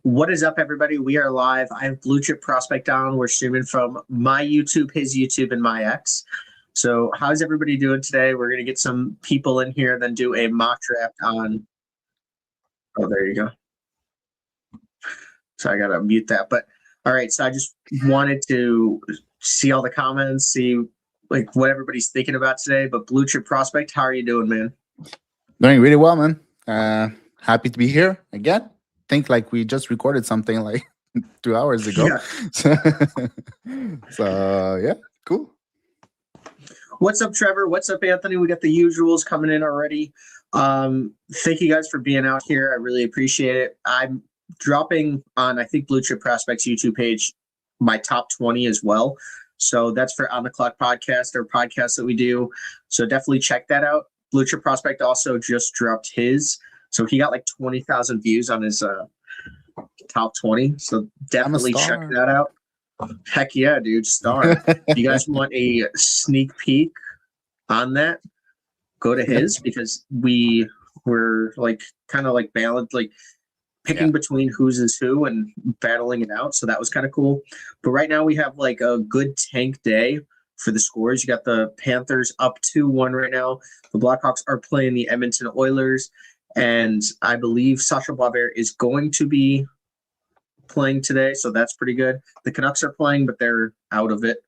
What is up, everybody? We are live. I have Blue Chip Prospect on. We're streaming from my YouTube, his YouTube, and my X. So, how's everybody doing today? We're going to get some people in here, then do a mock draft on. Oh, there you go. So, I got to mute that. But, all right. So, I just wanted to see all the comments, see like what everybody's thinking about today. But, Blue Chip Prospect, how are you doing, man? Doing really well, man. Happy to be here again. Think like we just recorded something like 2 hours ago. Yeah. So yeah, cool. What's up, Trevor? What's up, Anthony? We got the usuals coming in already. Thank you guys for being out here. I really appreciate it. I'm dropping on, I think, Blue Chip Prospects YouTube page, my top 20 as well. So that's for On the Clock podcast, or podcast that we do. So definitely check that out. Blue Chip Prospect also just dropped his. So he got like 20,000 views on his top 20. So definitely check that out. Heck yeah, dude, star. If you guys want a sneak peek on that, go to his, because we were like kind of like balanced, like picking between who's is who and battling it out. So that was kind of cool. But right now we have like a good tank day for the scores. You got the Panthers up 2-1 right now. The Blackhawks are playing the Edmonton Oilers. And I believe Sacha Boisvert is going to be playing today, so that's pretty good. The Canucks are playing, but they're out of it.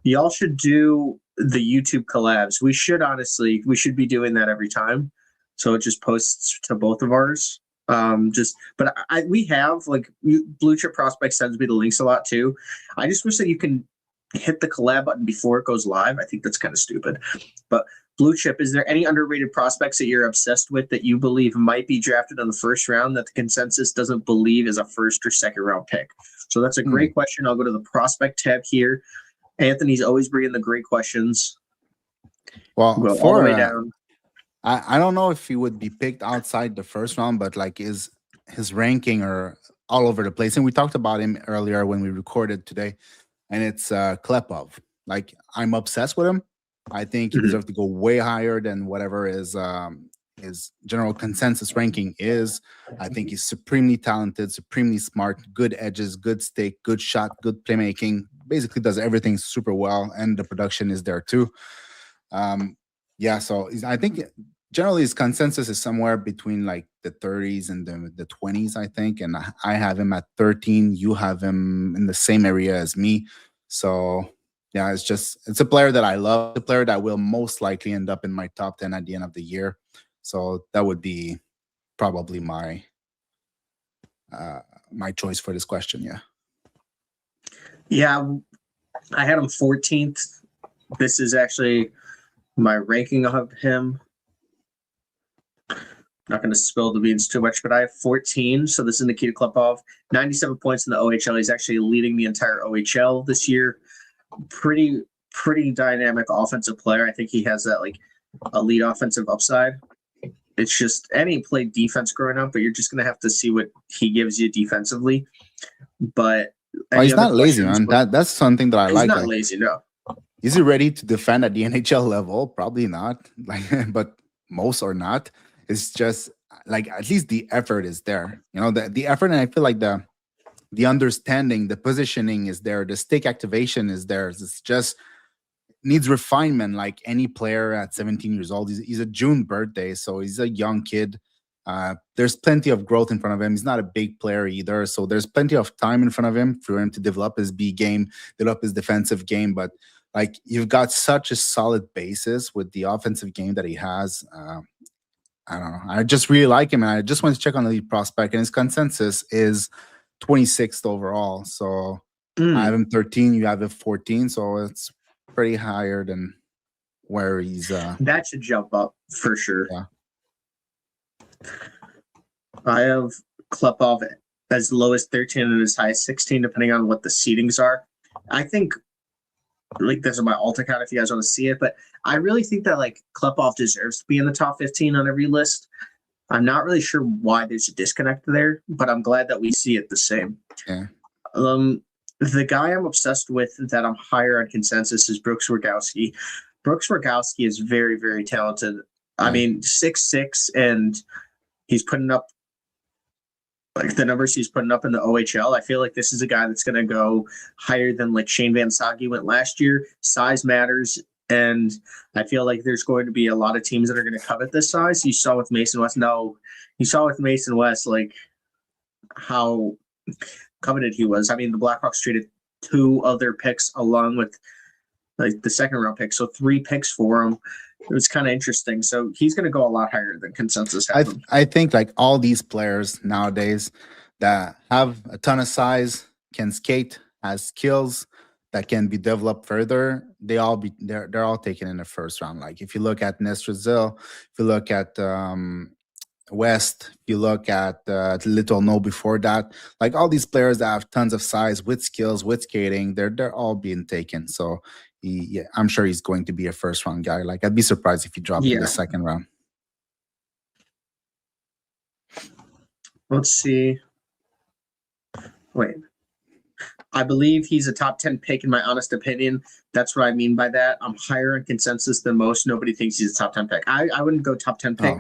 Y'all should do the YouTube collabs. We should be doing that every time. So it just posts to both of ours. We have like Blue Chip Prospect sends me the links a lot too. I just wish that you can hit the collab button before it goes live. I think that's kind of stupid. But Blue Chip, is there any underrated prospects that you're obsessed with that you believe might be drafted in the first round that the consensus doesn't believe is a first or second round pick? So that's a great question. I'll go to the prospect tab here. Anthony's always bringing the great questions. Well, go all the way down. I don't know if he would be picked outside the first round, but like his ranking are all over the place. And we talked about him earlier when we recorded today. And it's Klepov. Like, I'm obsessed with him. I think he deserves to go way higher than whatever his general consensus ranking is. I think he's supremely talented, supremely smart, good edges, good stick, good shot, good playmaking. Basically does everything super well, and the production is there too. So I think generally his consensus is somewhere between like the 30s and the 20s, I think. And I have him at 13. You have him in the same area as me. So yeah, it's a player that I love, a player that will most likely end up in my top 10 at the end of the year. So that would be probably my choice for this question. Yeah, I had him 14th. This is actually my ranking of him. Not going to spill the beans too much, but I have 14. So this is Nikita Klepov, 97 points in the OHL. He's actually leading the entire OHL this year. Pretty dynamic offensive player. I think he has that like elite offensive upside. It's just, and he played defense growing up, but you're just going to have to see what he gives you defensively. But he's not lazy, man. That's something that I like. He's not lazy, no. Is he ready to defend at the NHL level? Probably not. But most are not. It's just like, at least the effort is there. You know, the effort, and I feel like the understanding, the positioning is there, the stick activation is there. It's just needs refinement, like any player at 17 years old. He's a June birthday, so he's a young kid. There's plenty of growth in front of him. He's not a big player either, so there's plenty of time in front of him for him to develop his B game, develop his defensive game. But like, you've got such a solid basis with the offensive game that he has. I don't know. I just really like him, and I just want to check on the lead prospect, and his consensus is 26th overall. So I have him 13. You have him 14. So it's pretty higher than where he's. That should jump up for sure. Yeah. I have Klepov as low as 13 and as high as 16, depending on what the seedings are. I think, like, this is my alt account if you guys want to see it, but I really think that like Klepov deserves to be in the top 15 on every list. I'm not really sure why there's a disconnect there, but I'm glad that we see it the same. Yeah. The guy I'm obsessed with that I'm higher on consensus is Brooks Rogowski. Brooks Rogowski is very, very talented. I mean, 6'6", and he's putting up like the numbers he's putting up in the OHL, I feel like this is a guy that's going to go higher than like Shane Van Sage went last year. Size matters. And I feel like there's going to be a lot of teams that are going to covet this size. You saw with Mason West. No, you saw with Mason West, like how coveted he was. I mean, the Blackhawks traded 2 other picks along with like the second round pick. So 3 picks for him. It was kind of interesting. So he's going to go a lot higher than consensus has him. I think like all these players nowadays that have a ton of size, can skate, has skills that can be developed further, they're all taken in the first round. Like if you look at Nestrasil, if you look at West, if you look at Little No before that, like all these players that have tons of size with skills, with skating, they're all being taken. So I'm sure he's going to be a first round guy. Like I'd be surprised if he dropped in the second round. Let's see. Wait. I believe he's a top 10 pick in my honest opinion. That's what I mean by that. I'm higher in consensus than most. Nobody thinks he's a top 10 pick. I wouldn't go top 10 pick.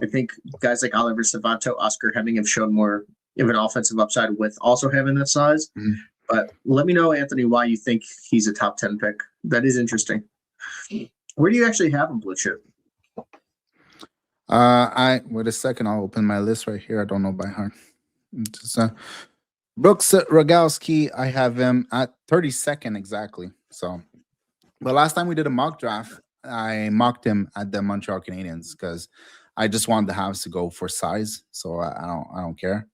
I think guys like Oliver Savanto, Oscar Hemming have shown more of an offensive upside with also having that size. Mm-hmm. But let me know, Anthony, why you think he's a top 10 pick. That is interesting. Where do you actually have him, Blue Chip? Wait a second. I'll open my list right here. I don't know by heart. Brooks Rogowski, I have him at 32nd exactly. So, but last time we did a mock draft, I mocked him at the Montreal Canadiens because I just want the Habs to go for size. So I don't care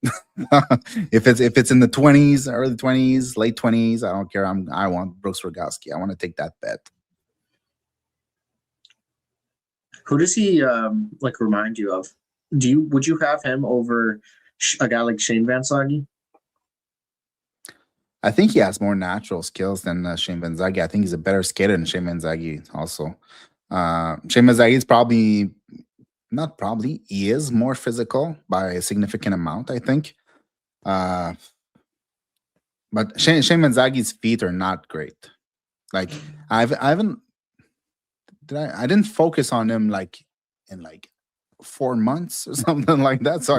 if it's in the 20s, early 20s, late 20s. I don't care. I want Brooks Rogowski. I want to take that bet. Who does he like remind you of? Would you have him over a guy like Shane Van Sage? I think he has more natural skills than Shane Van Sage. I think he's a better skater than Shane Van Sage also. Shane Van Sage is he is more physical by a significant amount, I think. But Shane Van Sage's feet are not great. Like I didn't focus on him like in 4 months or something like that. So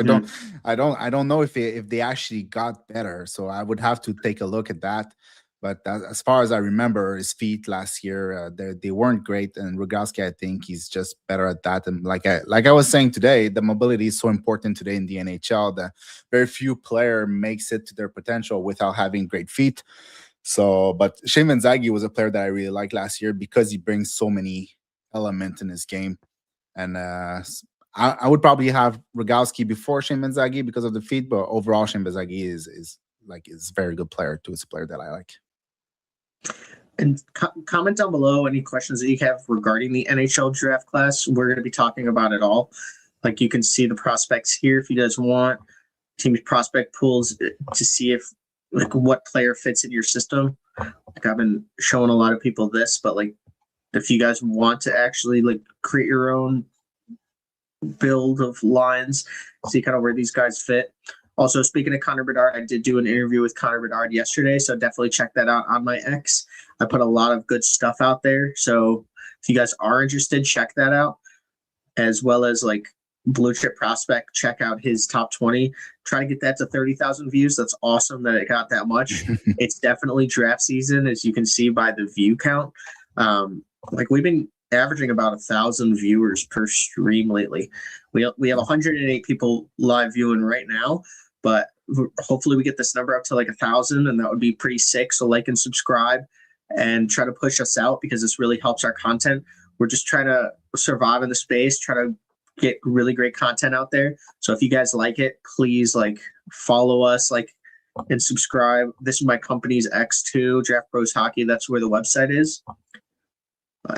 I don't know if they actually got better. So I would have to take a look at that. But as far as I remember, his feet last year, they weren't great. And Rogowski, I think he's just better at that. And like I was saying today, the mobility is so important today in the NHL that very few player makes it to their potential without having great feet. So, but Shane Van Sage was a player that I really liked last year because he brings so many elements in his game. And I would probably have Rogowski before Shane Van Sage because of the feet, but overall Shane Van Sage is a very good player too. It's a player that I like. And comment down below any questions that you have regarding the NHL draft class. We're going to be talking about it all. Like you can see the prospects here if you guys want. Team prospect pools to see if what player fits in your system. Like I've been showing a lot of people this, but like if you guys want to actually create your own build of lines, see kind of where these guys fit. Also, speaking of Connor Bedard, I did do an interview with Connor Bedard yesterday, so definitely check that out on my X. I put a lot of good stuff out there, so if you guys are interested, check that out. As well as Blue Chip Prospect, check out his top 20. Try to get that to 30,000 views. That's awesome that it got that much. It's definitely draft season, as you can see by the view count. We've been averaging about 1,000 viewers per stream lately. We have 108 people live viewing right now, but hopefully we get this number up to 1,000, and that would be pretty sick. So like and subscribe and try to push us out because this really helps our content. We're just trying to survive in the space, try to get really great content out there. So if you guys like it, please follow us, and subscribe. This is my company's X2, Draft Bros Hockey. That's where the website is.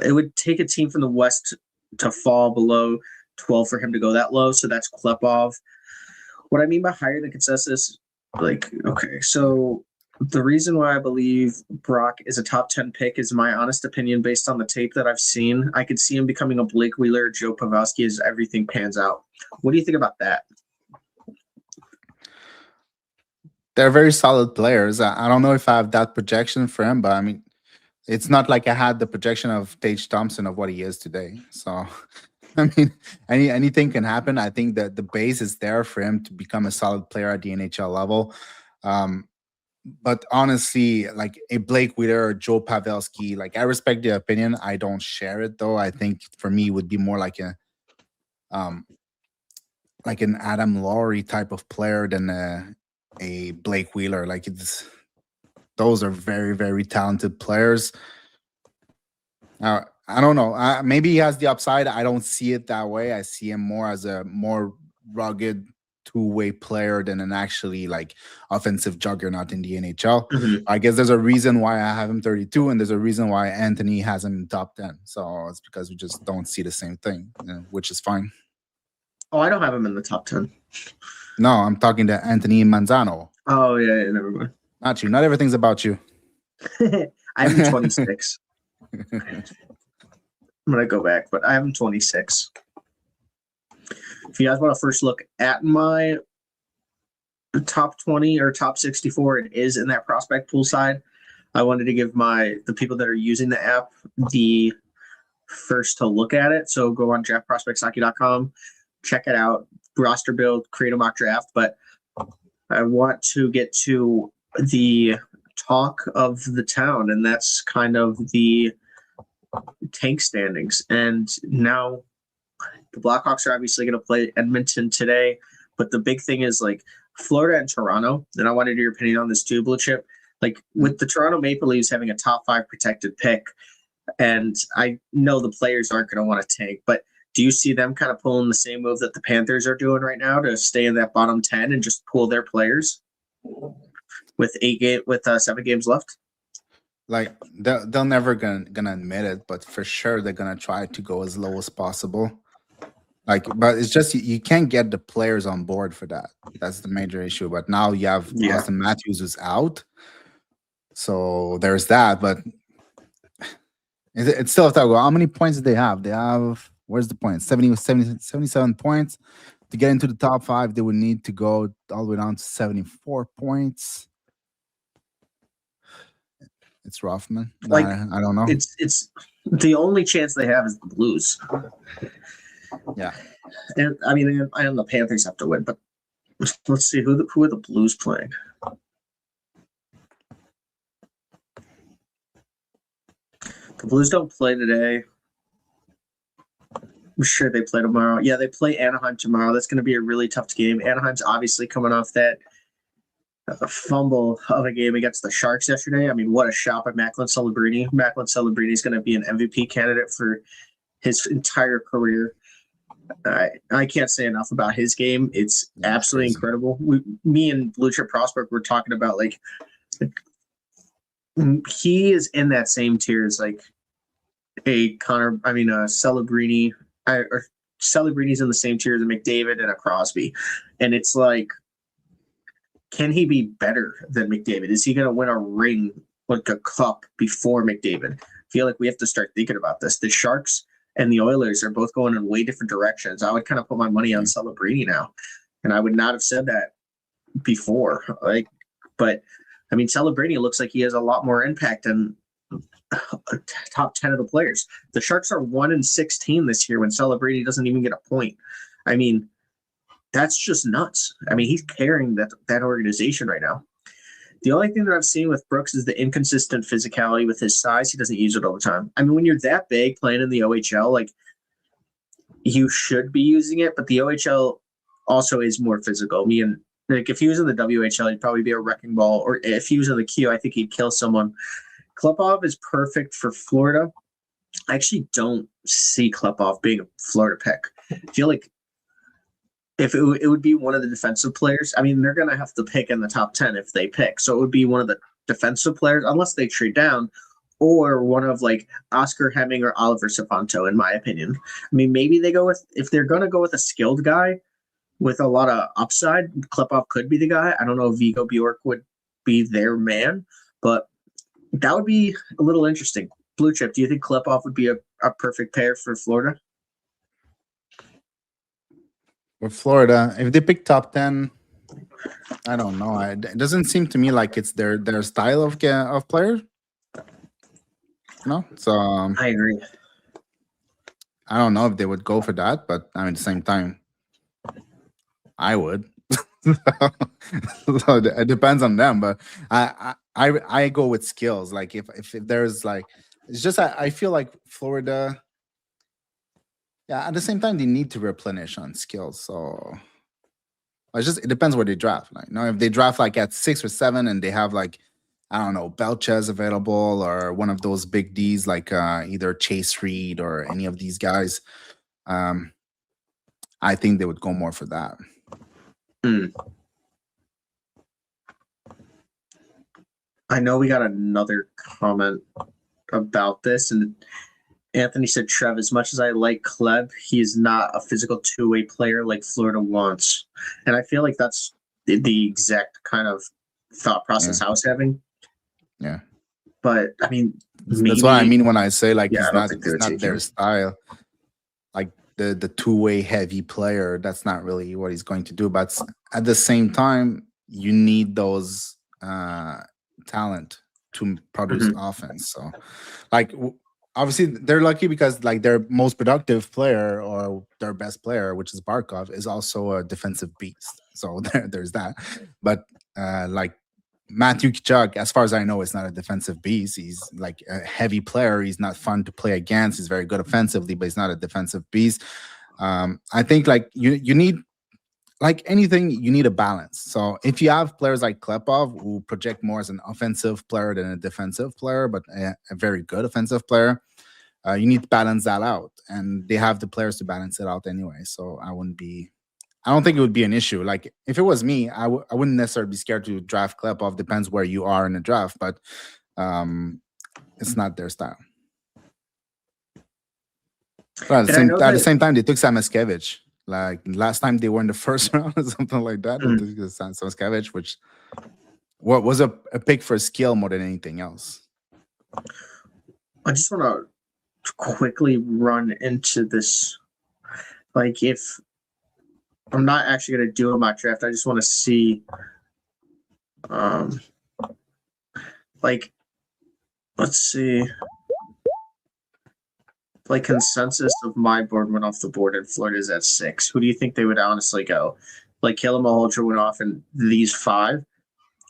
It would take a team from the West to fall below 12 for him to go that low. So that's Klepov. What I mean by higher than consensus, okay, so the reason why I believe Brock is a top 10 pick is my honest opinion based on the tape that I've seen. I could see him becoming a Blake Wheeler, Joe Pavelski as everything pans out. What do you think about that? They're very solid players. I don't know if I have that projection for him, but I mean, it's not like I had the projection of Tage Thompson of what he is today. So I mean, anything can happen. I think that the base is there for him to become a solid player at the NHL level. Um, but honestly, like a Blake Wheeler or Joe Pavelski, like I respect the opinion. I don't share it though. I think for me it would be more um like an Adam Laurie type of player than a Blake Wheeler. Like those are very, very talented players. I don't know. Maybe he has the upside. I don't see it that way. I see him more as a more rugged two-way player than an actually like offensive juggernaut in the NHL. Mhm. I guess there's a reason why I have him 32, and there's a reason why Anthony has him in top 10. So it's because we just don't see the same thing, which is fine. Oh, I don't have him in the top 10. No, I'm talking to Anthony Manzano. Oh, yeah, never mind. Not you. Not everything's about you. I have him 26. I'm going to go back, but I have him 26. If you guys want to first look at my top 20 or top 64, it is in that prospect pool side. I wanted to give the people that are using the app the first to look at it. So go on draftprospectshockey.com, check it out, roster build, create a mock draft. But I want to get to the talk of the town, and that's kind of the tank standings. And now the Blackhawks are obviously going to play Edmonton today, but the big thing is like Florida and Toronto. And I wanted your opinion on this too, Blue Chip. Like with the Toronto Maple Leafs having a top 5 protected pick, and I know the players aren't going to want to tank, but do you see them kind of pulling the same move that the Panthers are doing right now to stay in that bottom 10 and just pull their players with 7 games left? Like they're never gonna admit it, but for sure they're gonna try to go as low as possible. Like, but it's just you can't get the players on board for that. That's the major issue. But now you have Austin Matthews who's out, so there's that. But it's still a tough. How many points do they have? They have, where's the point? 77 points. To get into the top 5, they would need to go all the way down to 74 points. It's rough, man. Like, I don't know. It's the only chance they have is the Blues. Yeah. And I mean, I know the Panthers have to win, but let's see who are the Blues playing. The Blues don't play today. I'm sure they play tomorrow. Yeah, they play Anaheim tomorrow. That's going to be a really tough game. Anaheim's obviously coming off that fumble of a game against the Sharks yesterday. I mean, what a shot by Macklin Celebrini. Macklin Celebrini is going to be an MVP candidate for his entire career. I can't say enough about his game. It's absolutely incredible. Me and Blue Chip Prospect were talking about like he is in that same tier as like Celebrini. Or Celebrini's in the same tier as a McDavid and a Crosby, and it's like, can he be better than McDavid? Is he going to win a ring, like a cup, before McDavid? I feel like we have to start thinking about this. The Sharks and the Oilers are both going in way different directions. I would kind of put my money on Celebrini now, and I would not have said that before. But I mean, Celebrini looks like he has a lot more impact than top 10 of the players. The Sharks are 1-16 this year when Celebrini doesn't even get a point. I mean, that's just nuts. I mean, he's carrying that organization right now. The only thing that I've seen with Brooks is the inconsistent physicality with his size. He doesn't use it all the time. I mean, when you're that big playing in the OHL, like, you should be using it, but the OHL also is more physical. Like, if he was in the WHL, he'd probably be a wrecking ball, or if he was in the Q, I think he'd kill someone. Klepov is perfect for Florida. I actually don't see Klepov being a Florida pick. I feel like if it would be one of the defensive players. I mean, they're going to have to pick in the top 10 if they pick. So it would be one of the defensive players, unless they trade down, or one of like Oscar Hemming or Oliver Safanto, in my opinion. I mean, maybe they go with, if they're going to go with a skilled guy with a lot of upside, Klepov could be the guy. I don't know if Vigo Bjork would be their man, but that would be a little interesting. Blue Chip, do you think Klepov would be a perfect pair for Florida? For Florida, if they pick top 10, I don't know. It doesn't seem to me like it's their style of player. No, so I agree. I don't know if they would go for that, but I mean, at the same time, I would. So it depends on them, but I go with skills. Like if there's like, it's just I feel like Florida. Yeah, at the same time, they need to replenish on skills. So it depends where they draft. Like, if they draft like at 6 or 7 and they have like, I don't know, Belches available or one of those big Ds like either Chase Reed or any of these guys, I think they would go more for that. I know we got another comment about this, and Anthony said, Trev, as much as I like Kleb, he is not a physical two-way player like Florida wants. And I feel like that's the exact kind of thought process I was having. Yeah. But, I mean, that's what I mean when I say, like, Yeah, it's not their style. Like, the two-way heavy player, that's not really what he's going to do. But at the same time, you need those talent to produce offense. So, like, obviously they're lucky because like their most productive player or their best player, which is Barkov, is also a defensive beast. So there's that. But like Matthew Tkachuk, as far as I know, is not a defensive beast. He's like a heavy player. He's not fun to play against. He's very good offensively, but he's not a defensive beast. I think like you need, like anything, you need a balance. So if you have players like Klepov who project more as an offensive player than a defensive player, but a very good offensive player, you need to balance that out. And they have the players to balance it out anyway. So I don't think it would be an issue. Like if it was me, I wouldn't necessarily be scared to draft Klepov. Depends where you are in the draft, but it's not their style. But at the same time, they took Samaskevich. Like last time they were in the first round or something like that. They took Samaskevich, which was a pick for skill more than anything else. I just want to quickly run into this. Like if I'm not actually going to do a mock draft, I just want to see like let's see. Like consensus of my board went off the board and Florida's at 6. Who do you think they would honestly go? Like Caleb Malhotra went off in these 5.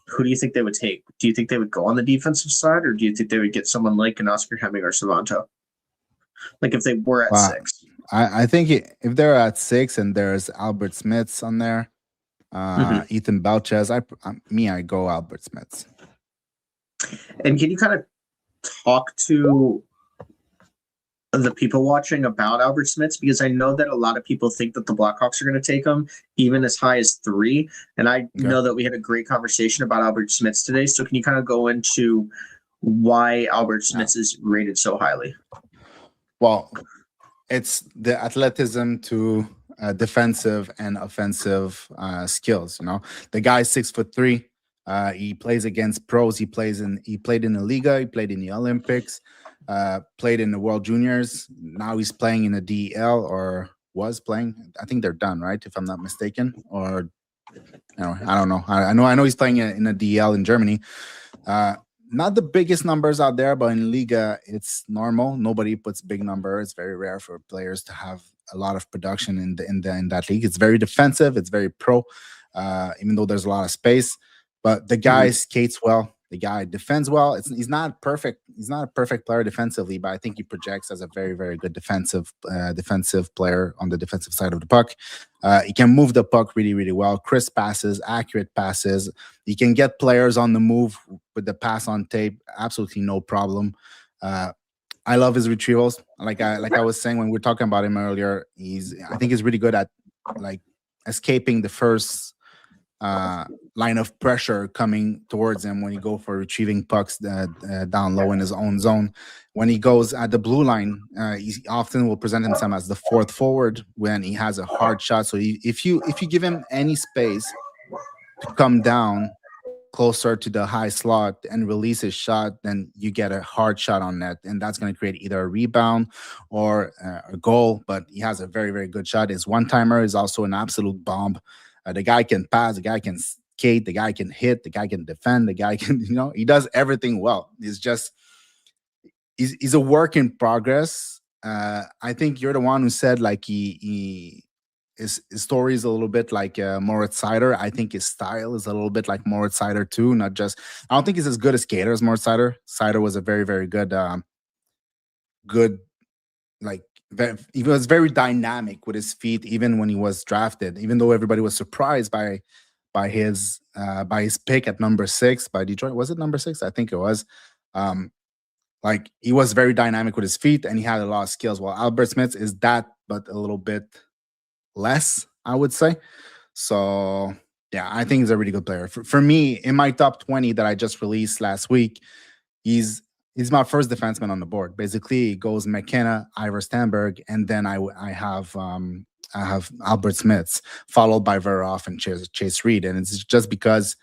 Who do you think they would take? Do you think they would go on the defensive side, or do you think they would get someone like an Oscar Hemming or Savanto? Like if they were at 6. I think if they're at 6 and there's Albert Smiths on there, Ethan Belches, I go Albert Smiths. And can you kind of talk to the people watching about Albert Smiths? Because I know that a lot of people think that the Blackhawks are going to take him even as high as 3. And I know that we had a great conversation about Albert Smiths today. So can you kind of go into why Albert Smiths is rated so highly? Well, it's the athleticism to defensive and offensive skills. You know, the guy's 6'3". He plays against pros. He played in the Liga. He played in the Olympics. Played in the World Juniors. Now he's playing in the DEL, or was playing. I think they're done, right? If I'm not mistaken. Or I don't know. I know he's playing in the DEL in Germany. Not the biggest numbers out there, but in Liga, it's normal. Nobody puts big numbers. It's very rare for players to have a lot of production in that league. It's very defensive. It's very pro, even though there's a lot of space. But the guy skates well. The guy defends well. He's not perfect. He's not a perfect player defensively, but I think he projects as a very, very good defensive player on the defensive side of the puck. He can move the puck really, really well. Crisp passes, accurate passes. He can get players on the move with the pass on tape. Absolutely no problem. I love his retrievals. Like I was saying when we were talking about him earlier, I think he's really good at like escaping the first line of pressure coming towards him when he go for retrieving pucks down low in his own zone. When he goes at the blue line, he often will present himself as the 4th forward when he has a hard shot. So if you give him any space to come down closer to the high slot and release his shot, then you get a hard shot on net, and that's going to create either a rebound or a goal. But he has a very, very good shot. His one-timer is also an absolute bomb. The guy can pass, the guy can skate, the guy can hit, the guy can defend, the guy can, he does everything well. He's a work in progress I think you're the one who said like his story is a little bit like Moritz Seider. I think his style is a little bit like Moritz Seider too. Not just I don't think he's as good a skater as Moritz Seider. Seider was a very very good like he was very dynamic with his feet even when he was drafted. Even though everybody was surprised by his pick at number 6 by Detroit. Was it number 6? I think it was. Like he was very dynamic with his feet and he had a lot of skills. While Albert Smith is that, but a little bit less, I would say. So yeah, I think he's a really good player. For me, in my top 20 that I just released last week, he's my first defenseman on the board. Basically, it goes McKenna, Ivor Stanberg, and then I have Albert Smith, followed by Veroff and Chase Reed. And it's just because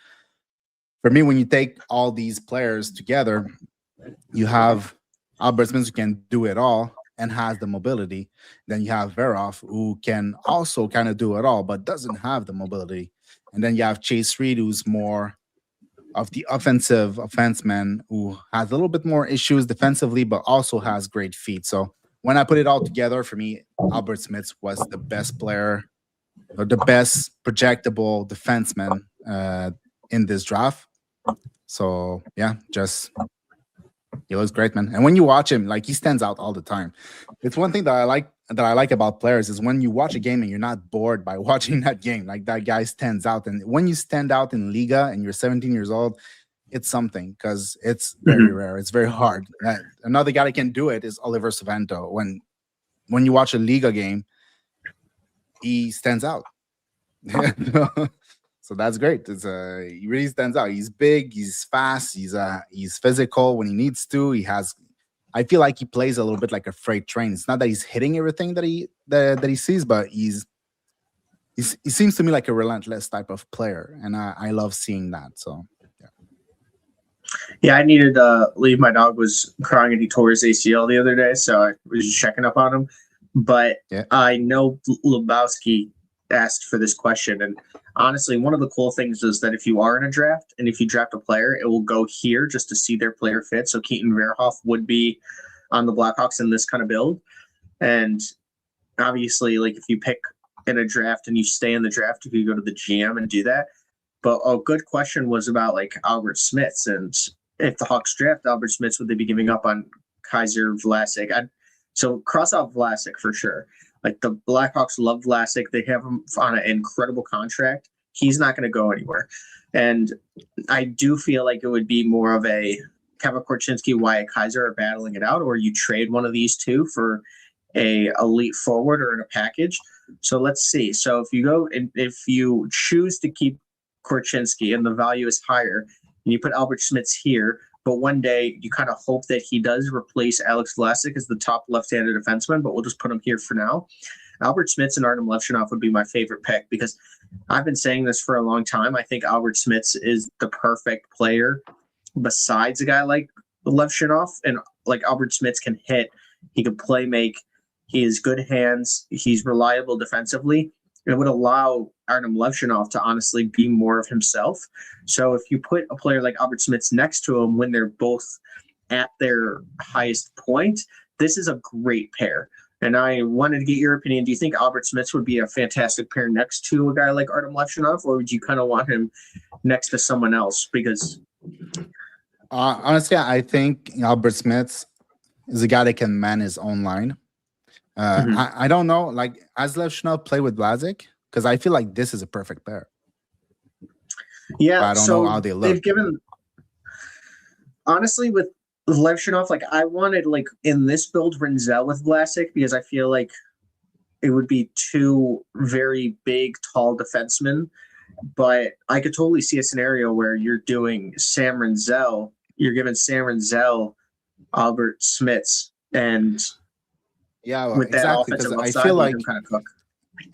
for me, when you take all these players together, you have Albert Smith who can do it all and has the mobility. Then you have Veroff who can also kind of do it all, but doesn't have the mobility. And then you have Chase Reed, who's more of the offenseman who has a little bit more issues defensively, but also has great feet. So when I put it all together, for me, Albert Smith was the best player or the best projectable defenseman in this draft. So yeah, he looks great, man. And when you watch him, like he stands out all the time. It's one thing that I like about players is when you watch a game and you're not bored by watching that game. Like that guy stands out. And when you stand out in Liga and you're 17 years old, it's something because it's very rare. It's very hard. Another guy that can do it is Oliver Savento. When you watch a Liga game, he stands out. So that's great. He really stands out. He's big. He's fast. He's physical when he needs to. I feel like he plays a little bit like a freight train. It's not that he's hitting everything that he sees, but he seems to me like a relentless type of player, and I love seeing that. So yeah. Yeah, I needed to leave. My dog was crying and he tore his ACL the other day, so I was just checking up on him. But yeah. I know Lebowski asked for this question, and honestly, one of the cool things is that if you are in a draft and if you draft a player, it will go here just to see their player fit. So Keaton Verhoff would be on the Blackhawks in this kind of build. And obviously, like if you pick in a draft and you stay in the draft, you could go to the GM and do that. But a good question was about like Albert Smiths, and if the Hawks draft Albert Smiths, would they be giving up on Kaiser Vlasic? So cross out Vlasic for sure. Like the Blackhawks love Vlasic. They have him on an incredible contract. He's not going to go anywhere. And I do feel like it would be more of a Kevin Korchinski, Wyatt Kaiser are battling it out, or you trade one of these two for a elite forward or in a package. So let's see. So if you go and if you choose to keep Korchinski and the value is higher, and you put Albert Smiths here, but one day you kind of hope that he does replace Alex Vlasic as the top left-handed defenseman, but we'll just put him here for now. Albert Smiths and Artem Levshunov would be my favorite pick because I've been saying this for a long time. I think Albert Smiths is the perfect player besides a guy like Levshunov. And like Albert Smiths can hit, he can play make, he has good hands, he's reliable defensively. It would allow Artem Levshunov to honestly be more of himself. So if you put a player like Albert Smiths next to him when they're both at their highest point, this is a great pair. And I wanted to get your opinion. Do you think Albert Smiths would be a fantastic pair next to a guy like Artem Levshunov, or would you kind of want him next to someone else? Because honestly, I think Albert Smiths is a guy that can man his own line. I don't know, like, has Levshunov play with Vlasic? Because I feel like this is a perfect pair. Yeah, but I don't know how they look. They've given, honestly, with Levshunov, like, I wanted, like, in this build, Rinzel with Vlasic, because I feel like it would be two very big, tall defensemen. But I could totally see a scenario where you're doing Sam Rinzel, you're giving Sam Rinzel, Albert Smiths, and yeah, well, exactly. Because I feel like kind of cook.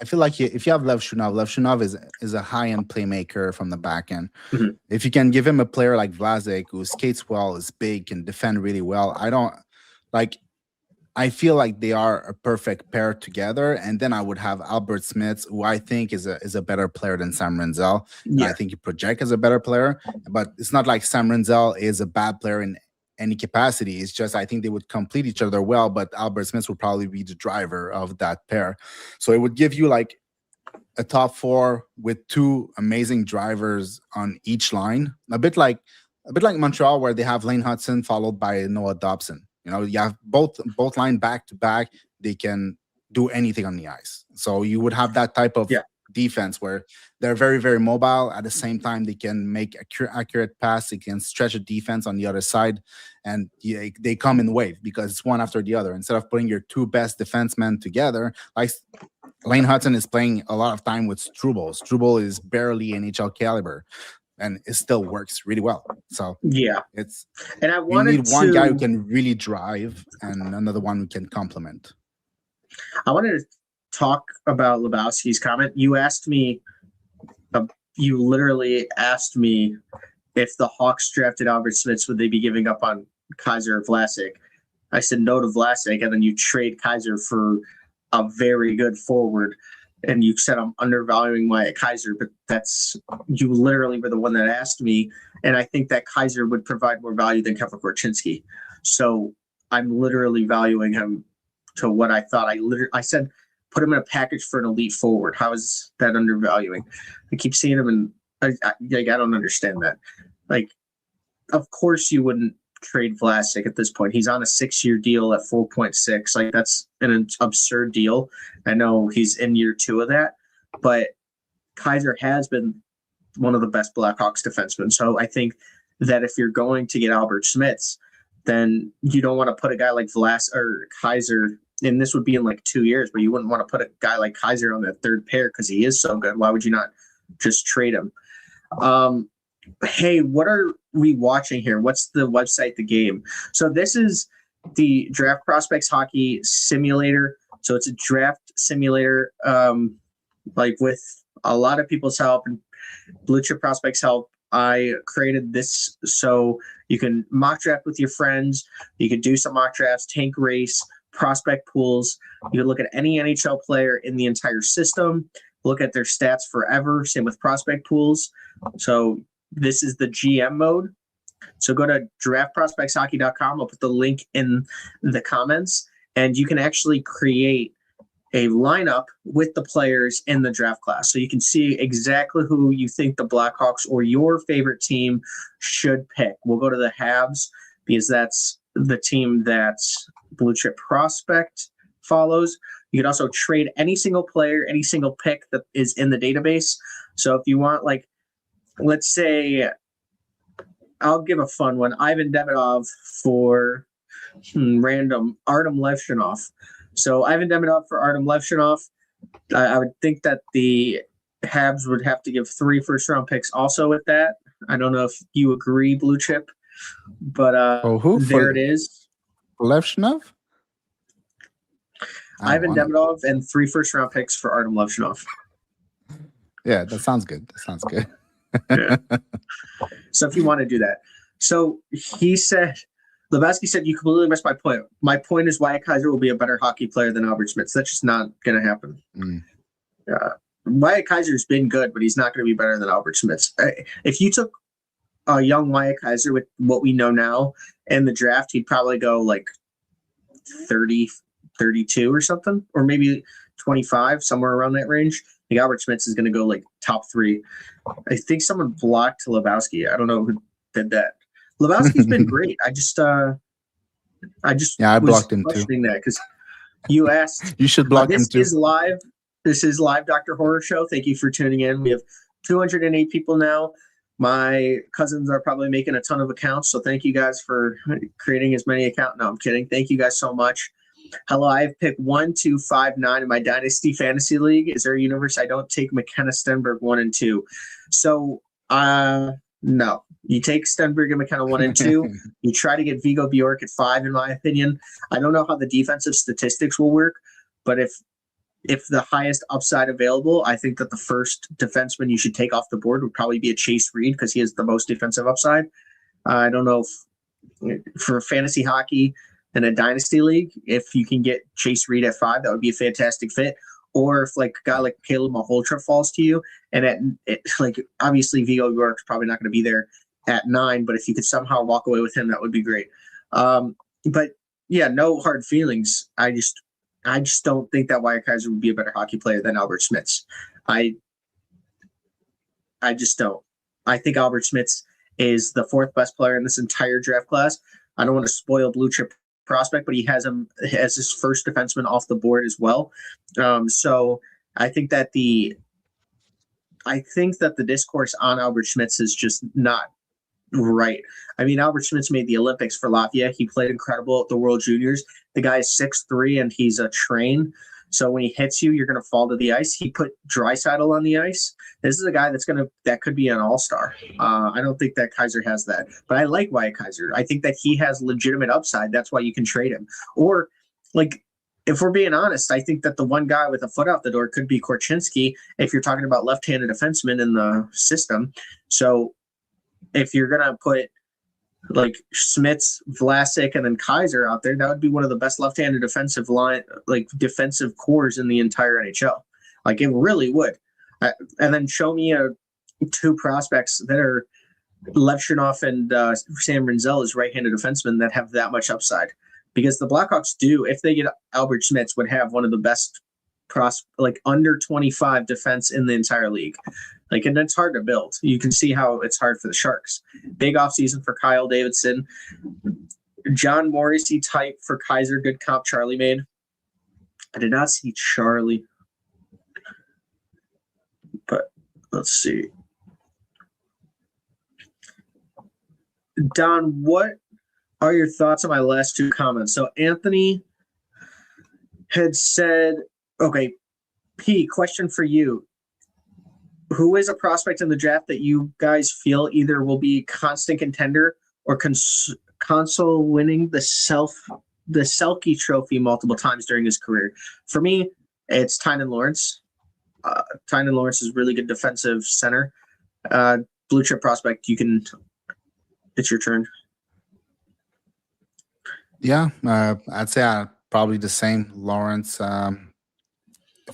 I feel like if you have Levshunov is a high-end playmaker from the back end. Mm-hmm. If you can give him a player like Vlasic who skates well, is big, can defend really well, I feel like they are a perfect pair together. And then I would have Albert Smiths, who I think is a better player than Sam Rinzel. Yeah. I think he projects as a better player, but it's not like Sam Rinzel is a bad player in any capacity. It's just I think they would complete each other well, but Albert Smith would probably be the driver of that pair. So it would give you like a top four with two amazing drivers on each line, a bit like Montreal, where they have Lane Hudson followed by Noah Dobson. You know, you have both line back to back. They can do anything on the ice. So you would have that type of defense where they're very, very mobile. At the same time, they can make accurate pass. They can stretch a defense on the other side, and they come in wave because it's one after the other. Instead of putting your two best defensemen together, like Lane Hudson is playing a lot of time with Struble. Struble is barely NHL caliber, and it still works really well. So it's and you need one guy who can really drive and another one who can complement. I wanted to talk about Lebowski's comment. You asked me, you literally asked me if the Hawks drafted Albert Smith, would they be giving up on Kaiser or Vlasic? I said no to Vlasic, and then you trade Kaiser for a very good forward, and you said I'm undervaluing my Kaiser, but you literally were the one that asked me, and I think that Kaiser would provide more value than Kevin Korchinski. So I'm literally valuing him to what I thought. I said put him in a package for an elite forward. How is that undervaluing? I keep seeing him, and I don't understand that. Like, of course you wouldn't trade Vlasic at this point. He's on a 6-year deal at 4.6. Like, that's an absurd deal. I know he's in year 2 of that, but Kaiser has been one of the best Blackhawks defensemen. So I think that if you're going to get Albert Smith, then you don't want to put a guy like Vlasic or Kaiser, and this would be in like 2 years, but you wouldn't want to put a guy like Kaiser on that third pair because he is so good. Why would you not just trade him? Hey, what are we watching here? What's the website, the game? So this is the Draft Prospects Hockey Simulator. So it's a draft simulator, like with a lot of people's help and Blue Chip Prospects help. I created this so you can mock draft with your friends. You can do some mock drafts, tank race, prospect pools. You can look at any NHL player in the entire system, look at their stats forever. Same with prospect pools. So this is the GM mode. So go to draftprospectshockey.com. I'll put the link in the comments, and you can actually create a lineup with the players in the draft class. So you can see exactly who you think the Blackhawks or your favorite team should pick. We'll go to the Habs because that's the team that Blue Chip Prospect follows. You can also trade any single player, any single pick that is in the database. So if you want, like, let's say, I'll give a fun one. Ivan Demidov for random Artem Levshinov. So Ivan Demidov for Artem Levshinov. I would think that the Habs would have to give 3 first-round picks also with that. I don't know if you agree, Blue Chip, but there it is. Levshinov? Ivan Demidov and 3 first-round picks for Artem Levshinov. Yeah, that sounds good. Yeah. So if you want to do that. So he said, Lebowski said, you completely missed my point. My point is Wyatt Kaiser will be a better hockey player than Albert Smith. That's just not going to happen. Wyatt Kaiser's been good, but he's not going to be better than Albert Smith. If you took a young Wyatt Kaiser with what we know now in the draft, he'd probably go like 30, 32 or something, or maybe 25, somewhere around that range. I think Albert Smith is going to go like top 3. I think someone blocked Lebowski. I don't know who did that. Lebowski's been great. I blocked him too. That because you asked. You should block him too. This is live Dr. Horror Show. Thank you for tuning in. We have 208 people now. My cousins are probably making a ton of accounts, so thank you guys for creating as many accounts. No, I'm kidding. Thank you guys so much. Hello, I have picked 1, 2, 5, 9 in my Dynasty Fantasy League. Is there a universe I don't take McKenna Stenberg 1 and 2? So, no. You take Stenberg and McKenna 1 and 2. You try to get Vigo Bjork at 5, in my opinion. I don't know how the defensive statistics will work, but if the highest upside available, I think that the first defenseman you should take off the board would probably be a Chase Reed because he has the most defensive upside. I don't know if for fantasy hockey in a dynasty league, if you can get Chase Reed at 5, that would be a fantastic fit. Or if like a guy like Caleb Malhotra falls to you, and like obviously Vigo Bjork's probably not going to be there at 9, but if you could somehow walk away with him, that would be great. But yeah, no hard feelings. I just don't think that Wyatt Kaiser would be a better hockey player than Albert Schmitz. I just don't. I think Albert Schmitz is the 4th best player in this entire draft class. I don't want to spoil blue chip prospect, but he has him as his first defenseman off the board as well. So I think that the discourse on Albert Schmitz is just not right. I mean, Albert Schmitz made the Olympics for Latvia. He played incredible at the World Juniors. The guy is 6'3", and he's a train. So when he hits you, you're going to fall to the ice. He put Draisaitl on the ice. This is a guy that could be an all-star. I don't think that Kaiser has that, but I like Wyatt Kaiser. I think that he has legitimate upside. That's why you can trade him. Or, like, if we're being honest, I think that the one guy with a foot out the door could be Korchinski if you're talking about left-handed defensemen in the system. So if you're going to put like Schmitz, Vlasic, and then Kaiser out there, that would be one of the best left-handed defensive cores in the entire NHL. Like, it really would. And then show me 2 prospects that are Levshunov and Sam Rinzel as right-handed defensemen that have that much upside. Because the Blackhawks do, if they get Albert Schmitz, would have one of the best under 25 defense in the entire league. Like, and it's hard to build. You can see how it's hard for the Sharks. Big offseason for Kyle Davidson. John Morrissey type for Kaiser. Good comp Charlie made. I did not see Charlie. But let's see. Don, what are your thoughts on my last 2 comments? So Anthony had said, okay, P, question for you. Who is a prospect in the draft that you guys feel either will be constant contender or console winning the Selke trophy multiple times during his career? For me, it's Tynan Lawrence. Tynan Lawrence is really good defensive center. Blue chip prospect, it's your turn. Yeah, I'd say probably the same. Lawrence.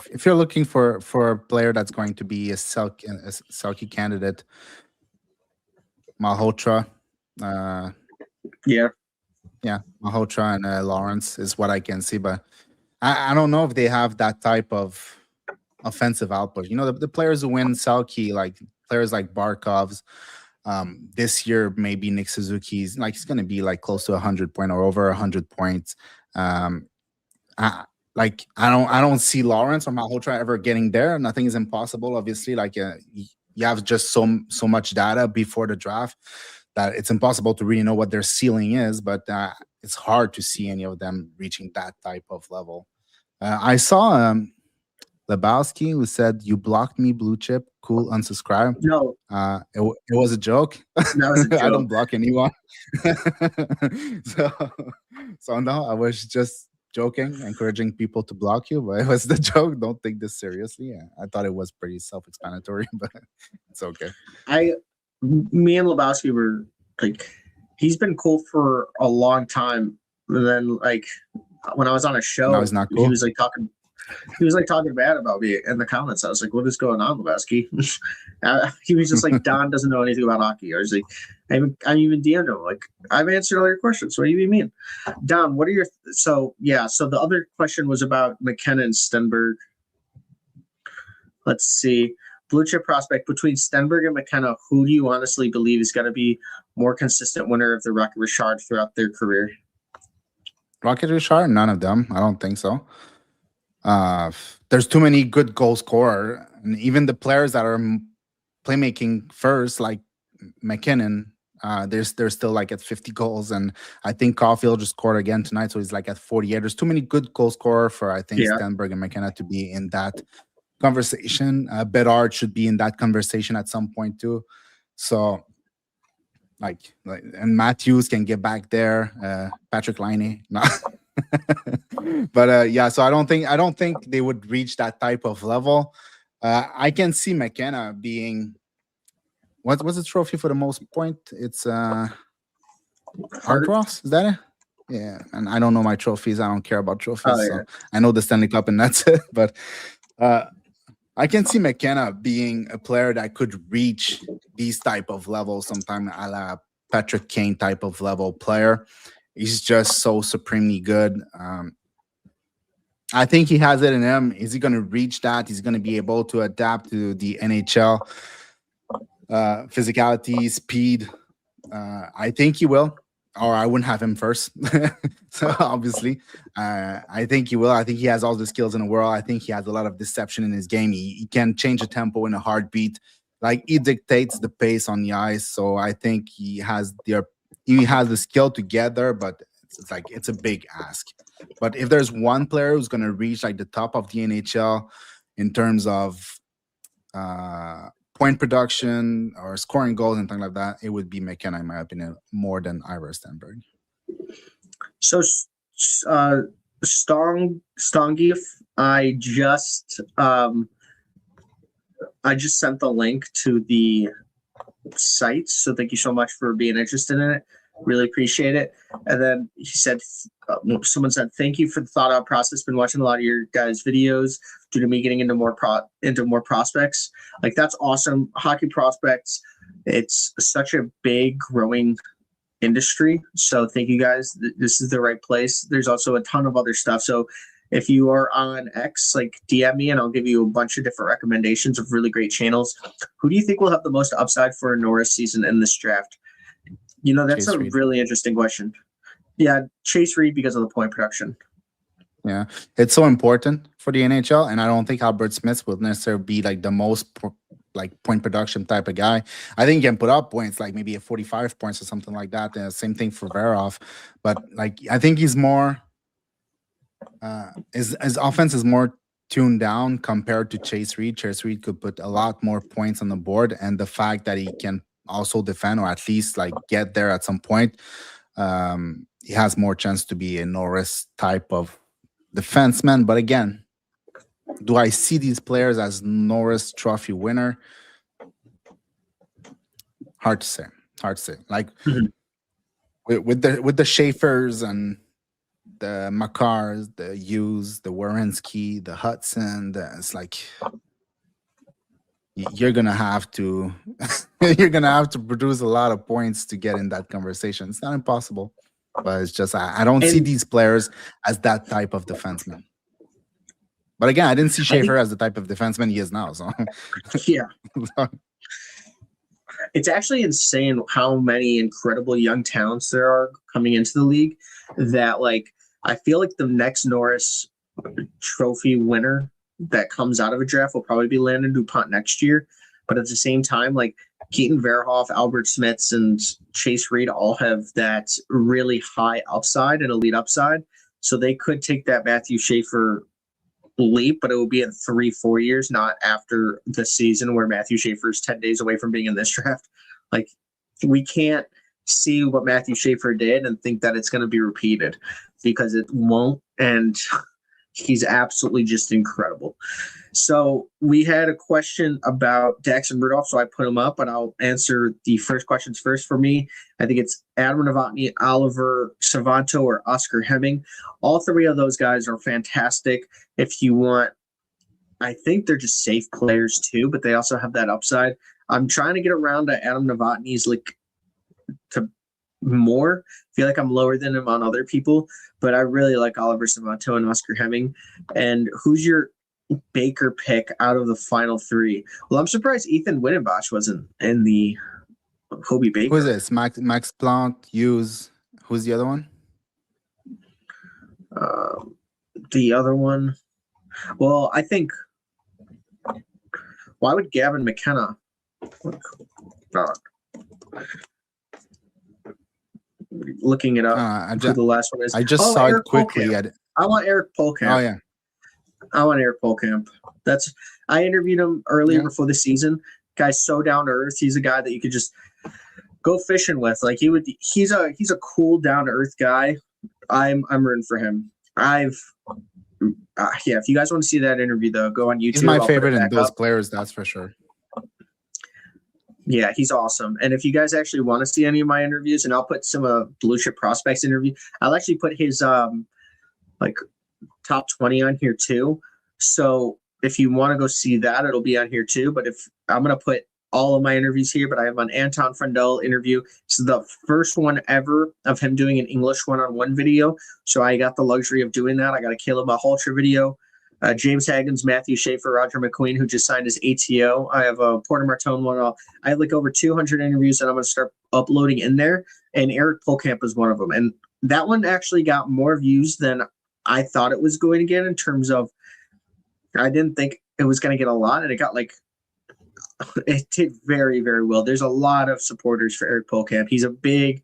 If you're looking for a player that's going to be a Selke candidate, Malhotra. Yeah, Malhotra and Lawrence is what I can see, but I don't know if they have that type of offensive output. You know, the players who win Selke, like players like Barkov's, this year maybe Nick Suzuki's, like he's going to be like close to 100 points or over 100 points. I don't see Lawrence or Malhotra ever getting there. Nothing is impossible. Obviously, like you have just so much data before the draft that it's impossible to really know what their ceiling is. But it's hard to see any of them reaching that type of level. I saw Lebowski who said, "You blocked me, blue chip. Cool, unsubscribe." No, it was a joke. That was a joke. I don't block anyone. so no, I was just joking, encouraging people to block you, but it was the joke. Don't take this seriously. I thought it was pretty self-explanatory, but it's okay. Me and Lebowski were like, he's been cool for a long time. And then, like, when I was on a show, no, he's not cool. He was talking bad about me in the comments. I was like, what is going on, Lebowski? He was just like, Don doesn't know anything about hockey. I was like, I'm even DM'd him. Like, I've answered all your questions. What do you mean? Don, what are your so the other question was about McKenna and Stenberg. Let's see. Blue chip prospect between Stenberg and McKenna, who do you honestly believe is going to be more consistent winner of the Rocket Richard throughout their career? Rocket Richard? None of them. I don't think so. There's too many good goal scorer, and even the players that are playmaking first, like McKinnon, they're still like at 50 goals, and I think Caulfield just scored again tonight, so he's like at 48. There's too many good goal scorer for I think Stenberg and McKenna to be in that conversation. Bedard should be in that conversation at some point too. So, like and Matthews can get back there. Patrick Laine, no. But so I don't think they would reach that type of level. I can see McKenna being what's the trophy for the most point? It's Hart Ross, is that it? Yeah, and I don't know my trophies. I don't care about trophies. So I know the Stanley Cup and that's it. But I can see McKenna being a player that could reach these type of levels sometime, a la Patrick Kane type of level player. He's just so supremely good. I think he has it in him. Is he going to reach that? He's going to be able to adapt to the NHL physicality, speed. I think he will, or I wouldn't have him first. So obviously, I think he will. I think he has all the skills in the world. I think he has a lot of deception in his game. He can change the tempo in a heartbeat. Like, he dictates the pace on the ice. So I think he has the skill to get there, but it's a big ask. But if there's one player who's going to reach like the top of the NHL in terms of point production or scoring goals and things like that, it would be McKenna, in my opinion, more than Ira Stenberg. So, Stongief, I just sent the link to the site. So thank you so much for being interested in it. Really appreciate it. And then he said, someone said, thank you for the thought out process. Been watching a lot of your guys' videos due to me getting into more prospects. Like, that's awesome. Hockey prospects, it's such a big growing industry. So thank you guys. This is the right place. There's also a ton of other stuff. So if you are on X, like, DM me and I'll give you a bunch of different recommendations of really great channels. Who do you think will have the most upside for a Norris season in this draft? You know, that's Chase a Reed. really interesting question. Yeah, Chase Reed, because of the point production. Yeah, it's so important for the NHL, and I don't think Albert Smith will necessarily be like the most point production type of guy. I think he can put up points, like maybe a 45 points or something like that. Same thing for Verhoff, but like, I think he's more his offense is more tuned down compared to Chase Reed. Chase Reed could put a lot more points on the board, and the fact that he can also defend, or at least like get there at some point, he has more chance to be a Norris type of defenseman. But again, do I see these players as Norris Trophy winner? Hard to say. Like, with the Schaefers and the Makars, the Hughes, the Werenski, the Hudson, it's like, you're gonna have to produce a lot of points to get in that conversation. It's not impossible, but it's just I don't see these players as that type of defenseman. But again, I didn't see Schaefer as the type of defenseman he is now. So yeah, it's actually insane how many incredible young talents there are coming into the league. That, like, I feel like the next Norris Trophy winner that comes out of a draft will probably be Landon DuPont next year. But at the same time, like, Keaton Verhoff, Albert Smiths, and Chase Reed all have that really high upside and elite upside. So they could take that Matthew Schaefer leap, but it will be in 3-4 years, not after the season where Matthew Schaefer is 10 days away from being in this draft. Like, we can't see what Matthew Schaefer did and think that it's going to be repeated, because it won't. And he's absolutely just incredible. So we had a question about Dax and Rudolph, so I put him up, but I'll answer the first questions first. For me, I think it's Adam Novotny, Oliver Savanto, or Oscar Hemming. All three of those guys are fantastic. If you want, I think they're just safe players too, but they also have that upside. I'm trying to get around to Adam Novotny's, like, to more. I feel like I'm lower than him on other people, but I really like Oliver Savanto and Oscar Hemming. And who's your Baker pick out of the final three? Well, I'm surprised Ethan Winnenbach wasn't in the Hobie Baker. Who's this? Max Plant, Hughes. Who's the other one? The other one. Well, I think, why would Gavin McKenna? Looking it up. Who the last one is? I just saw Eric it quickly. I want Eric Polkamp. Oh yeah. I want Eric Polkamp. I interviewed him earlier before the season. Guy's so down to earth. He's a guy that you could just go fishing with. Like, he's a cool, down to earth guy. I'm rooting for him. If you guys want to see that interview, though, go on YouTube. He's my favorite in those players, that's for sure. Yeah, he's awesome. And if you guys actually want to see any of my interviews, and I'll put some Blue Chip Prospects interview, I'll actually put his top 20 on here too. So if you want to go see that, it'll be on here too. But if I'm going to put all of my interviews here, but I have an Anton Frundell interview. This is the first one ever of him doing an English one-on-one video. So I got the luxury of doing that. I got a Caleb Malholtra video, James Haggins, Matthew Schaefer, Roger McQueen, who just signed his ATO. I have a Porter Martone one. I have like over 200 interviews that I'm going to start uploading in there. And Eric Polkamp is one of them. And that one actually got more views than I thought it was going to get, in terms of, I didn't think it was going to get a lot. And it got like, it did very, very well. There's a lot of supporters for Eric Polkamp. He's a big,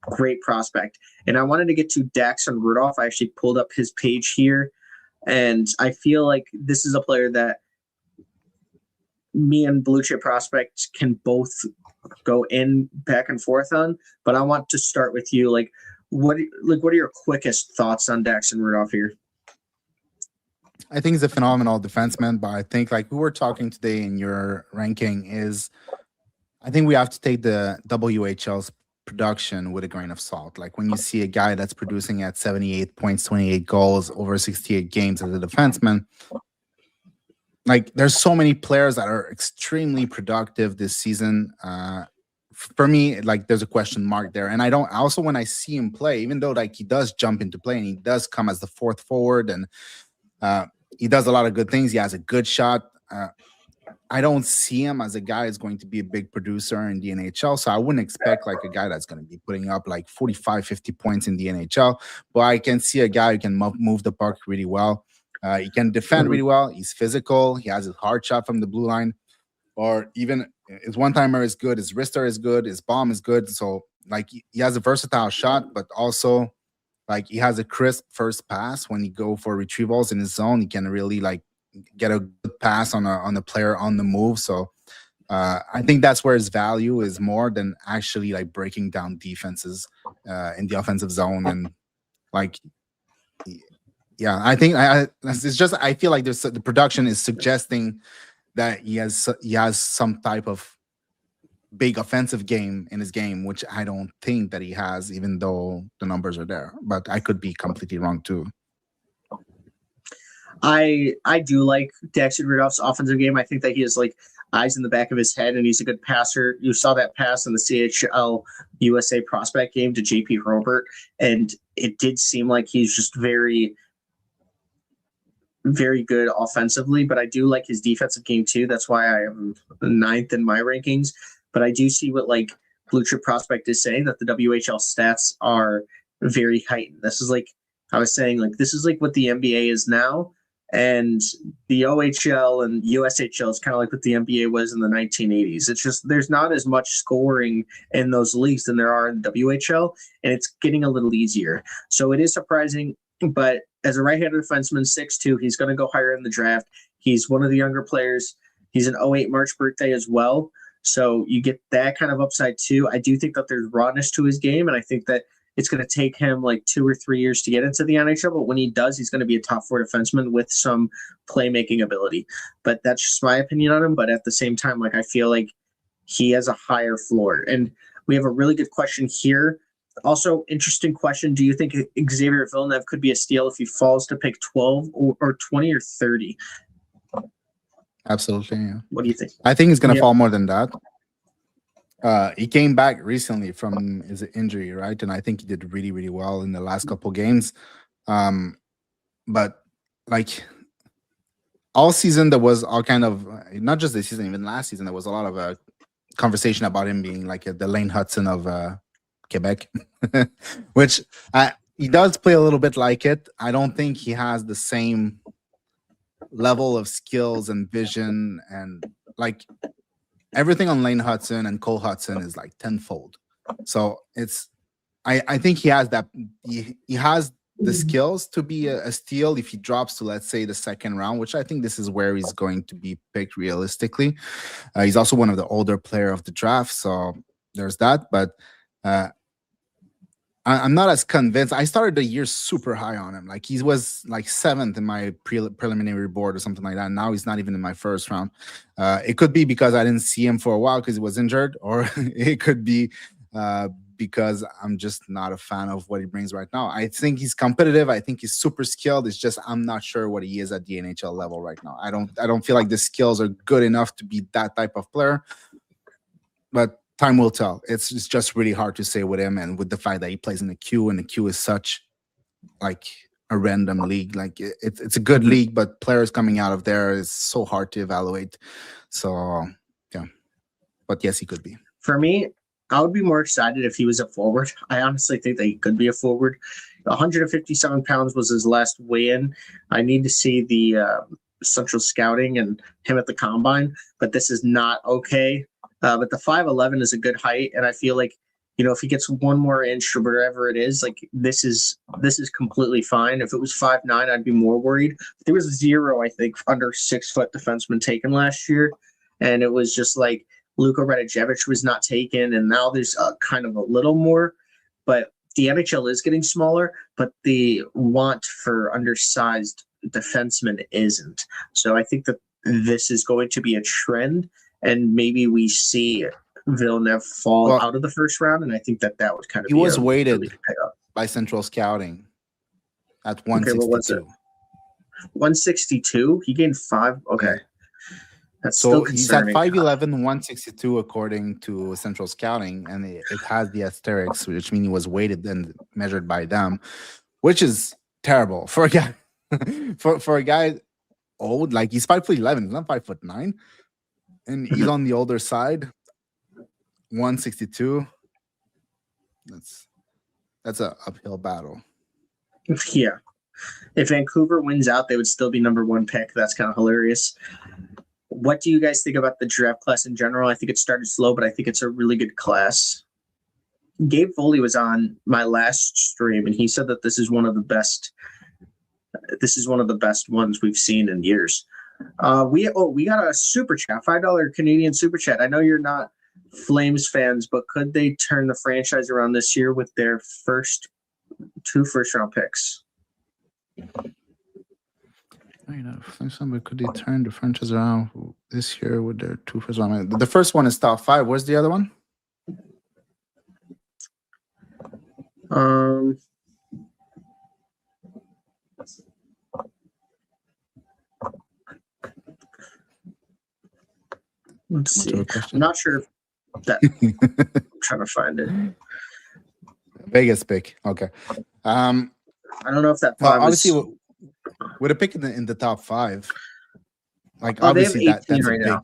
great prospect. And I wanted to get to Daxon Rudolph. I actually pulled up his page here. And I feel like this is a player that me and Blue Chip Prospects can both go in back and forth on. But I want to start with you. What are your quickest thoughts on Daxon Rudolph here? I think he's a phenomenal defenseman, but I think, like we were talking today in your ranking, is I think we have to take the WHL's production with a grain of salt. Like when you see a guy that's producing at 78 points, 28 goals over 68 games as a defenseman, like there's so many players that are extremely productive this season. For me, like there's a question mark there. And I also, when I see him play, even though like he does jump into play and he does come as the fourth forward and he does a lot of good things. He has a good shot. I don't see him as a guy who's going to be a big producer in the NHL. So I wouldn't expect like a guy that's going to be putting up like 45, 50 points in the NHL. But I can see a guy who can move the puck really well. He can defend really well. He's physical. He has a hard shot from the blue line. Or even his one-timer is good. His wrister is good. His bomb is good. So like he has a versatile shot, but also like he has a crisp first pass. When he go for retrievals in his zone, he can really like get a good pass on a player on the move. So I think that's where his value is more than actually like breaking down defenses in the offensive zone. And like, yeah, I think it's just, I feel like the production is suggesting that he has some type of big offensive game in his game, which I don't think that he has, even though the numbers are there. But I could be completely wrong too. I do like Daxon Rudolph's offensive game. I think that he has like eyes in the back of his head, and he's a good passer. You saw that pass in the CHL USA prospect game to JP Robert, and it did seem like he's just very, very good offensively. But I do like his defensive game too. That's why I am 9th in my rankings. But I do see what like Blue Chip Prospect is saying, that the WHL stats are very heightened. This is like, I was saying, like this is like what the NBA is now. And the OHL and USHL is kind of like what the NBA was in the 1980s. It's just there's not as much scoring in those leagues than there are in WHL, and it's getting a little easier. So it is surprising, but as a right-handed defenseman, 6'2", he's going to go higher in the draft. He's one of the younger players. He's an 08 March birthday as well. So you get that kind of upside too. I do think that there's rawness to his game, and I think that it's going to take him like 2 or 3 years to get into the NHL, but when he does, he's going to be a top 4 defenseman with some playmaking ability. But that's just my opinion on him. But at the same time, like I feel like he has a higher floor. And we have a really good question here. Also, interesting question. Do you think Xavier Villeneuve could be a steal if he falls to pick 12 or 20 or 30? Absolutely. Yeah. What do you think? I think he's going to fall more than that. He came back recently from his injury, right? And I think he did really, really well in the last couple games. But like all season, there was all kind of, not just this season, even last season, there was a lot of conversation about him being like the Lane Hudson of Quebec, which he does play a little bit like it. I don't think he has the same level of skills and vision, and like everything on Lane Hudson and Cole Hudson is like tenfold. So it's, I think he has that. He has the skills to be a steal if he drops to, let's say, the second round, which I think this is where he's going to be picked realistically. He's also one of the older player of the draft, so there's that. But I'm not as convinced. I started the year super high on him. Like he was like 7th in my preliminary board or something like that. Now he's not even in my first round. It could be because I didn't see him for a while because he was injured, or it could be because I'm just not a fan of what he brings right now. I think he's competitive. I think he's super skilled. It's just I'm not sure what he is at the NHL level right now. I don't feel like the skills are good enough to be that type of player. But time will tell. It's just really hard to say with him, and with the fact that he plays in the Q, and the Q is such like a random league. Like it's a good league, but players coming out of there is so hard to evaluate. So yeah, but yes, he could be. For me, I would be more excited if he was a forward. I honestly think that he could be a forward. 157 pounds was his last weigh-in. I need to see the central scouting and him at the combine, but this is not okay. But the 5'11" is a good height, and I feel like, you know, if he gets one more inch or whatever it is, like this is completely fine. If it was 5'9", I'd be more worried. There was 0, I think, under 6 foot defenseman taken last year, and it was just like Luka Radijevich was not taken, and now there's kind of a little more. But the NHL is getting smaller, but the want for undersized defensemen isn't. So I think that this is going to be a trend, and maybe we see Villeneuve fall out of the first round, and I think that would kind of he was weighted by Central Scouting at 162. Okay, what was it? 162? He gained 5? Okay. Yeah. That's so he's at 5'11", 162 according to Central Scouting, and it has the asterisks, which means he was weighted and measured by them, which is terrible for a guy. for a guy old, like he's 5'11", he's not 5'9", and he's on the older side. 162. That's an uphill battle. Yeah. If Vancouver wins out, they would still be number 1 pick. That's kind of hilarious. What do you guys think about the draft class in general? I think it started slow, but I think it's a really good class. Gabe Foley was on my last stream, and he said that this is one of the best. This is one of the best ones we've seen in years. We got a super chat, $5 Canadian super chat. I know you're not Flames fans, but could they turn the franchise around this year with their two first round picks? Could they turn the franchise around this year with their 2 first round? The first one is top 5. Where's the other one? Let's see. I'm not sure if that. I'm trying to find it. Vegas pick. Okay. I don't know if that. Obviously, with a pick in the top 5, like obviously that's right a big. Now.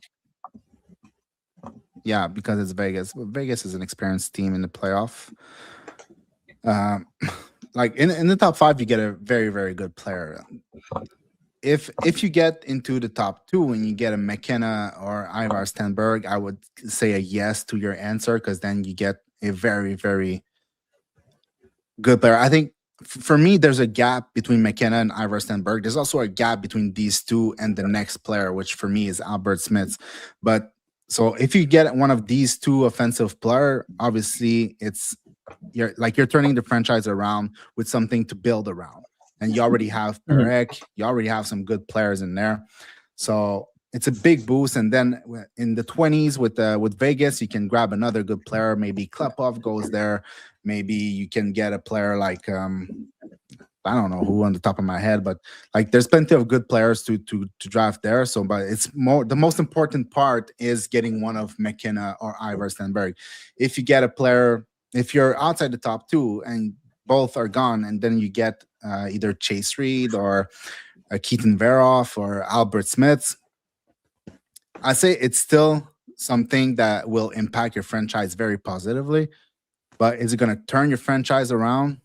Yeah, because it's Vegas. But Vegas is an experienced team in the playoff. Like in the top 5, you get a very, very good player. If you get into the top 2 and you get a McKenna or Ivar Stenberg, I would say a yes to your answer, because then you get a very, very good player. I think for me, there's a gap between McKenna and Ivar Stenberg. There's also a gap between these two and the next player, which for me is Albert Smith. But so if you get one of these 2 offensive player, obviously you're turning the franchise around with something to build around. And you already have Perek, you already have some good players in there. So it's a big boost. And then in the 20s with Vegas, you can grab another good player. Maybe Klepov goes there. Maybe you can get a player like I don't know who on the top of my head, but like there's plenty of good players to draft there. So, but it's more, the most important part is getting one of McKenna or Ivar Stenberg. If you get a player, if you're outside the top 2 and both are gone, and then you get either Chase Reed or Keaton Veroff or Albert Smith, I say it's still something that will impact your franchise very positively. But is it going to turn your franchise around?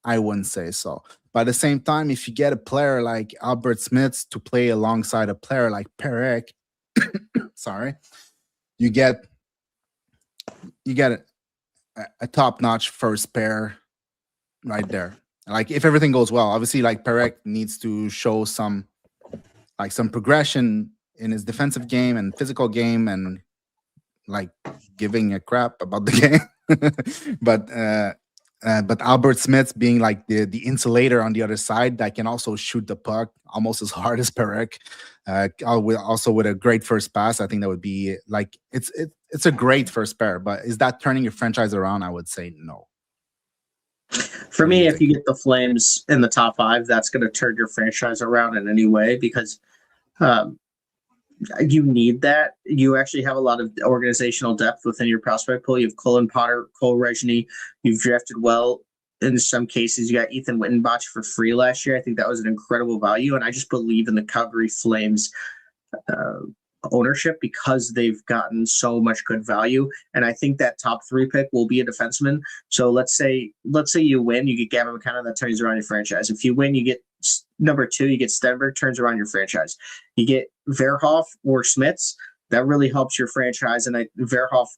I wouldn't say so. But at the same time, if you get a player like Albert Smith to play alongside a player like Perek, you get a top-notch first pair right there. Like if everything goes well, obviously like Perek needs to show some progression in his defensive game and physical game and like giving a crap about the game. But but Albert Smith's being like the insulator on the other side that can also shoot the puck almost as hard as Perek. Also with a great first pass, I think that would be like it's a great first pair. But is that turning your franchise around? I would say no. For What do me, you if you think? get the Flames in the top five, that's going to turn your franchise around in any way because um, you need that. You actually have a lot of organizational depth within your prospect pool. You have Colin Potter, Cole Regeny. You've drafted well. In some cases, you got Ethan Wittenbach for free last year. I think that was an incredible value, and I just believe in the Calgary Flames uh, ownership because they've gotten so much good value. And I think that top three pick will be a defenseman. So let's say you win, you get Gavin McKenna, that turns around your franchise. If you win, you get number two, you get Stenberg, turns around your franchise. You get Verhoff or Smits, that really helps your franchise. And Verhoff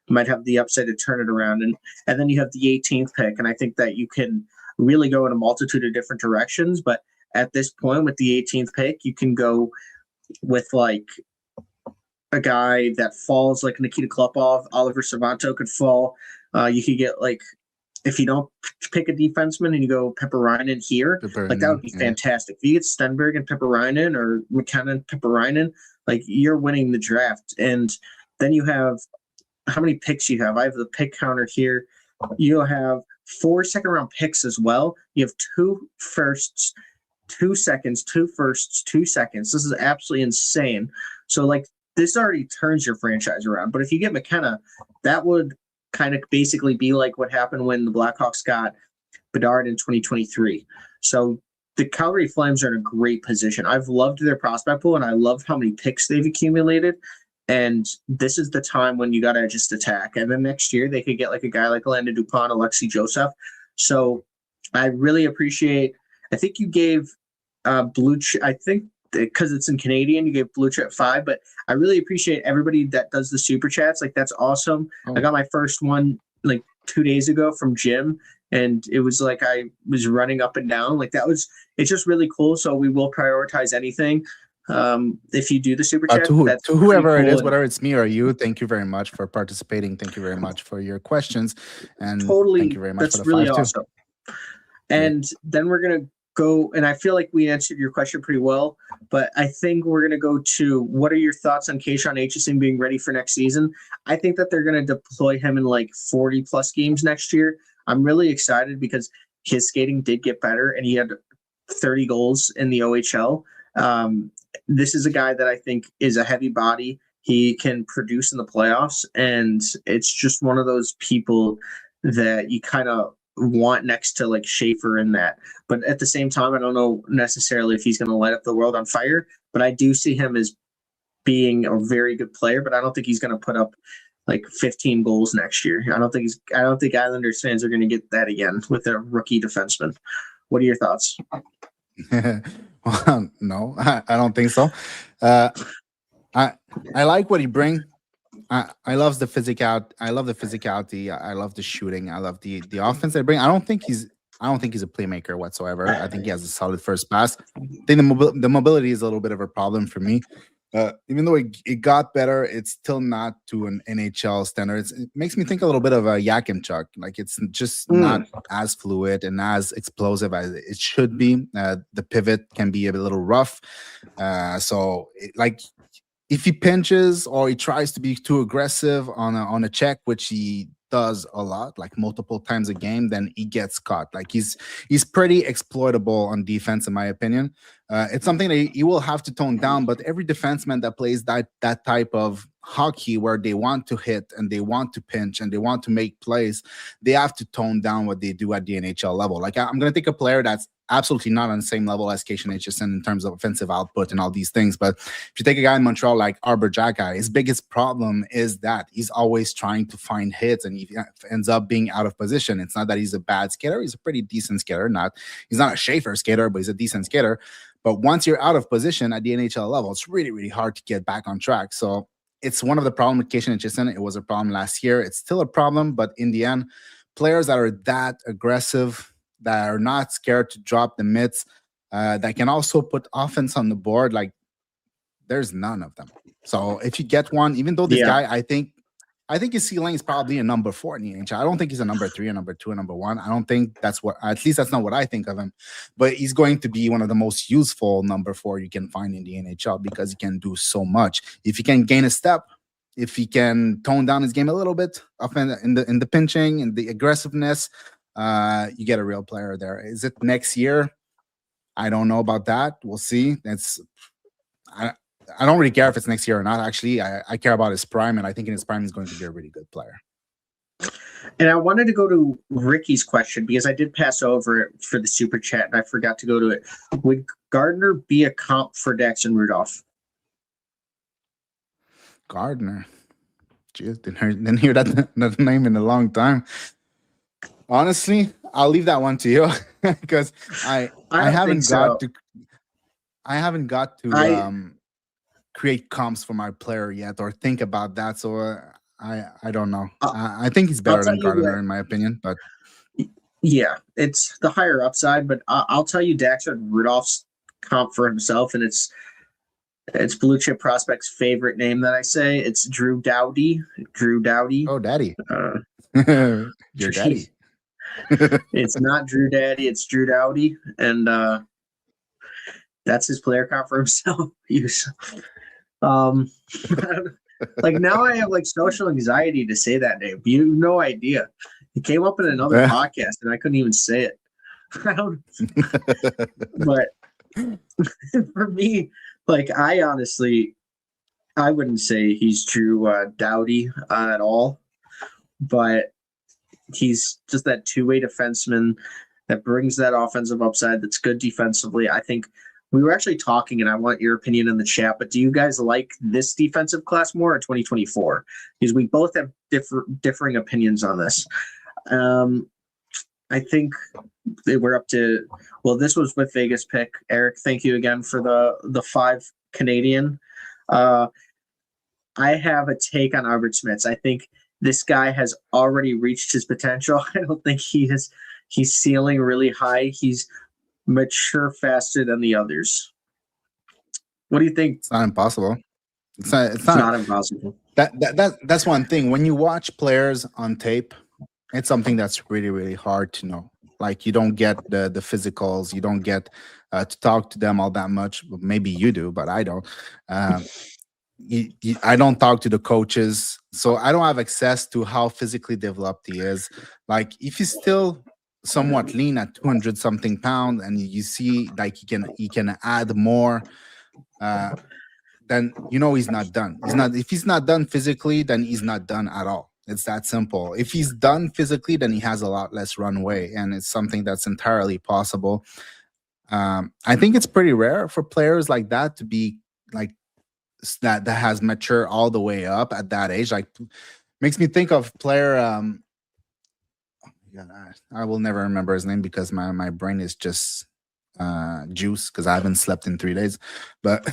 might have the upside to turn it around. And then you have the 18th pick. And I think that you can really go in a multitude of different directions. But at this point, with the 18th pick, you can go with like a guy that falls like Nikita Klepov, Oliver Savanto could fall. You could get like if you don't pick a defenseman and you go Pepperinen here, like that would be fantastic. If you get Stenberg and Pepperinen or McKenna and Pepperinen, like you're winning the draft. And then you have how many picks you have. I have the pick counter here. You'll have 4 second-round picks as well. You have 2 firsts, 2 seconds, 2 firsts, 2 seconds. This is absolutely insane. So like this already turns your franchise around. But if you get McKenna, that would kind of basically be like what happened when the Blackhawks got Bedard in 2023. So the Calgary Flames are in a great position. I've loved their prospect pool, and I love how many picks they've accumulated. And this is the time when you got to just attack. And then next year, they could get like a guy like Landon Dupont, Alexei Joseph. So I really appreciate – I think you gave Blue – I think because it's in Canadian, you gave Blue Chip 5, but I really appreciate everybody that does the super chats. Like that's awesome. I got my first one like 2 days ago from Jim, and it was like I was running up and down. Like it's just really cool. So we will prioritize anything. If you do the super chat, to whoever cool. it is, whether it's me or you, thank you very much for participating. Thank you very much for your questions, and totally, thank you very much that's for the really 5 awesome. And then we're gonna go, and I feel like we answered your question pretty well, but I think we're gonna go to what are your thoughts on Keyshawn Aitchison being ready for next season? I think that they're gonna deploy him in like 40 plus games next year. I'm really excited because his skating did get better, and he had 30 goals in the OHL. This is a guy that I think is a heavy body. He can produce in the playoffs, and it's just one of those people that you kind of want next to like Schaefer in that. But at the same time, I don't know necessarily if he's going to light up the world on fire, but I do see him as being a very good player, but I don't think he's going to put up like 15 goals next year. I don't think Islanders fans are going to get that again with a rookie defenseman. What are your thoughts? Well, no, I don't think so. I like what he brings. I love the physical. I love the physicality. I love the shooting. I love the offense they bring. I don't think he's a playmaker whatsoever. I think he has a solid first pass. I think the mobility is a little bit of a problem for me. Even though it got better, it's still not to an NHL standard. It makes me think a little bit of a Yakimchuk. Like it's just not as fluid and as explosive as it should be. The pivot can be a little rough. If he pinches or he tries to be too aggressive on a check, which he does a lot, like multiple times a game, then he gets caught. Like he's pretty exploitable on defense, in my opinion. It's something that he will have to tone down. But every defenseman that plays that type of hockey where they want to hit and they want to pinch and they want to make plays, they have to tone down what they do at the NHL level. Like I'm going to take a player that's absolutely not on the same level as Keyshawn Aitchison in terms of offensive output and all these things. But if you take a guy in Montreal like Arbor Xhekaj, his biggest problem is that he's always trying to find hits and he ends up being out of position. It's not that he's a bad skater. He's a pretty decent skater. He's not a Schaefer skater, but he's a decent skater. But once you're out of position at the NHL level, it's really, really hard to get back on track. So it's one of the problems with Keyshawn Aitchison. It was a problem last year. It's still a problem, but in the end, players that are that aggressive, that are not scared to drop the mitts, that can also put offense on the board, like there's none of them. So if you get one, even though this guy, I think I think his ceiling is probably a number 4 in the NHL. I don't think he's a number 3, a number 2, a number 1. I don't think at least that's not what I think of him. But he's going to be one of the most useful number 4 you can find in the NHL because he can do so much. If he can gain a step, if he can tone down his game a little bit, up in the pinching and the aggressiveness, you get a real player there. Is it next year? I don't know about that. We'll see. I don't really care if it's next year or not. Actually, I care about his prime, and I think in his prime he's going to be a really good player. And I wanted to go to Ricky's question because I did pass over it for the super chat and I forgot to go to it. Would Gardner be a comp for Daxton Rudolph? Gardner. Jeez, didn't hear that name in a long time. Honestly, I'll leave that one to you because I haven't got to create comps for my player yet or think about that. So I don't know. I think he's better than Gardner in my opinion, but yeah, it's the higher upside. But I'll tell you, Daxton Rudolph's comp for himself, and it's Blue Chip Prospect's favorite name that I say. It's Drew Doughty. Drew Doughty. Oh, Daddy. Your daddy. It's not Drew Daddy. It's Drew Doughty, and that's his player comp for himself. Like now I have like social anxiety to say that name. You have no idea. It came up in another podcast and I couldn't even say it. But for me, like I wouldn't say he's Drew Doughty at all, but he's just that two-way defenseman that brings that offensive upside that's good defensively. I think we were actually talking, and I want your opinion in the chat, but do you guys like this defensive class more or 2024? Because we both have differing opinions on this. I think we're up to, well, this was with Vegas pick. Eric, thank you again for the 5 Canadian. I have a take on Albert Smits. I think this guy has already reached his potential. I don't think he's ceiling really high. He's mature faster than the others. What do you think? It's not impossible. It's not impossible. That's one thing. When you watch players on tape, it's something that's really, really hard to know. Like you don't get the physicals, you don't get to talk to them all that much. Maybe you do, but I don't. I don't talk to the coaches, so I don't have access to how physically developed he is. Like if he's still somewhat lean at 200 something pounds and you see like he can add more, then you know he's not done. If he's not done physically, then he's not done at all. It's that simple. If he's done physically, then he has a lot less runway, and it's something that's entirely possible. I think it's pretty rare for players like that to be like that has matured all the way up at that age. Like makes me think of player I will never remember his name because my brain is just juice because I haven't slept in 3 days. But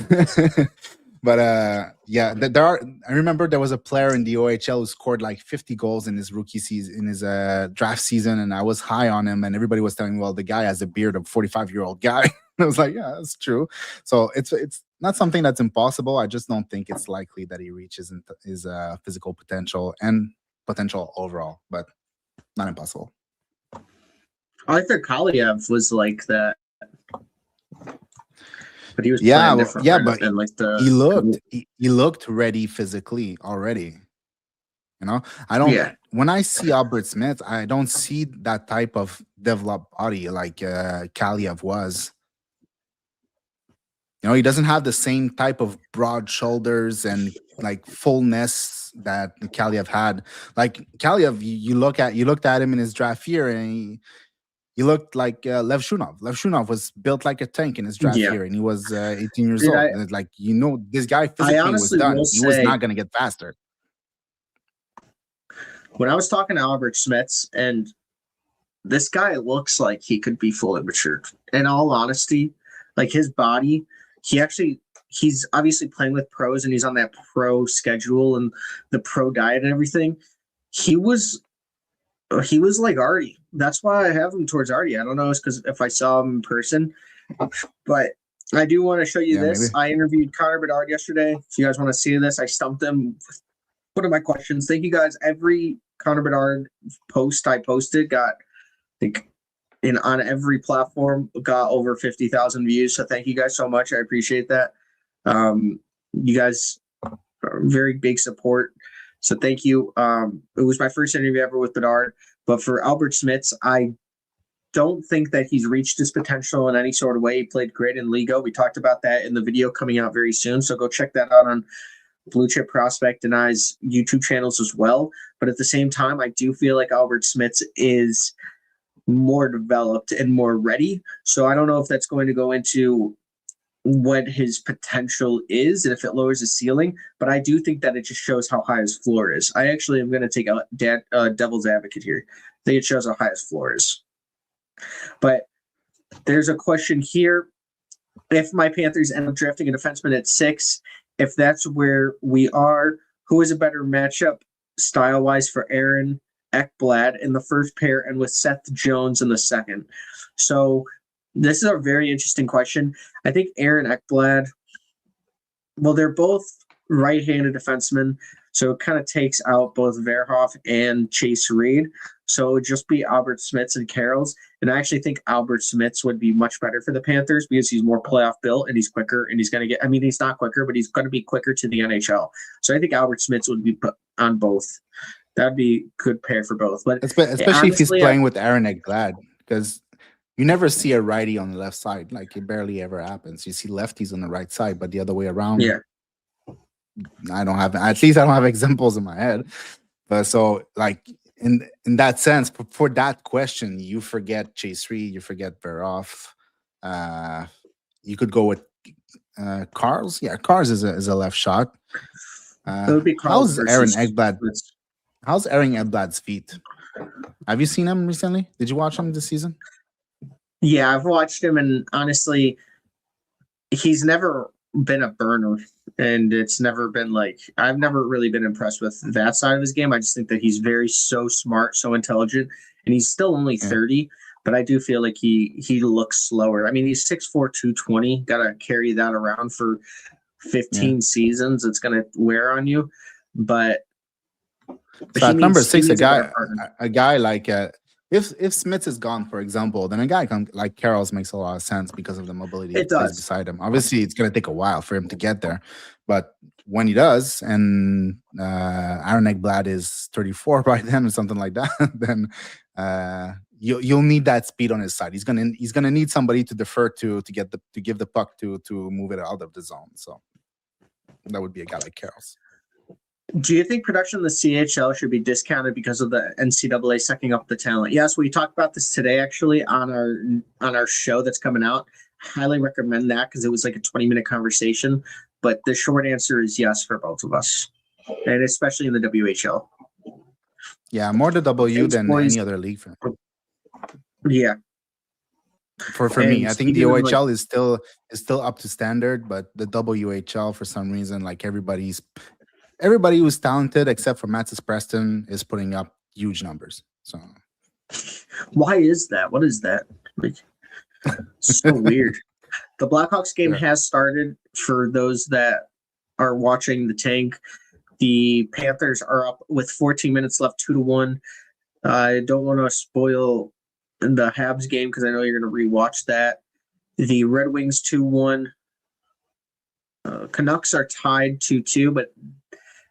yeah, I remember there was a player in the OHL who scored like 50 goals in his rookie season, in his draft season, and I was high on him, and everybody was telling me, well, the guy has a beard of a 45-year-old guy. I was like, yeah, that's true. So it's not something that's impossible. I just don't think it's likely that he reaches his physical potential and potential overall, but not impossible. I thought Kaliev was like that, but he was playing different. Yeah, but and like he looked ready physically already. You know, I don't. Yeah. When I see Albert Smith, I don't see that type of developed body like Kaliev was. You know, he doesn't have the same type of broad shoulders and like fullness that Kaliev had. Like Kaliev, you looked at him in his draft year, and he looked like Lev Shunov. Lev Shunov was built like a tank in his draft year, and he was 18 years old. Like, you know, this guy physically was done. He was not going to get faster. When I was talking to Albert Smits, and this guy looks like he could be fully matured. In all honesty, like his body, he's obviously playing with pros, and he's on that pro schedule and the pro diet and everything. He was like Artie. That's why I have him towards Artie. I don't know, it's because if I saw him in person, but I do want to show you this. Maybe. I interviewed Connor Bedard yesterday. If you guys want to see this, I stumped him one of my questions. Thank you guys. Every Connor Bedard post I posted got, I think, on every platform got over 50,000 views. So thank you guys so much. I appreciate that. You guys are very big support. So thank you. It was my first interview ever with Bedard, but for Albert Smits, I don't think that he's reached his potential in any sort of way. He played great in Liga. We talked about that in the video coming out very soon. So go check that out on Blue Chip Prospect and I's YouTube channels as well. But at the same time, I do feel like Albert Smits is more developed and more ready. So I don't know if that's going to go into what his potential is and if it lowers his ceiling, but I do think that it just shows how high his floor is. I actually am going to take a devil's advocate here. I think it shows how high his floor is. But there's a question here. If my Panthers end up drafting a defenseman at 6, if that's where we are, who is a better matchup style-wise for Aaron Ekblad in the first pair and with Seth Jones in the second? So this is a very interesting question. I think Aaron Ekblad, well, they're both right-handed defensemen, so it kind of takes out both Verhoff and Chase Reed. So it would just be Albert Smits and Carroll's. And I actually think Albert Smits would be much better for the Panthers because he's more playoff built and he's quicker and he's going to get, I mean, he's not quicker, but he's going to be quicker to the NHL. So I think Albert Smits would be put on both. That'd be a good pair for both. But especially honestly, if he's playing with Aaron Ekblad, because you never see a righty on the left side. Like it barely ever happens. You see lefties on the right side, but the other way around. Yeah. I don't have examples in my head. But so like in that sense, for that question, you forget Chase Reed, you forget Verhoff. You could go with Carls. Yeah, Carls is a left shot. It would be how's Aaron Ekblad? How's Aaron Ekblad's feet? Have you seen him recently? Did you watch him this season? Yeah, I've watched him, and honestly, he's never been a burner, and it's never been like, I've never really been impressed with that side of his game. I just think that he's so smart, so intelligent, and he's still only 30, but I do feel like he looks slower. I mean, he's 6'4", 220, got to carry that around for 15 seasons. It's going to wear on you, but so at number 6, a guy like if Smits is gone, for example, then a guy like Carroll's makes a lot of sense because of the mobility it does beside him. Obviously, it's going to take a while for him to get there, but when he does, and Aaron Ekblad is 34 by then or something like that, then you'll need that speed on his side. He's gonna need somebody to defer to give the puck to move it out of the zone. So that would be a guy like Carroll's. Do you think production in the CHL should be discounted because of the NCAA sucking up the talent? Yes, we talked about this today actually on our show that's coming out. Highly recommend that because it was like a 20-minute conversation. But the short answer is yes for both of us, and especially in the WHL. Yeah, more the W than any other league. Yeah. For me, I think the OHL is still up to standard, but the WHL for some reason, like everybody who's talented except for Mattis Preston is putting up huge numbers. So why is that? What is that? Like, so weird. The Blackhawks game has started. For those that are watching the tank, the Panthers are up with 14 minutes left, 2-1. I don't want to spoil the Habs game because I know you're going to rewatch that. The Red Wings 2-1. Canucks are tied 2-2, but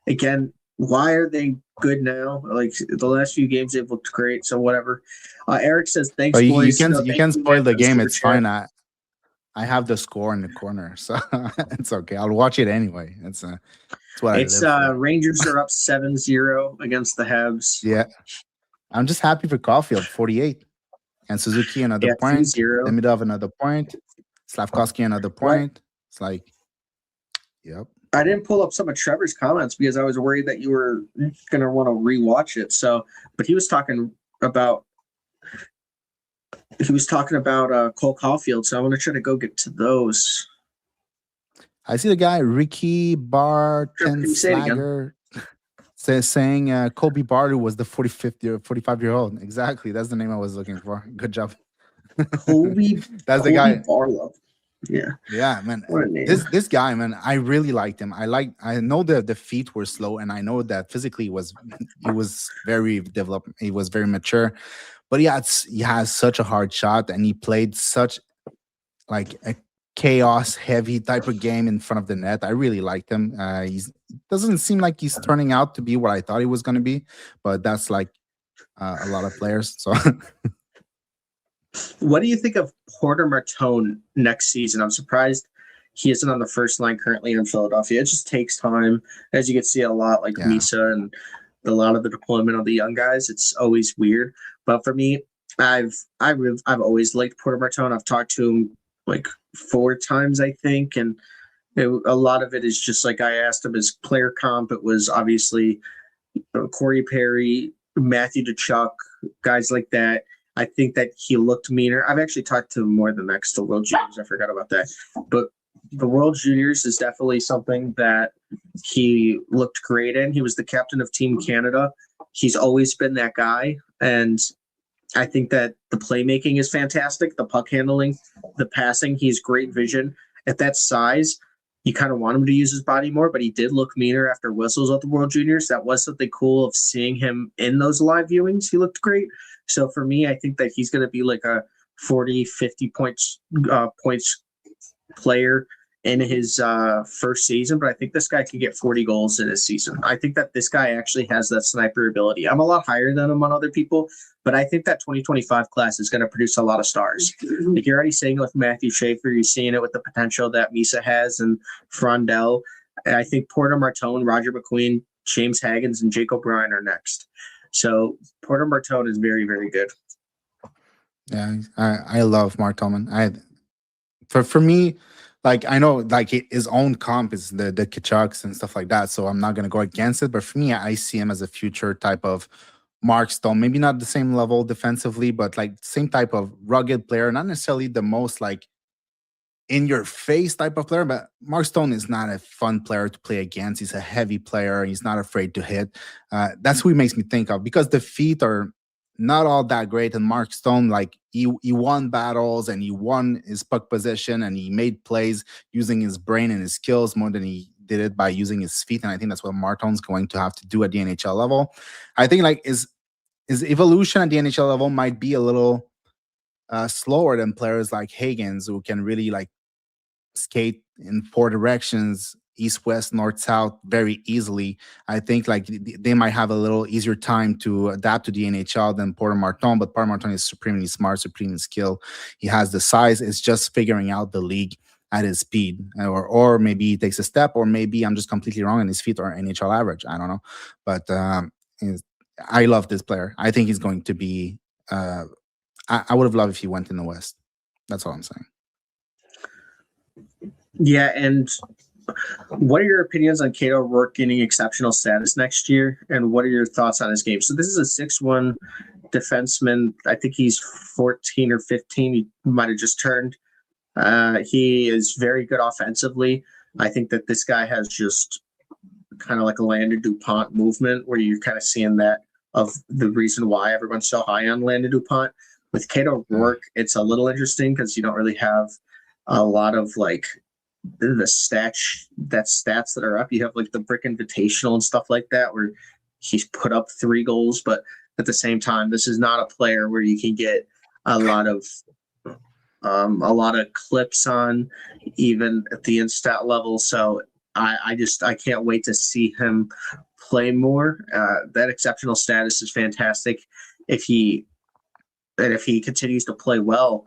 again, why are they good now? Like the last few games, they've looked great. So whatever. Eric says, "Thanks, boys." You can spoil the game. It's fine. I have the score in the corner, so it's okay. I'll watch it anyway. It's what it's I live for. Rangers are up 7-0 against the Habs. Yeah, I'm just happy for Caulfield, 48, and Suzuki another point. 3-0. Demidov another point. Slavkovsky another point. Right. It's like, yep. I didn't pull up some of Trevor's comments because I was worried that you were going to want to rewatch it. So, but he was talking about Cole Caulfield. So I want to try to go get to those. I see the guy Ricky Bartenslager saying Kobe Bardu was the 45-year-old. Exactly, that's the name I was looking for. Good job. Kobe. That's the guy. Barlow. Yeah. Yeah, man. What a name. This guy, man, I really liked him. I know that the feet were slow, and I know that physically he was very developed. He was very mature, but he has such a hard shot, and he played such like a chaos heavy type of game in front of the net. I really liked him. He's doesn't seem like he's turning out to be what I thought he was going to be, but that's like a lot of players. So What do you think of Porter Martone next season? I'm surprised he isn't on the first line currently in Philadelphia. It just takes time, as you can see a lot like yeah, Misa and a lot of the deployment of the young guys. It's always weird, but for me, I've always liked Porter Martone. I've talked to him like 4 times, I think, and a lot of it is just like I asked him his player comp. It was obviously Corey Perry, Matthew Tkachuk, guys like that. I think that he looked meaner. I've actually talked to him more than next to World Juniors. I forgot about that. But the World Juniors is definitely something that he looked great in. He was the captain of Team Canada. He's always been that guy. And I think that the playmaking is fantastic. The puck handling, the passing, he's great vision. At that size, you kind of want him to use his body more, but he did look meaner after whistles at the World Juniors. That was something cool of seeing him in those live viewings. He looked great. So for me, I think that he's going to be like a 40, 50 points player in his first season, but I think this guy can get 40 goals in his season. I think that this guy actually has that sniper ability. I'm a lot higher than him on other people, but I think that 2025 class is going to produce a lot of stars. Like you're already seeing it with Matthew Schaefer, you're seeing it with the potential that Misa has and Frondell. I think Porter Martone, Roger McQueen, James Haggins, and Jake O'Brien are next. So Porter Martone is very, very good. yeah, I love Martone. For me, like I know like his own comp is the Kachucks and stuff like that, so I'm not gonna go against it. But for me, I see him as a future type of Mark Stone, maybe not the same level defensively, but like same type of rugged player, not necessarily the most like in your face type of player, but Mark Stone is not a fun player to play against. He's a heavy player. He's not afraid to hit. That's who he makes me think of because the feet are not all that great. And Mark Stone, like he won battles and he won his puck position and he made plays using his brain and his skills more than he did it by using his feet. And I think that's what Martone's going to have to do at the NHL level. I think like his evolution at the NHL level might be a little slower than players like Higgins who can really like skate in 4 directions, east, west, north, south, very easily. I think like they might have a little easier time to adapt to the NHL than Porter Martone, but Porter Martone is supremely smart, supremely skilled. He has the size. It's just figuring out the league at his speed, or maybe he takes a step, or maybe I'm just completely wrong and his feet are NHL average. I don't know, but I love this player. I think he's going to be. I would have loved if he went in the West. That's all I'm saying. Yeah, and what are your opinions on Cato Rourke gaining exceptional status next year? And what are your thoughts on his game? So this is a 6'1" defenseman. I think he's 14 or 15. He might have just turned. He is very good offensively. I think that this guy has just kind of like a Landon DuPont movement where you're kind of seeing that of the reason why everyone's so high on Landon DuPont. With Cato Rourke, it's a little interesting because you don't really have a lot of like the stats that are up. You have like the Brick Invitational and stuff like that where he's put up 3 goals, but at the same time, this is not a player where you can get a lot of clips on even at the instat level. So I can't wait to see him play more. That exceptional status is fantastic. If he continues to play well,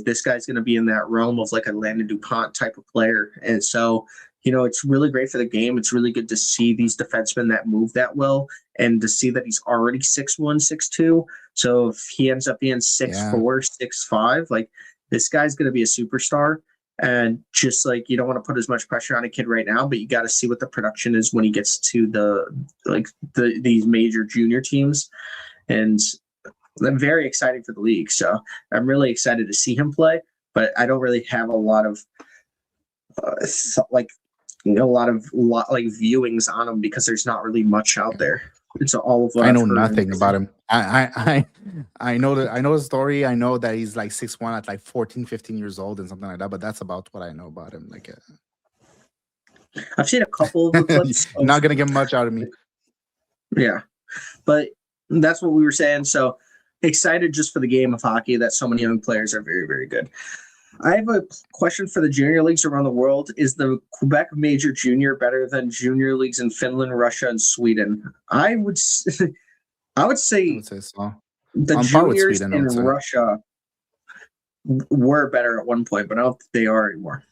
this guy's going to be in that realm of like a Landon DuPont type of player. And so, it's really great for the game. It's really good to see these defensemen that move that well and to see that he's already 6'1", 6'2". So if he ends up being 6'4", 6'5", like this guy's going to be a superstar. And just like, you don't want to put as much pressure on a kid right now, but you got to see what the production is when he gets to these major junior teams. And I'm very excited for the league. So I'm really excited to see him play, but I don't really have a lot of viewings on him because there's not really much out there. It's all of what I I've know heard. nothing about him. I know the story. I know that he's like 6'1" at like 14, 15 years old and something like that, but that's about what I know about him. Like I've seen a couple of the you're clips. not gonna get much out of me. Yeah, but that's what we were saying. So excited just for the game of hockey that so many young players are very, very good. I have a question for the junior leagues around the world. Is the Quebec Major Junior better than junior leagues in Finland, Russia, and Sweden? I would say I would say so. the On par with juniors Sweden, I in would say. Russia were better at one point, but I don't think they are anymore.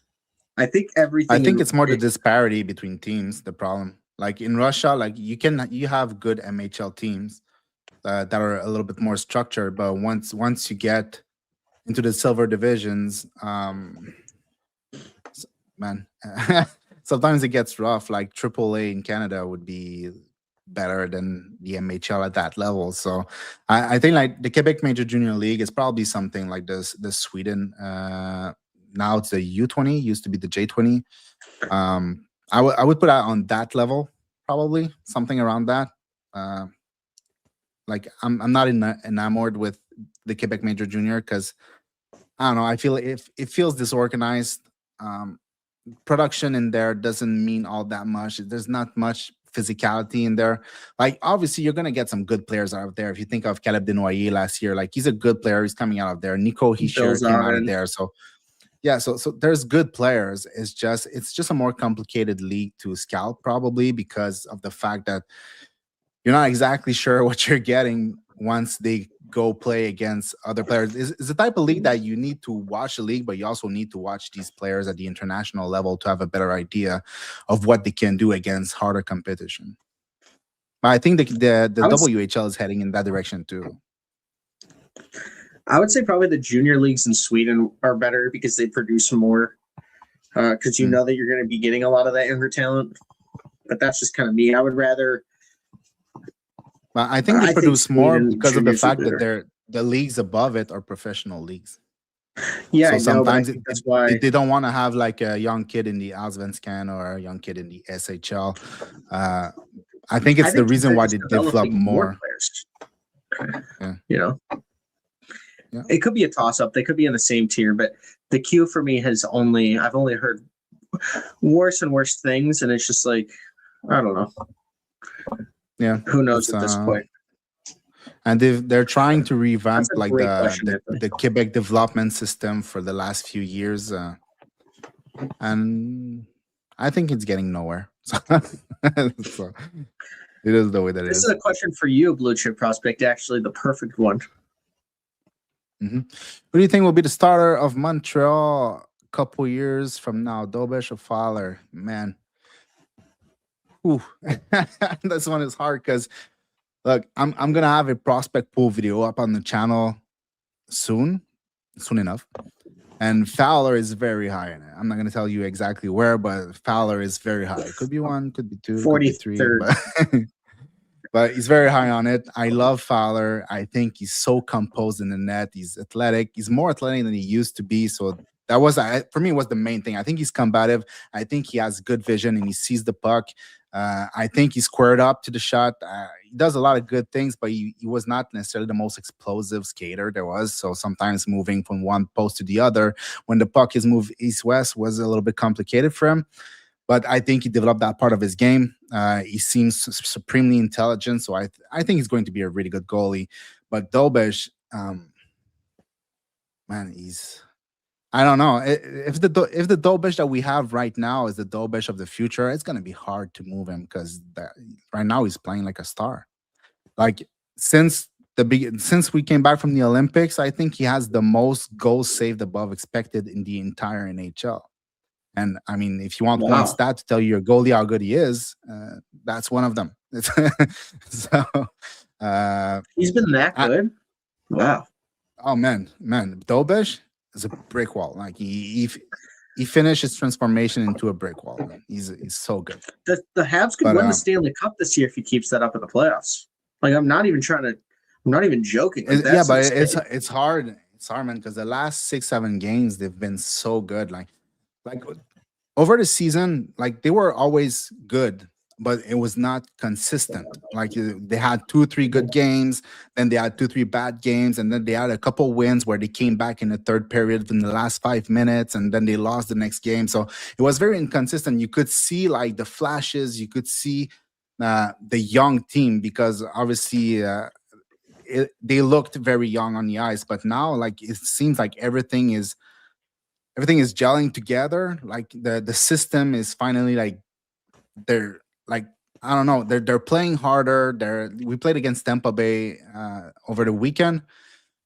I think I everything think it's more the disparity between teams. The problem, like in Russia, like you have good MHL teams that are a little bit more structured, but once you get into the silver divisions, man, sometimes it gets rough. Like AAA in Canada would be better than the MHL at that level. So I think like the Quebec Major Junior League is probably something like this. The Sweden. Now it's the U20. Used to be the J20. I would put it on that level, probably something around that. Uh, like I'm not enamored with the Quebec Major Junior because I don't know. I feel it feels disorganized. Production in there doesn't mean all that much. There's not much physicality in there. Like obviously you're gonna get some good players out of there. If you think of Caleb Desnoyers last year, like he's a good player. He's coming out of there. Nico Hischier came out of there. So yeah, so there's good players. It's just a more complicated league to scout probably because of the fact that you're not exactly sure what you're getting once they go play against other players. It's the type of league that you need to watch the league, but you also need to watch these players at the international level to have a better idea of what they can do against harder competition. But I think the WHL is heading in that direction too. I would say probably the junior leagues in Sweden are better because they produce more. Because you know that you're going to be getting a lot of that younger talent. But that's just kind of me. I would rather. But I think they produce more because of the juniors are fact that better. the leagues above it are professional leagues. Yeah, So I know, but I sometimes think that's why they don't want to have like a young kid in the Allsvenskan or a young kid in the SHL. I think it's the reason why they develop more. Players. Yeah. You know, Yeah. it could be a toss-up. They could be in the same tier, but the queue for me I've only heard worse and worse things, and it's just like I don't know. Yeah, who knows at this point? And they're trying to revamp like question, the Quebec development system for the last few years, and I think it's getting nowhere. So it is the way that it is. This is a question for you, Blue Chip Prospect. Actually, the perfect one. Who do you think will be the starter of Montreal a couple years from now? Dobesh or Fowler? Man, this one is hard because look, I'm gonna have a prospect pool video up on the channel soon enough. And Fowler is very high in it. I'm not gonna tell you exactly where, but Fowler is very high. It could be 1, could be 2, 43. could be 3, but he's very high on it. I love Fowler. I think he's so composed in the net. He's athletic. He's more athletic than he used to be. So that was for me was the main thing. I think he's combative. I think he has good vision and he sees the puck. I think he's squared up to the shot. He does a lot of good things, but he was not necessarily the most explosive skater there was. So sometimes moving from one post to the other when the puck is moved east-west was a little bit complicated for him. But I think he developed that part of his game. He seems supremely intelligent, so I think he's going to be a really good goalie. But Dobesh, man, I don't know. If the Dobesh that we have right now is the Dobesh of the future, it's going to be hard to move him because right now he's playing like a star. Like since we came back from the Olympics, I think he has the most goals saved above expected in the entire NHL. And I mean, if you want one stat to tell you your goalie how good he is, that's one of them. So he's been that good. Wow. Oh man, Dobesh is a brick wall. Like he finished his transformation into a brick wall. Man. He's so good. The Habs could win the Stanley Cup this year if he keeps that up in the playoffs. Like I'm not even joking. Like, yeah, but it's hard. It's hard, man, because the last 6-7 games they've been so good. Like over the season, like they were always good, but it was not consistent. Like they had 2-3 good games, then they had 2-3 bad games, and then they had a couple wins where they came back in the third period in the last 5 minutes, and then they lost the next game. So it was very inconsistent. You could see like the flashes, you could see the young team, because obviously they looked very young on the ice, but now like it seems like everything is gelling together. Like the system is finally like, they're like, I don't know, they're playing harder. We played against Tampa Bay over the weekend.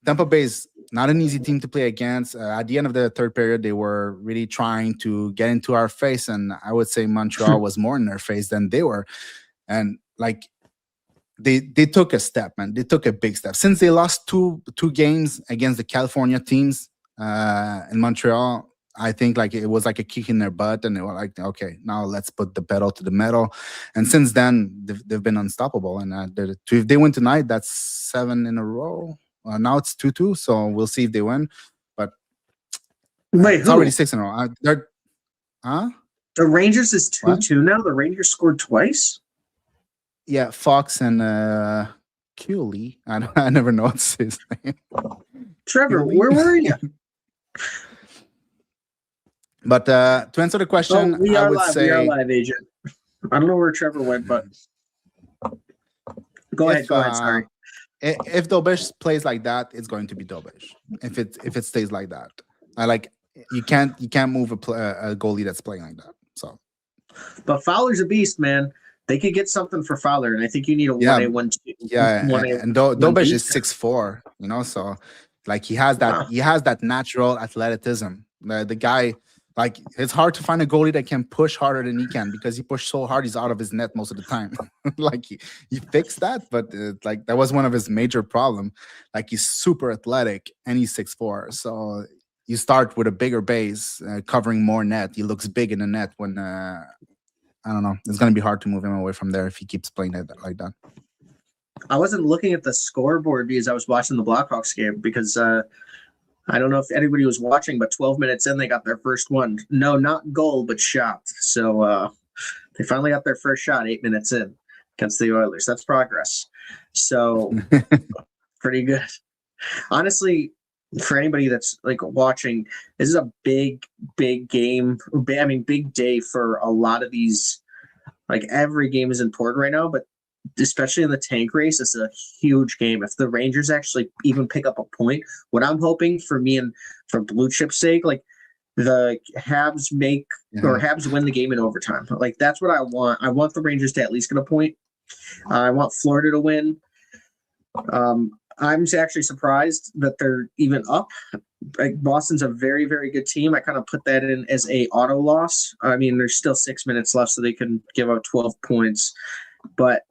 Tampa Bay is not an easy team to play against. At the end of the third period, they were really trying to get into our face, and I would say Montreal was more in their face than they were. And like they took a step, man. They took a big step since they lost two games against the California teams in Montreal. I think like it was like a kick in their butt, and they were like, okay, now let's put the pedal to the metal. And since then, they've been unstoppable. And if they win tonight, that's 7 in a row. Now it's 2-2, so we'll see if they win. But wait, it's already 6 in a row. The Rangers is 2-2 now. The Rangers scored twice. Yeah, Fox and Cooley. I never know what's his name. Trevor, where were you? But to answer the question, we I are would live. say We are live, Agent. I don't know where Trevor went, but go ahead. Sorry. If Dobish plays like that, it's going to be Dobish. If it stays like that, you can't move a goalie that's playing like that. So, but Fowler's a beast, man. They could get something for Fowler, and I think you need a 1A, 1-2. Yeah, and Dobish is 6'4", so like he has that natural athleticism. The guy, like, it's hard to find a goalie that can push harder than he can, because he pushed so hard he's out of his net most of the time. Like he fixed that, but like that was one of his major problem. Like he's super athletic and he's 6'4", so you start with a bigger base, covering more net. He looks big in the net when I don't know. It's going to be hard to move him away from there if he keeps playing like that. I wasn't looking at the scoreboard because I was watching the Blackhawks game, because I don't know if anybody was watching, but 12 minutes in, they got their first one. No, not goal, but shot. So they finally got their first shot 8 minutes in against the Oilers. That's progress. So pretty good. Honestly, for anybody that's like watching, this is a big game. I mean, big day for a lot of these. Like every game is important right now, but especially in the tank race, it's a huge game. If the Rangers actually even pick up a point, what I'm hoping for me and for Blue Chip's sake, like the Habs or Habs win the game in overtime. Like that's what I want. I want the Rangers to at least get a point. I want Florida to win. I'm actually surprised that they're even up. Like Boston's a very, very good team. I kind of put that in as a auto loss. I mean, there's still 6 minutes left, so they can give out 12 points. But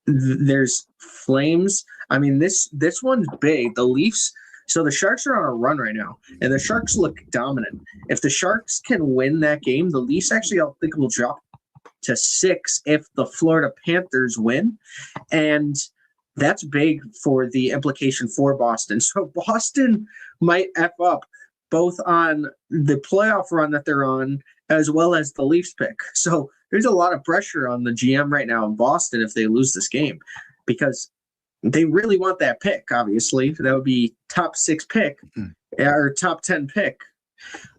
there's Flames. I mean, this one's big. The Leafs. So the Sharks are on a run right now, and the Sharks look dominant. If the Sharks can win that game, the Leafs actually, I think, will drop to 6 if the Florida Panthers win. And that's big for the implication for Boston. So Boston might F up both on the playoff run that they're on as well as the Leafs pick. So there's a lot of pressure on the GM right now in Boston if they lose this game, because they really want that pick, obviously. That would be top 6 pick or top 10 pick.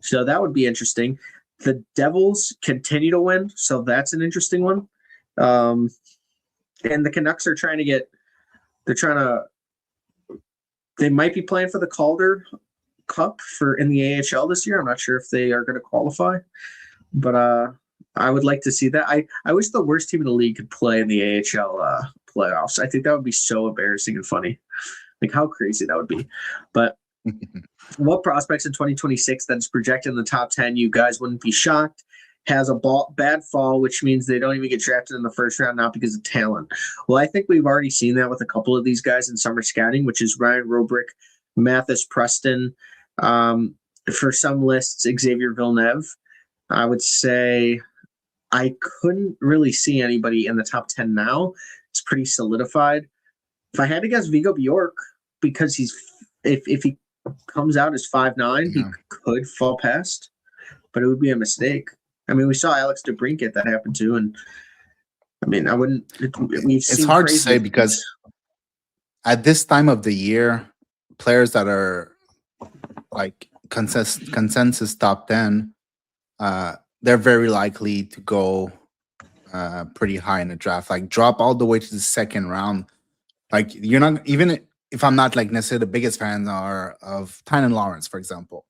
So that would be interesting. The Devils continue to win, so that's an interesting one. And the Canucks are they might be playing for the Calder Cup in the AHL this year. I'm not sure if they are going to qualify, but I would like to see that. I wish the worst team in the league could play in the AHL playoffs. I think that would be so embarrassing and funny. Like how crazy that would be. But what prospects in 2026 that's projected in the top 10, you guys wouldn't be shocked, has a bad fall, which means they don't even get drafted in the first round, not because of talent. Well, I think we've already seen that with a couple of these guys in summer scouting, which is Ryan Robrick, Mathis Preston. For some lists, Xavier Villeneuve. I would say I couldn't really see anybody in the top 10 now. It's pretty solidified. If I had to guess, Vigo Bjork, because if he comes out as 5'9", he could fall past, but it would be a mistake. I mean, we saw Alex DeBrincat that happen too, and I mean, I wouldn't. We've It's seen hard to crazy say because things. at this time of the year, players that are like consensus top 10, they're very likely to go pretty high in the draft, like drop all the way to the second round. Like you're not, even if I'm not like necessarily the biggest fan of Tynan Lawrence, for example,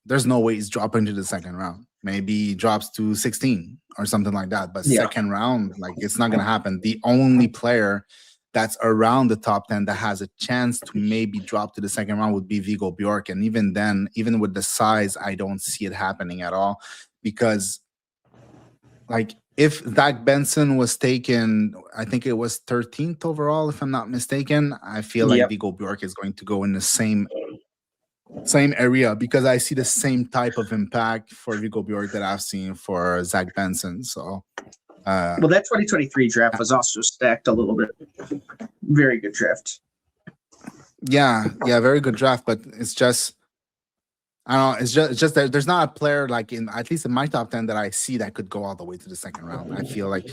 there's no way he's dropping to the second round. Maybe he drops to 16 or something like that. But Yeah. second round, like it's not gonna happen. The only player that's around the top 10 that has a chance to maybe drop to the second round would be Viggo Bjork. And even then, even with the size, I don't see it happening at all. Because like if Zach Benson was taken, I think it was 13th overall, if I'm not mistaken, I feel like Yep. Viggo Bjork is going to go in the same area because I see the same type of impact for Viggo Bjork that I've seen for Zach Benson. So Well, that 2023 draft was also stacked a little bit. Very good draft. yeah, very good draft, but it's just I don't know. It's just that there's not a player like at least in my top 10 that I see that could go all the way to the second round. I feel like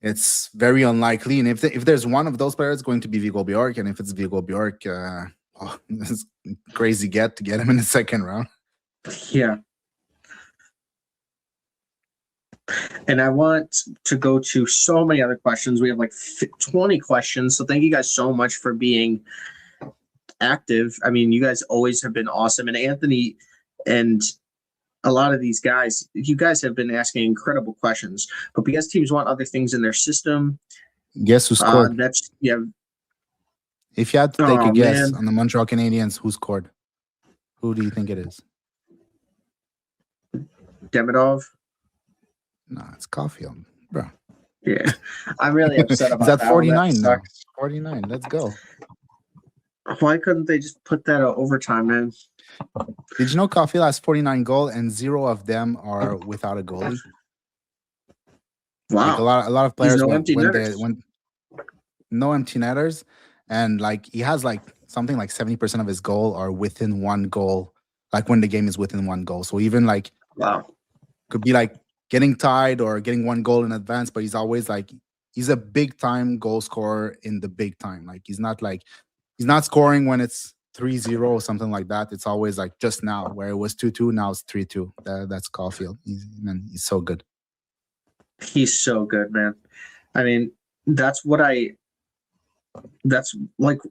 it's very unlikely, and if there's one of those players, it's going to be Viggo Bjork, and if it's Viggo Bjork, it's crazy to get him in the second round. Yeah. And I want to go to so many other questions. We have like 20 questions. So thank you guys so much for being active. I mean, you guys always have been awesome. And Anthony and a lot of these guys, you guys have been asking incredible questions. But because teams want other things in their system, Guess who scored? If you had to take a guess man. on the Montreal Canadiens, who scored? Who do you think it is? Demidov. No, it's Caulfield, bro. Yeah, I'm really upset about that. That 49 now. 49. Let's go. Why couldn't they just put that at overtime, man? Did you know Caulfield has 49 goals and 0 of them are without a goalie? Wow. Like a lot of players no when no empty netters, and like he has like something like 70% of his goal are within one goal, like when the game is within one goal. So even like could be like getting tied or getting one goal in advance, but he's always like he's a big time goal scorer in the big time. Like he's not scoring when it's 3-0 or something like that. It's always like just now where it was 2-2, now it's 3-2. That's Caulfield. He's so good. He's so good, man. I mean, that's what I'm like,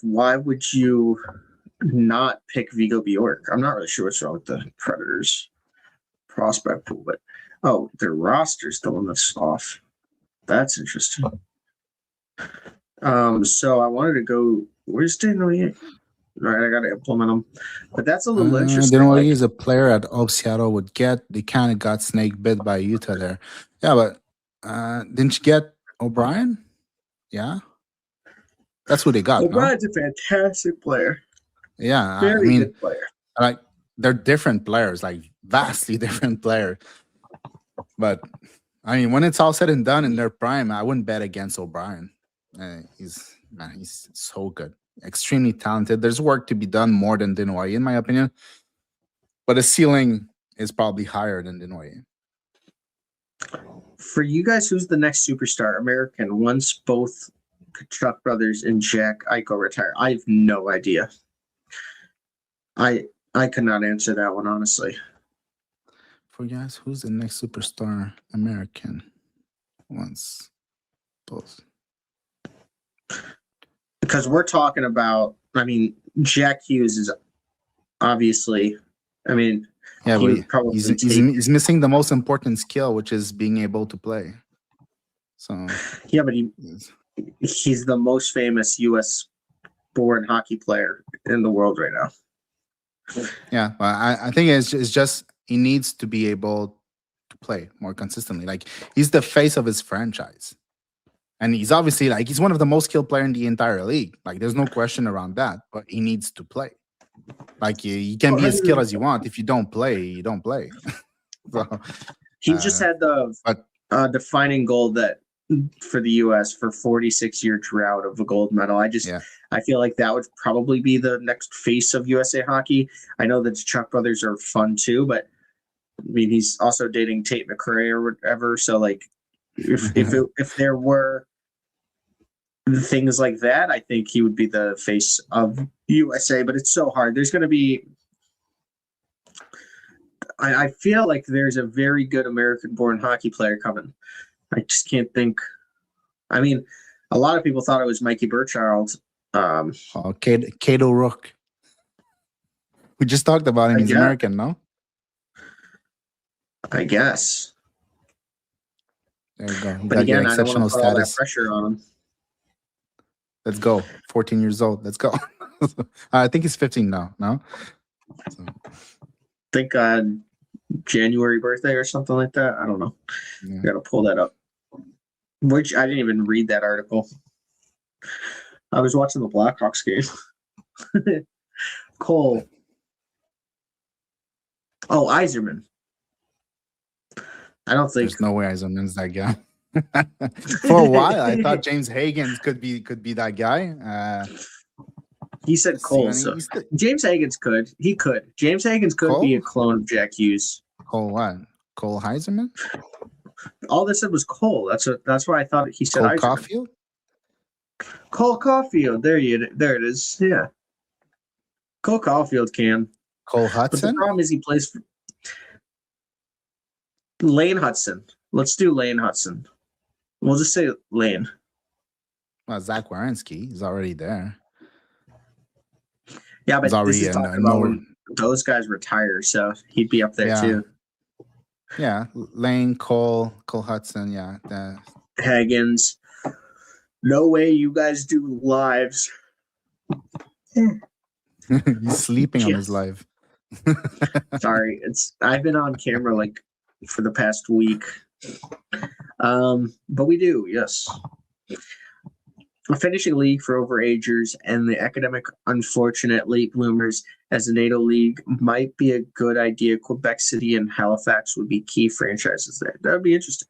why would you not pick Viggo Bjork? I'm not really sure what's wrong with the Predators prospect pool, but their roster's still in this off. That's interesting. So I wanted to go. Where's Danoye? Right, I got to implement them, but that's a little interesting. Danoye is a player at Seattle would get. They kind of got snake bit by Utah there. Yeah, but didn't you get O'Brien? Yeah, that's who they got. O'Brien's a fantastic player. Yeah, very good player. Like they're different players, like vastly different players. But I mean, when it's all said and done in their prime, I wouldn't bet against O'Brien. He's so good, extremely talented. There's work to be done more than Danoye, in my opinion. But the ceiling is probably higher than Danoye. For you guys, who's the next superstar American once both Tkachuk brothers and Jack Eichel retire? I have no idea. I could not answer that one, honestly. For you guys, who's the next superstar American once both? Because we're talking about, I mean, Jack Hughes is obviously, I mean, yeah, he's missing the most important skill, which is being able to play. So yeah, but he's the most famous U.S. born hockey player in the world right now. Yeah, well, I think it's just he needs to be able to play more consistently. Like he's the face of his franchise. And he's obviously like he's one of the most skilled players in the entire league. Like there's no question around that. But he needs to play. Like you can be as skilled as you want. If you don't play, you don't play. So, he just had the defining goal that for the U.S. for 46-year drought of a gold medal. I feel like that would probably be the next face of USA hockey. I know that the Tkachuk brothers are fun too, but I mean, he's also dating Tate McRae or whatever. So like, if there were things like that, I think he would be the face of USA. But it's so hard. There's going to be. I feel like there's a very good American-born hockey player coming. I just can't think. I mean, a lot of people thought it was Mikey Burchild. Cato Rook. We just talked about him. He's American, no? I guess. There you go. But again, I don't want to put all that pressure on him. Let's go. 14 years old. Let's go. I think he's 15 now. No? So. I think January birthday or something like that. I don't know. Yeah. Got to pull that up. Which I didn't even read that article. I was watching the Blackhawks game. Cole. Oh, Yzerman. I don't think there's no way Yzerman's that guy. For a while, I thought James Hagens could be that guy. He said Cole. So James Hagens could. He could. James Hagens could be a clone of Jack Hughes. Cole what? Cole Yzerman? All they said was Cole. That's why I thought he said Cole Caulfield. Cole Caulfield. There it is. Yeah. Cole Caulfield can. Cole Hudson. But the problem is he plays for Lane Hudson. Let's do Lane Hudson. We'll just say Lane. Well, Zach Werenski is already there. Yeah, but this is talking about when those guys retire, so he'd be up there too. Yeah, Lane, Cole Hudson, yeah. Hagens. No way you guys do lives. He's sleeping on his live. Sorry, I've been on camera like for the past week. But we do, yes. A finishing league for overagers and the academic unfortunate late bloomers as the NATO league might be a good idea. Quebec City and Halifax would be key franchises there. That would be interesting.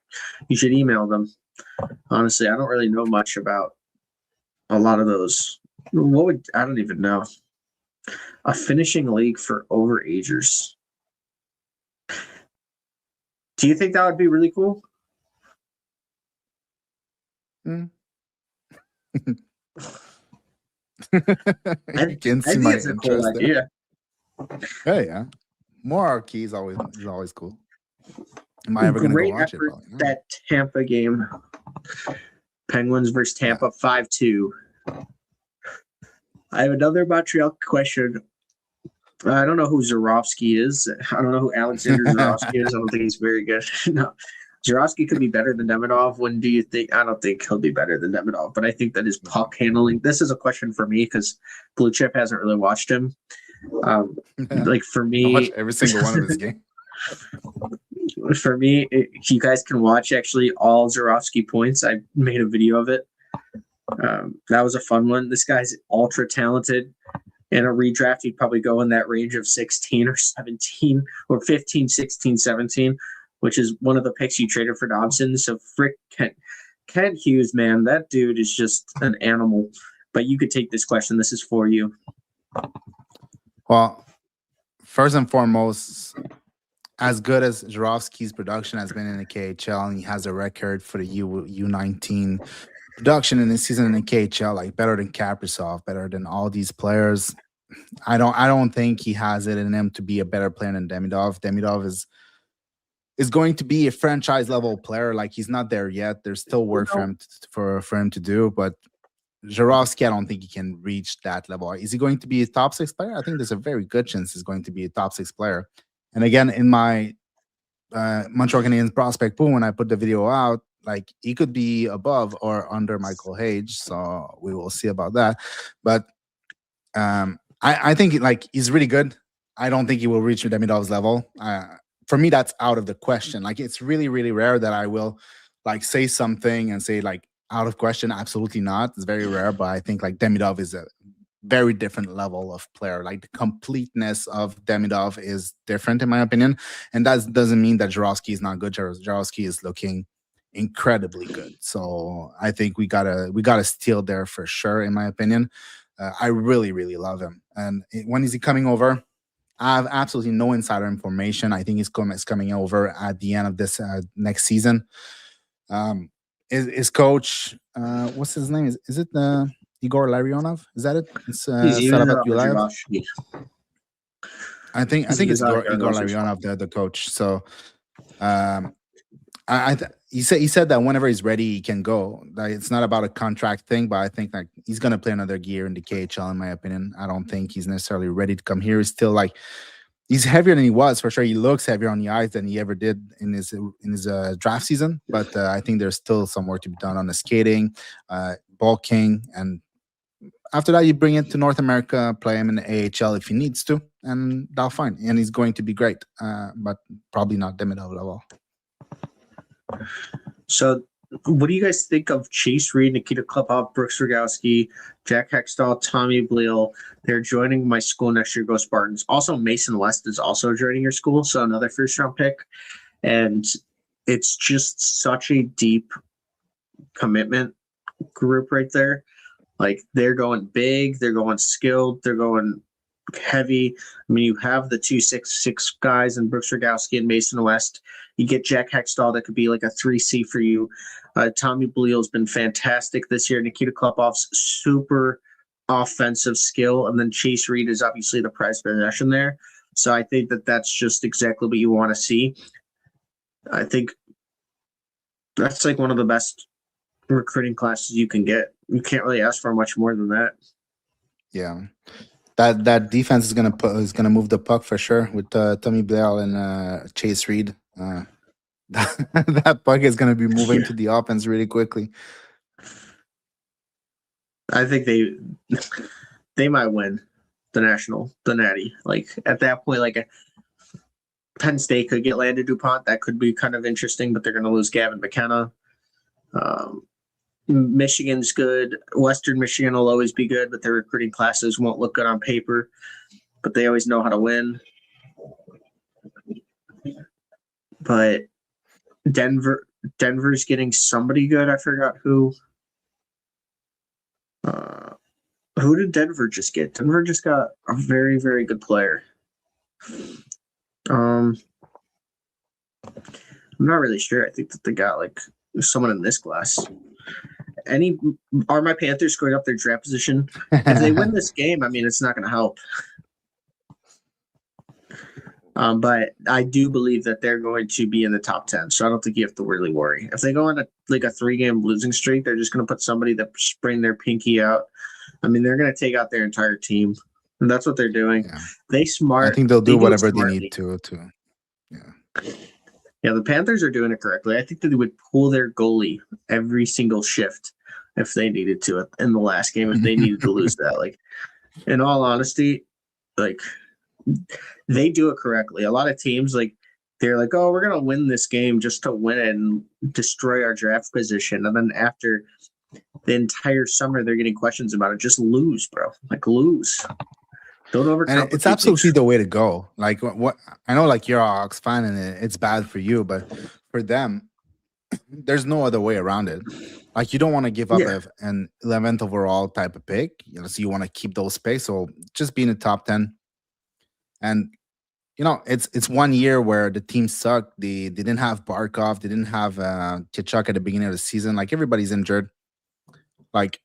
You should email them. Honestly, I don't really know much about a lot of those. I don't even know. A finishing league for overagers. Do you think that would be really cool? I can see my interest cool idea. Yeah. More RK is always cool. Am I ever going to go watch it? That Tampa game. Penguins versus Tampa 5-2. I have another Montreal question. I don't know who Zurovsky is. I don't know who Alexander Zurovsky is. I don't think he's very good. No. Zurovsky could be better than Demidov. When do you think? I don't think he'll be better than Demidov, but I think that his puck handling. This is a question for me because Blue Chip hasn't really watched him. Like for me, I watch every single one of his games. For me, you guys can watch actually all Zurovsky points. I made a video of it. That was a fun one. This guy's ultra talented. In a redraft, he'd probably go in that range of 16 or 17 or 15, 16, 17. Which is one of the picks you traded for Dobson. So frick Kent Hughes, man, that dude is just an animal. But you could take this question. This is for you. Well, first and foremost, as good as Zurovsky's production has been in the KHL, and he has a record for the U19 production in this season in the KHL, like better than Kaprizov, better than all these players. I don't think he has it in him to be a better player than Demidov. Demidov is going to be a franchise level player. Like he's not there yet. There's still work for him to do. But Zurovsky, I don't think he can reach that level. Is he going to be a top 6 player? I think there's a very good chance he's going to be a top 6 player. And again, in my Montreal Canadiens prospect pool, when I put the video out, like he could be above or under Michael Hage. So we will see about that. But I think like he's really good. I don't think he will reach Demidov's level. For me, that's out of the question. Like it's really, really rare that I will like say something and say like out of question. Absolutely not. It's very rare, but I think like Demidov is a very different level of player. Like the completeness of Demidov is different in my opinion. And that doesn't mean that Zurovsky is not good. Zurovsky is looking incredibly good. So I think we gotta steal there for sure, in my opinion. I really, really love him. And when is he coming over? I have absolutely no insider information. I think he's coming over at the end of this next season. His coach, what's his name? Is it Igor Larionov? Is that it? It's set up at Ulayev. I think it's Igor Larionov, the coach. So, he said that whenever he's ready, he can go. Like, it's not about a contract thing, but I think that he's gonna play another year in the KHL. In my opinion, I don't think he's necessarily ready to come here. He's still like, he's heavier than he was for sure. He looks heavier on the ice than he ever did in his draft season. But I think there's still some work to be done on the skating, bulking, and after that, you bring it to North America, play him in the AHL if he needs to, and that'll fine. And he's going to be great, but probably not the middle level. So, what do you guys think of Chase Reed, Nikita Klepov, Brooks Rogowski, Jack Hextall, Tommy Bleal? They're joining my school next year. Go Spartans! Also, Mason West is also joining your school, so another first-round pick. And it's just such a deep commitment group right there. Like, they're going big, they're going skilled, they're going heavy. I mean, you have the 2-6-6 guys in Brooks Rogowski and Mason West. You get Jack Hextall that could be like a 3C for you. Tommy Bleal's been fantastic this year. Nikita Klepov's super offensive skill. And then Chase Reed is obviously the prized possession there. So I think that that's just exactly what you want to see. I think that's like one of the best recruiting classes you can get. You can't really ask for much more than that. Yeah. That defense is gonna move the puck for sure with Tommy Bleal and Chase Reed. That puck is gonna be moving to the offense really quickly. I think they might win the Natty. Like, at that point, like, Penn State could get Landon DuPont. That could be kind of interesting, but they're gonna lose Gavin McKenna. Michigan's good. Western Michigan will always be good, but their recruiting classes won't look good on paper, but they always know how to win. But Denver's getting somebody good. I forgot who. Who did Denver just get? Denver just got a very, very good player. I'm not really sure. I think that they got like someone in this class. Are my Panthers screwing up their draft position? If they win this game, I mean, it's not going to help. But I do believe that they're going to be in the top 10, so I don't think you have to really worry. If they go on a 3-game losing streak, they're just going to put somebody that sprained their pinky out. I mean, they're going to take out their entire team, and that's what they're doing. Yeah. I think they'll do whatever they need to. Yeah, the Panthers are doing it correctly. I think that they would pull their goalie every single shift if they needed to in the last game, if they needed to lose that. Like, in all honesty, like, they do it correctly. A lot of teams, like, they're like, oh, we're going to win this game just to win it and destroy our draft position. And then after the entire summer, they're getting questions about it. Just lose, bro. Like, lose. Don't overcomplicate. And it's absolutely the way to go. Like, what I know, like, you're a Hawks fan and it's bad for you, but for them, there's no other way around it. Like, you don't want to give up an 11th overall type of pick. So you want to keep those picks. So just be in the top 10. And it's 1 year where the team sucked. They didn't have Barkov. They didn't have Tkachuk at the beginning of the season. Like, everybody's injured. Like,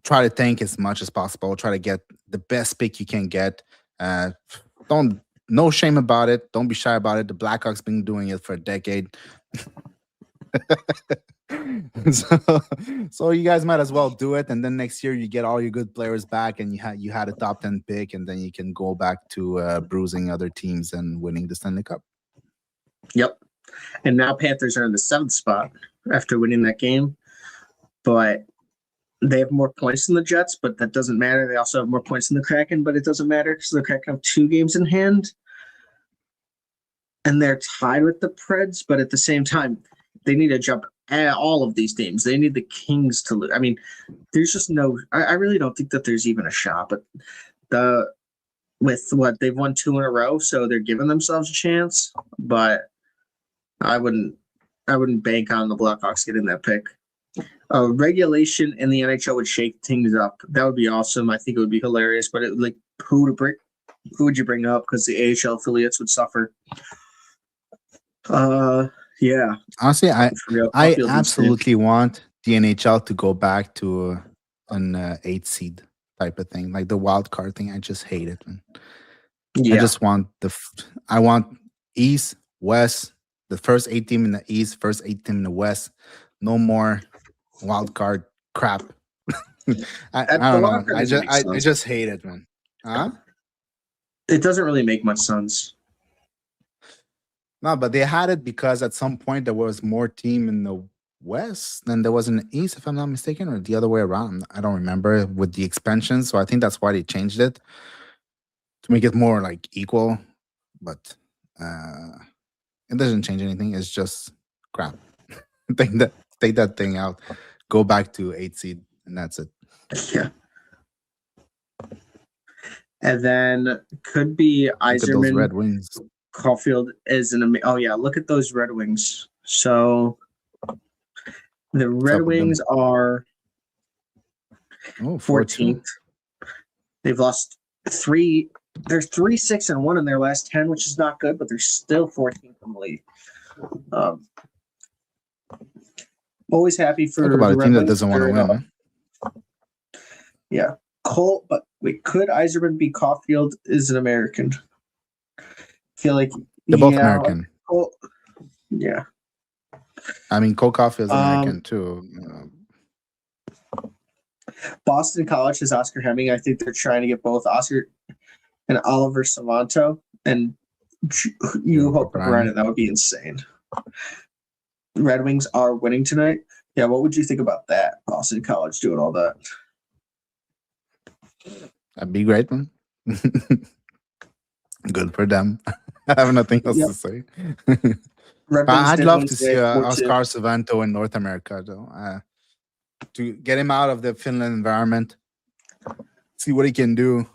try to tank as much as possible. Try to get the best pick you can get. No shame about it. Don't be shy about it. The Blackhawks been doing it for a decade. So you guys might as well do it, and then next year you get all your good players back, and you had a top 10 pick, and then you can go back to bruising other teams and winning the Stanley Cup. Yep. And now Panthers are in the 7th spot after winning that game, but they have more points than the Jets, but that doesn't matter. They also have more points than the Kraken, but it doesn't matter because the Kraken have 2 games in hand, and they're tied with the Preds, but at the same time, they need to jump all of these teams. They need the Kings to lose. I mean, there's just no – I really don't think that there's even a shot. But they've won 2 in a row, so they're giving themselves a chance. But I wouldn't bank on the Blackhawks getting that pick. Regulation in the NHL would shake things up. That would be awesome. I think it would be hilarious. But who to bring Who would you bring up? Because the AHL affiliates would suffer. Yeah. Honestly, Real I Caulfield and Smith. absolutely want the NHL to go back to an 8 seed type of thing, like the wild card thing. I just hate it, man. I Yeah. just want I want East, West, the first 8 team in the East, first 8 team in the West. No more wild card crap. I The don't wild know. card I doesn't just make I sense. just hate it, man. Huh? It doesn't really make much sense. No, but they had it because at some point there was more team in the West than there was in the East, if I'm not mistaken, or the other way around. I don't remember with the expansion, so I think that's why they changed it to make it more like equal. But it doesn't change anything. It's just crap. take that thing out. Go back to 8 seed, and that's it. Yeah. And then could be Look at those Red Yzerman. Wings. Caulfield is oh yeah, look at those Red Wings. So the Red up with them? Wings are Oh, 14th. They've lost 3. They're 3-6-1 in their last 10, which is not good, but they're still 14th in the league. Always happy for Talk about the a Red team that Wings. doesn't want to win. Huh? Yeah, Cole. But wait, could Yzerman be Caulfield? Is an American? I feel like They're both American. Cole, yeah. I mean, Cole Caulfield's American too. Boston College has Oscar Hemming. I think they're trying to get both Oscar and Oliver Savanto and you hope Brennan. That would be insane. Red Wings are winning tonight. Yeah, what would you think about that? Boston College doing all that. That'd be great, man. Good for them. I have nothing else to say. I'd love to see Oscar Savanto in North America, though. To get him out of the Finland environment, see what he can do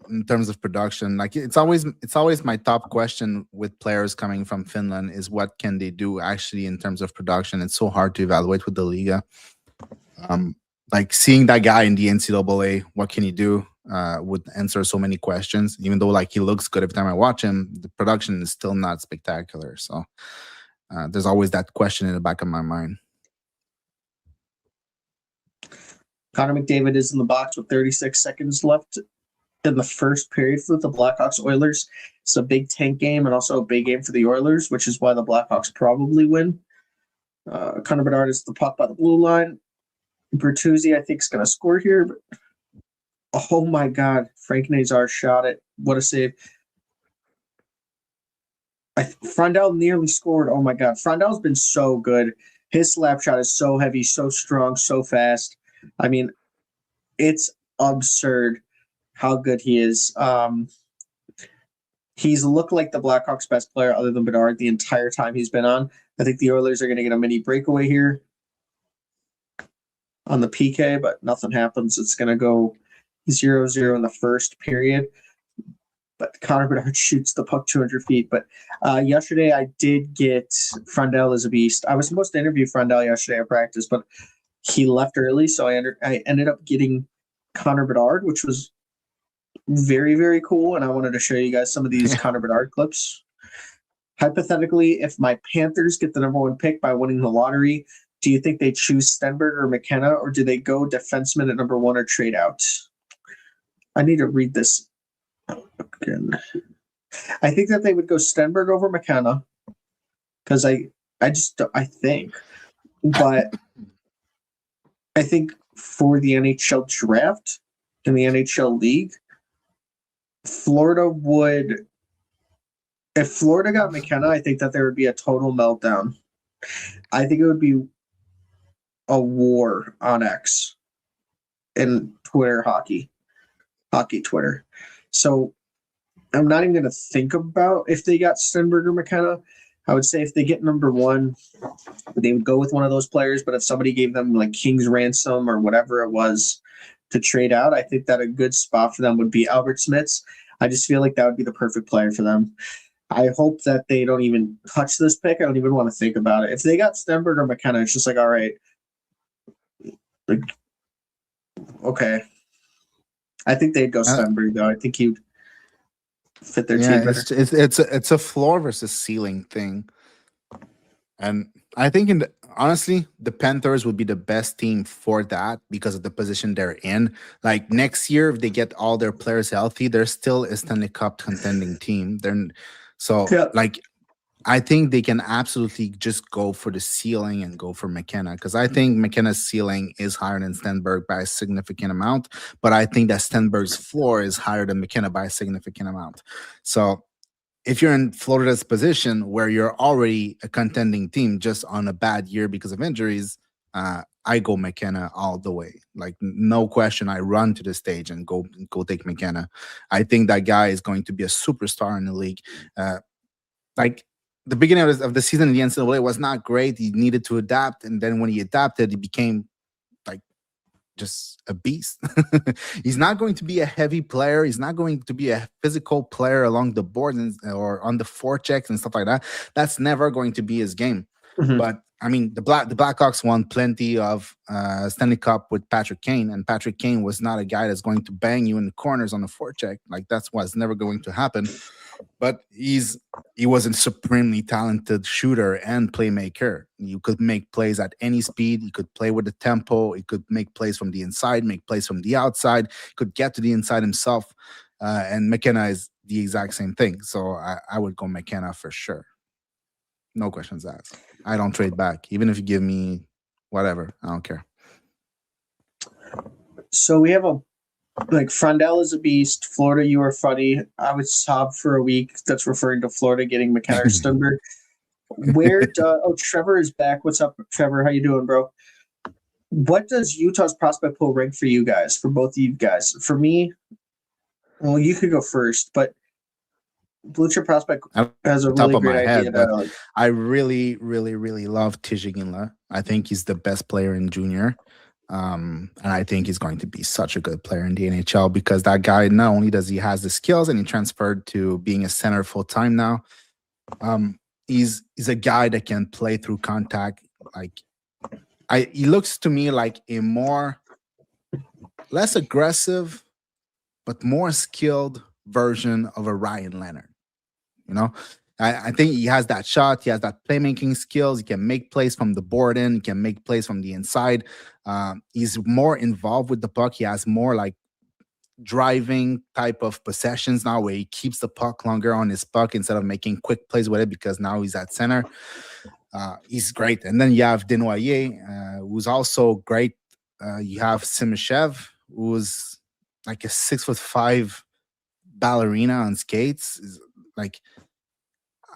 in terms of production. Like it's always my top question with players coming from Finland is what can they do actually in terms of production. It's so hard to evaluate with the Liga. Like seeing that guy in the NCAA, what can he do? Would answer so many questions. Even though like he looks good every time I watch him, the production is still not spectacular. So there's always that question in the back of my mind. Connor McDavid is in the box with 36 seconds left in the first period for the Blackhawks Oilers. It's a big tank game and also a big game for the Oilers, which is why the Blackhawks probably win. Connor Bedard is the puck by the blue line. Bertuzzi, I think, is going to score here. But oh my God, Frank Nazar shot it. What a save. Frondell nearly scored. Oh my God, Frondell's been so good. His slap shot is so heavy, so strong, so fast. I mean, it's absurd how good he is. He's looked like the Blackhawks' best player other than Bedard the entire time he's been on. I think the Oilers are going to get a mini breakaway here on the PK, but nothing happens. It's going to go 0-0 in the first period. But Connor Bedard shoots the puck 200 feet. But yesterday I did get Frondell as a beast. I was supposed to interview Frondell yesterday at practice, but he left early, so I ended up getting Connor Bedard, which was very, very cool, and I wanted to show you guys some of these Connor Bedard clips. Hypothetically, if my Panthers get the number 1 pick by winning the lottery, do you think they choose Stenberg or McKenna, or do they go defenseman at number 1 or trade out? I need to read this again. I think that they would go Stenberg over McKenna, because I think, but I think for the NHL draft in the NHL league, Florida would, if Florida got McKenna, I think that there would be a total meltdown. I think it would be a war on X in Twitter hockey Twitter. So I'm not even going to think about if they got Stenberg or McKenna. I would say if they get number 1, they would go with one of those players. But if somebody gave them like King's ransom or whatever it was to trade out, I think that a good spot for them would be Albert Smits. I just feel like that would be the perfect player for them. I hope that they don't even touch this pick. I don't even want to think about it. If they got Stenberg or McKenna, it's just like, all right. Like, okay. I think they'd go Stenberg, though. I think he'd fit their Yeah, team better. it's a floor versus ceiling thing. And I think honestly, the Panthers would be the best team for that because of the position they're in. Like next year, if they get all their players healthy, they're still a Stanley Cup contending team. So Yeah. like I think they can absolutely just go for the ceiling and go for McKenna because I think McKenna's ceiling is higher than Stenberg by a significant amount, but I think that Stenberg's floor is higher than McKenna by a significant amount. So if you're in Florida's position where you're already a contending team just on a bad year because of injuries, I go McKenna all the way. Like no question, I run to the stage and go take McKenna. I think that guy is going to be a superstar in the league. Like the beginning of the season in the NCAA was not great. He needed to adapt, and then when he adapted, he became like just a beast. He's not going to be a heavy player. He's not going to be a physical player along the board or on the forechecks and stuff like that. That's never going to be his game. Mhm. But I mean, the Blackhawks won plenty of Stanley Cup with Patrick Kane, and Patrick Kane was not a guy that's going to bang you in the corners on the forecheck. Like that's what's never going to happen. But he was a supremely talented shooter and playmaker. You could make plays at any speed. You could play with the tempo. He could make plays from the inside, make plays from the outside. Could get to the inside himself. And McKenna is the exact same thing. So I would go McKenna for sure. No questions asked. I don't trade back. Even if you give me whatever, I don't care. So we have Frondell is a beast. Florida, you are funny. I would sob for a week. That's referring to Florida getting McKenna or Stunberg. Trevor is back. What's up, Trevor? How you doing, bro? What does Utah's prospect pool rank for you guys? For both of you guys? For me, well, you could go first, but Blue Chip Prospect has a really great idea. I really, really, really love Tijigin. I think he's the best player in junior. And I think he's going to be such a good player in the NHL because that guy, not only does he has the skills and he transferred to being a center full time now, he's a guy that can play through contact. He looks to me like a less aggressive, but more skilled version of a Ryan Leonard. You know, I think he has that shot. He has that playmaking skills. He can make plays from the board in. He can make plays from the inside. He's more involved with the puck. He has more like driving type of possessions now where he keeps the puck longer on his puck instead of making quick plays with it because now he's at center. He's great. And then you have Desnoyers, who's also great. You have Simishev, who's like a 6'5" ballerina on skates. Like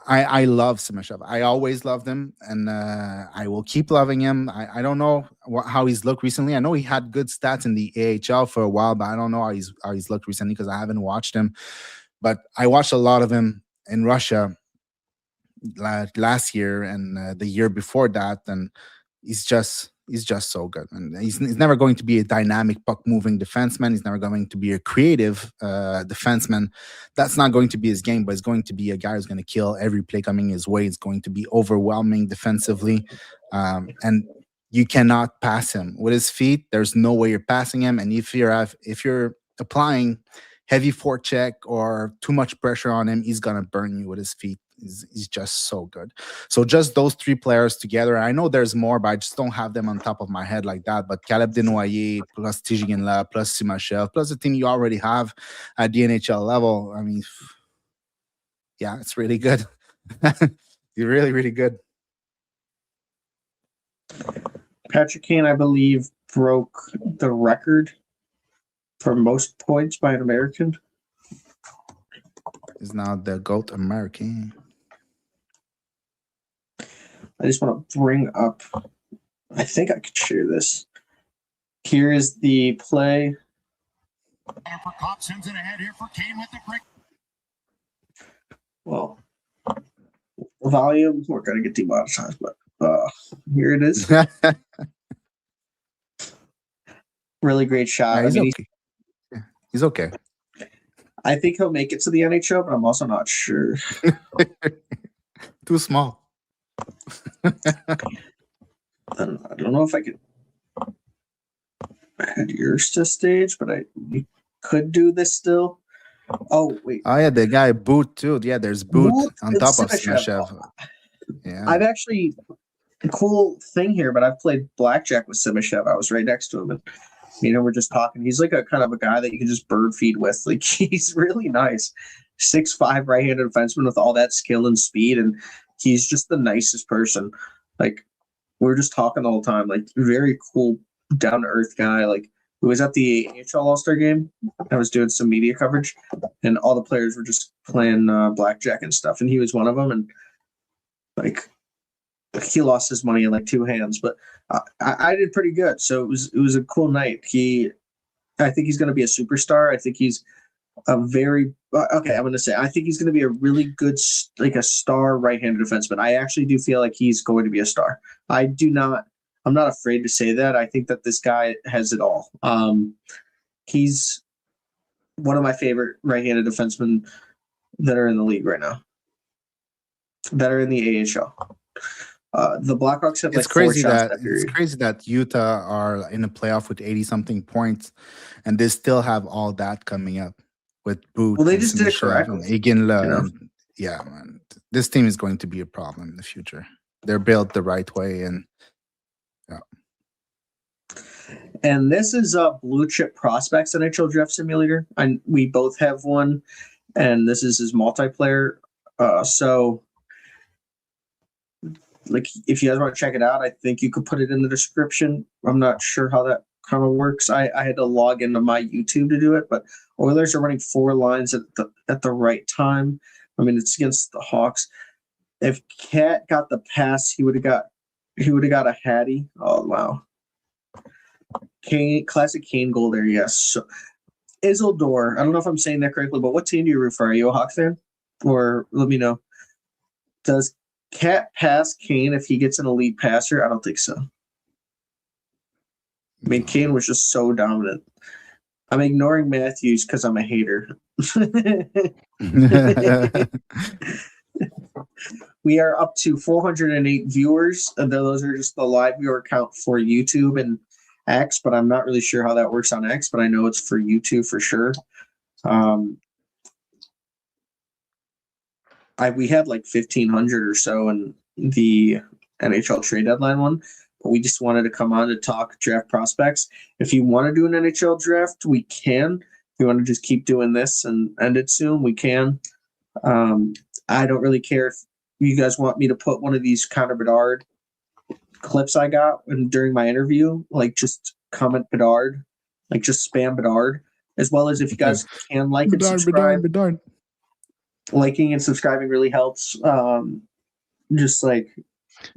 I love Simishev. I always loved him, and I will keep loving him. I don't know how he's looked recently. I know he had good stats in the AHL for a while, but I don't know how he's looked recently because I haven't watched him. But I watched a lot of him in Russia last year and the year before that, and he's just so good. And he's never going to be a dynamic puck moving defenseman. He's never going to be a creative defenseman. That's not going to be his game, but he's going to be a guy who's going to kill every play coming his way. It's going to be overwhelming defensively. And you cannot pass him with his feet. There's no way you're passing him. And if you're applying heavy forecheck or too much pressure on him, he's going to burn you with his feet. He's just so good. So just those three players together. I know there's more, but I just don't have them on top of my head like that. But Caleb Desnoyers plus Tijigin plus Simashev plus the team you already have at the NHL level. I mean, yeah, it's really good. You're really, really good. Patrick Kane, I believe, broke the record for most points by an American. Is now the GOAT American. I just want to bring up, I think I could share this. Here is the play. Well, volume, we're going to get demonetized, but here it is. Really great shot. He's okay. I think he'll make it to the NHL, but I'm also not sure. Too small. I don't know if I could add yours to stage, but we could do this still. Oh wait, Oh yeah, the guy Boot too. Yeah, there's Boot Woot on and top of Simashev. Smashev. Yeah. I've actually a cool thing here, but I've played blackjack with Simashev. I was right next to him, and we're just talking. He's like a kind of a guy that you can just bird feed with. Like he's really nice, 6'5" right-handed defenseman with all that skill and speed, and he's just the nicest person. Like we're just talking the whole time. Like very cool, down to earth guy. Like who was at the NHL All-Star game. I was doing some media coverage, and all the players were just playing blackjack and stuff, and he was one of them. And like he lost his money in like two hands, but I did pretty good. So it was a cool night. I think he's going to be a superstar. I think he's a very okay. I'm going to say I think he's going to be a really good like a star right-handed defenseman. I actually do feel like he's going to be a star. I'm not afraid to say that. I think that this guy has it all. He's one of my favorite right-handed defensemen that are in the league right now, that are in the AHL. The Blackhawks have like four shots that period. It's crazy that Utah are in a playoff with 80 something points, and they still have all that coming up with Boot. Well, they just did it correctly. And yeah, man, this team is going to be a problem in the future. They're built the right way, and yeah. And this is a Blue Chip Prospects NHL Draft Simulator, and we both have one. And this is his multiplayer. So like if you guys want to check it out, I think you could put it in the description. I'm not sure how that kind of works. I had to log into my YouTube to do it, but Oilers are running 4 lines at the right time. I mean, it's against the Hawks. If Cat got the pass, he would have got a Hattie. Oh wow. Classic Kane goal there, yes. So, Isildur, I don't know if I'm saying that correctly, but what team do you root for? Are you a Hawks fan? Or let me know. Does Cat pass Kane if he gets an elite passer? I don't think so. I mean, Kane was just so dominant. I'm ignoring Matthews because I'm a hater. We are up to 408 viewers. And those are just the live viewer count for YouTube and X, but I'm not really sure how that works on X, but I know it's for YouTube for sure. We had like 1,500 or so in the NHL trade deadline one, but we just wanted to come on to talk draft prospects. If you want to do an NHL draft, we can. If you want to just keep doing this and end it soon, we can. I don't really care if you guys want me to put one of these Connor Bedard clips I got during my interview, like just comment Bedard, like just spam Bedard, as well as if you guys can like and subscribe. Bedard. Liking and subscribing really helps. Just like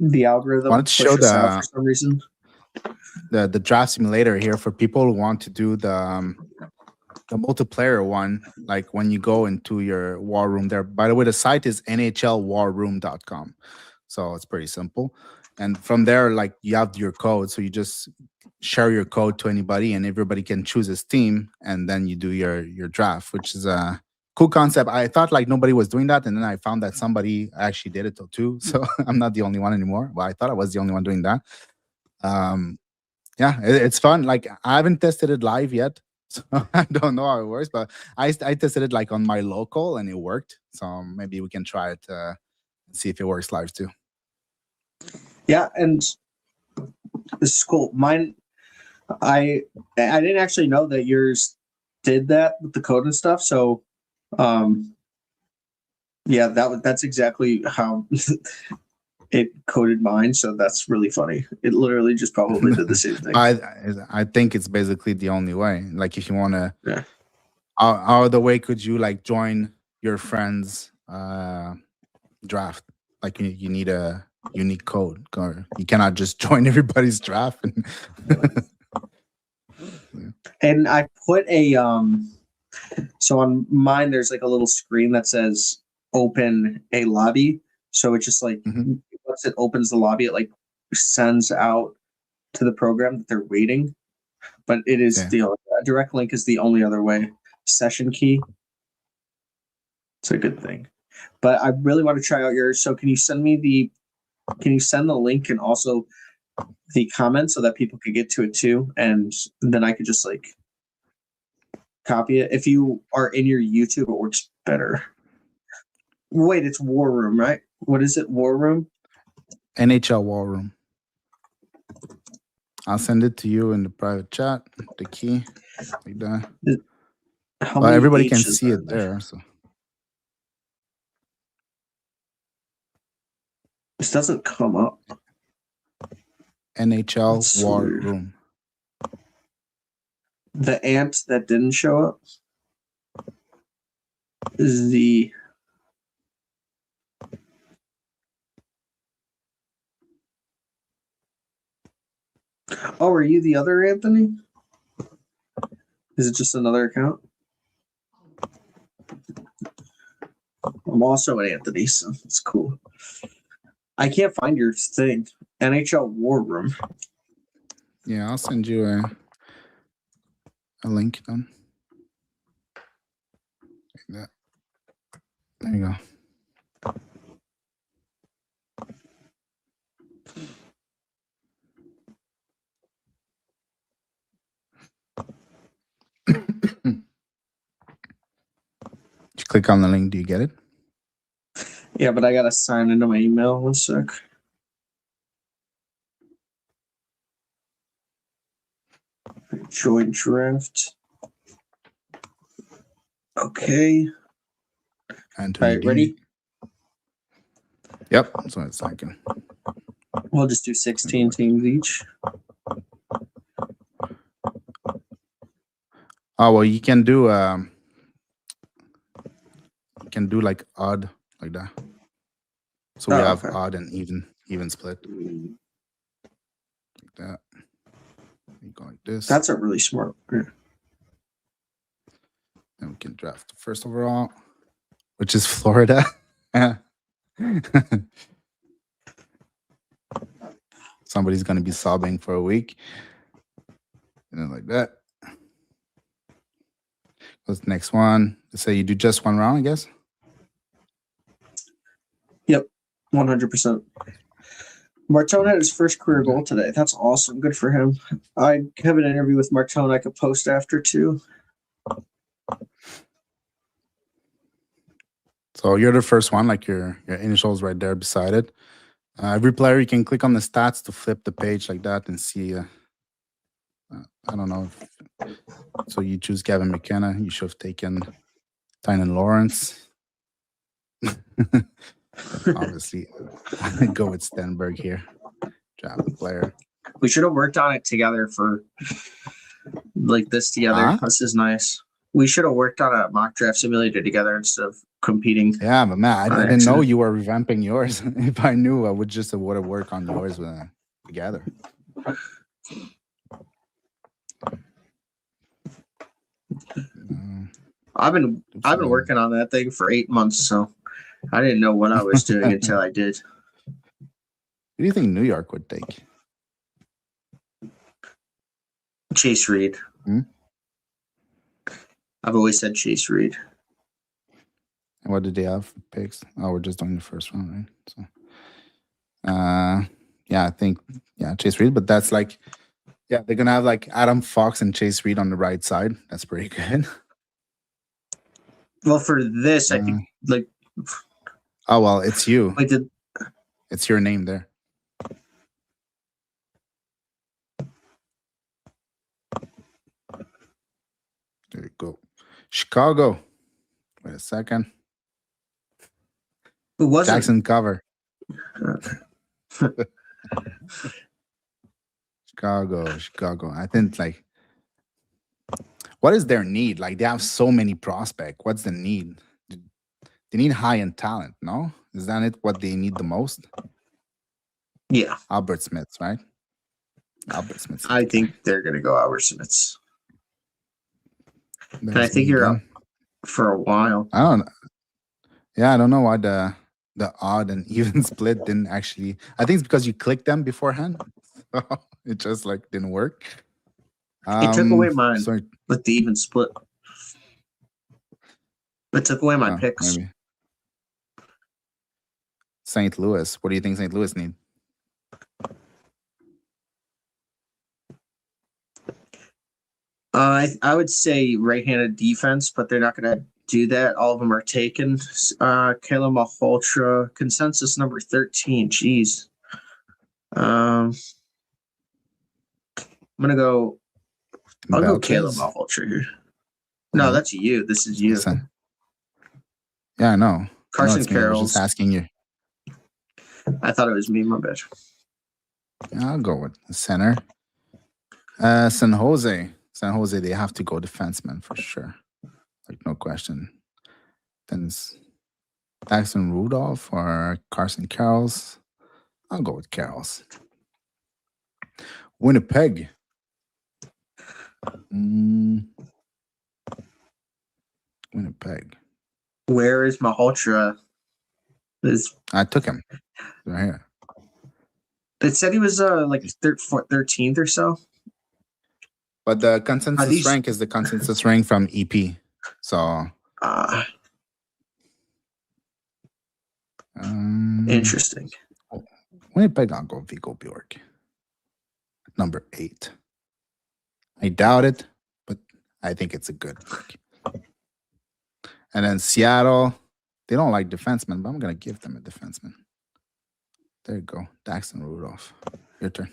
the algorithm. Wanted to show for some reason the draft simulator here for people who want to do the multiplayer one, like when you go into your war room there. By the way, the site is nhlwarroom.com. So it's pretty simple. And from there, like you have your code. So you just share your code to anybody and everybody can choose his team. And then you do your draft, which is a cool concept. I thought like nobody was doing that. And then I found that somebody actually did it too. So I'm not the only one anymore. Well, I thought I was the only one doing that. Yeah, it's fun. Like I haven't tested it live yet. So I don't know how it works, but I tested it like on my local and it worked. So maybe we can try it and see if it works live too. Yeah, and this is cool. Mine, I didn't actually know that yours did that with the code and stuff. So, yeah, that's exactly how it coded mine. So that's really funny. It literally just probably did the same thing. I think it's basically the only way. Like if you want to, how other way could you like join your friend's draft? Like you need a unique code, or you cannot just join everybody's draft. And I put a so on mine there's like a little screen that says open a lobby. So it just like once it opens the lobby, it like sends out to the program that they're waiting. But it is the direct link is the only other way. Session key. It's a good thing. But I really want to try out yours. So can you send the link and also the comments so that people could get to it too? And then I could just like copy it. If you are in your YouTube, it works better. Wait, it's War Room, right? What is it? War Room? NHL War Room. I'll send it to you in the private chat. The key, like that. How many Everybody can H's see are it there. So this doesn't come up. NHL That's War weird. Room. The ant that didn't show up is the. Oh, are you the other Anthony? Is it just another account? I'm also an Anthony, so it's cool. I can't find your thing. NHL War Room. Yeah, I'll send you a link then. Like that. There you go. You click on the link. Do you get it? Yeah, but I gotta sign into my email. 1 sec. Join draft. Okay. Anthony All right, ready? Yep. So it's like We'll just do 16 teams each. oh well, you can do like odd like that. So we have okay. odd and even split like that. You go like this. That's a really smart. Yeah. And we can draft the first overall, which is Florida. Somebody's gonna be sobbing for a week. And then like that. What's the next one? Let's say you do just one round, I guess. Yep, 100%. Martone had his first career goal today. That's awesome. Good for him. I have an interview with Martone I could post after too. So you're the first one, like your initials right there beside it. Every player, you can click on the stats to flip the page like that and see. I don't know. So you choose Gavin McKenna. You should have taken Tynan Lawrence. Obviously, go with Stenberg here. Draft the player. We should have worked on it together for like this together. Huh? This is nice. We should have worked on a mock draft simulator together instead of competing. Yeah, but man, I didn't know you were revamping yours. If I knew, I would just would have worked on yours together. I've been working on that thing for 8 months, so I didn't know what I was doing until I did. Who do you think New York would take? Chase Reed. I've always said Chase Reed. And what did they have for picks? Oh, we're just doing the first one, right? So, yeah, I think Chase Reed, but that's like, yeah, they're gonna have like Adam Fox and Chase Reed on the right side. That's pretty good. Well, for this, I think like. Oh well, it's you. Wait, it's your name there. There you go. Chicago. Wait a second. Who was Jackson Cover. Chicago. I think like, what is their need? Like they have so many prospects. What's the need? They need high-end talent, no? Is that it? What they need the most? Yeah. Albert Smiths, right? Albert Smiths. I think they're gonna go Albert Smiths. And I think you're up for a while. I don't know. Yeah, I don't know why the odd and even split didn't actually. I think it's because you clicked them beforehand. It just like didn't work. It took away mine with the even split. It took away my picks. Maybe. St. Louis. What do you think St. Louis need? I would say right-handed defense, but they're not going to do that. All of them are taken. Kayla Malhotra, consensus number 13. Jeez. I'm going to go. I'll go Kayla Belches? Malhotra here. No, that's you. This is you. Listen. Yeah, I know. I know Carson it's me. I was just Carroll's. asking you. I thought it was me. My bad. Yeah, I'll go with the center. San Jose. San Jose, they have to go defenseman for sure. Like, no question. Then it's Daxton Rudolph or Carson Carrolls. I'll go with Carrolls. Winnipeg. Winnipeg. Where is Malhotra? I took him. Right here. It said he was like 13th or so. But the consensus rank is the consensus rank from EP. So interesting. Winnipeg, I'll go Vigo Bjork. Number 8. I doubt it, but I think it's a good pick. And then Seattle, they don't like defensemen, but I'm going to give them a defenseman. There you go. Daxton Rudolph. Your turn.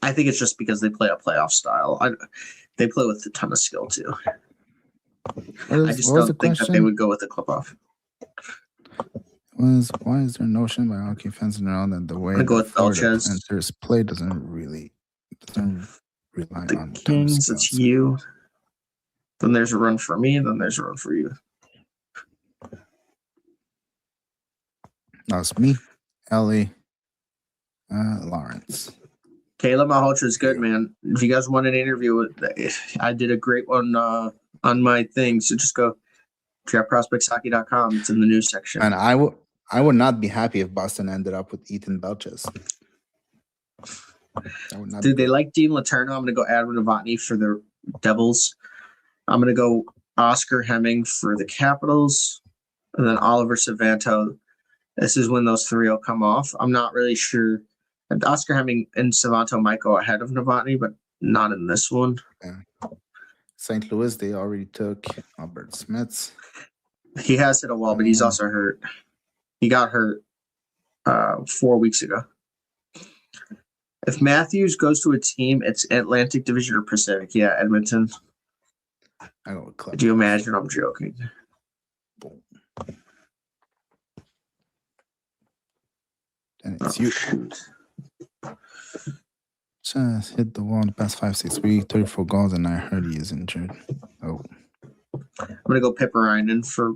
I think it's just because they play a playoff style. They play with a ton of skill too. I just don't think that they would go with the clip-off. Why is there a notion by hockey fans in general that the way the Panthers play doesn't rely the on Kings? It's you. Then there's a run for me, and then there's a run for you. That's me, Ellie, Lawrence. Kayla Malhotra is good, man. If you guys want an interview, I did a great one on my thing. So just go draftprospectshockey.com. It's in the news section. And I would not be happy if Boston ended up with Ethan Belches. Dude, they like Dean Letourneau. I'm going to go Adam Novotny for the Devils. I'm going to go Oscar Hemming for the Capitals. And then Oliver Savanto. This is when those three will come off. I'm not really sure. And Oscar Hemming and Savanto might go ahead of Novotny, but not in this one. Yeah. St. Louis, they already took Albert Smits. He has hit a wall, but he's also hurt. He got hurt 4 weeks ago. If Matthews goes to a team, it's Atlantic Division or Pacific. Yeah, Edmonton. I go with Club. Do you imagine I'm joking? And it's you. Just hit the wall in the past 5-6 weeks, 34 goals, and I heard he is injured. Oh. I'm going to go Pipparainen for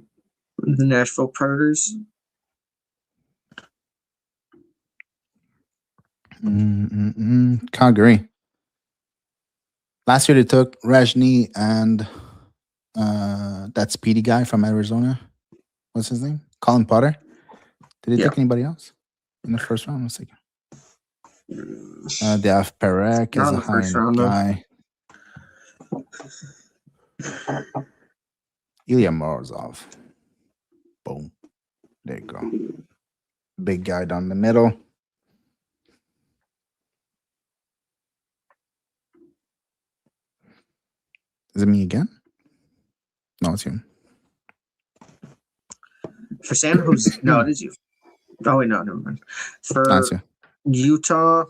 the Nashville Predators. Calgary. Last year they took Rajni and that speedy guy from Arizona. What's his name? Colin Potter. Did they take anybody else in the first round? 1 second. They have Perek as a high-end guy. Ilya Morozov. Boom. There you go. Big guy down the middle. Is it me again? No, it's you. For San Jose, no, it is you. Oh, wait, no, never mind. For Utah,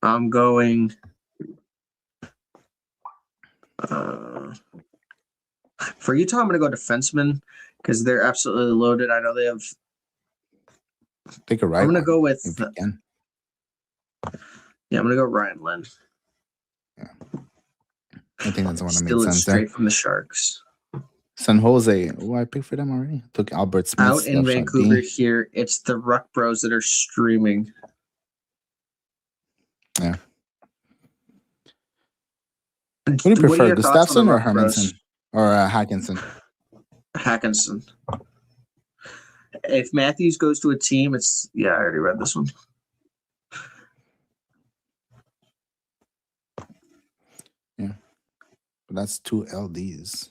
I'm going. For Utah, I'm going to go defenseman because they're absolutely loaded. I know they have. Take a right. I'm going to go with. Yeah, I'm going to go Ryan Lynn. Yeah. I think that's the one that Still makes sense. Straight from the Sharks. San Jose. Oh, I picked for them already. Took Albert Smith. Out in Vancouver here, it's the Ruck Bros that are streaming. Yeah. What do you prefer, Gustafsson or Hermanson? Or Hackinson? Hackinson. If Matthews goes to a team, it's... Yeah, I already read this one. Yeah. But that's 2 LDs.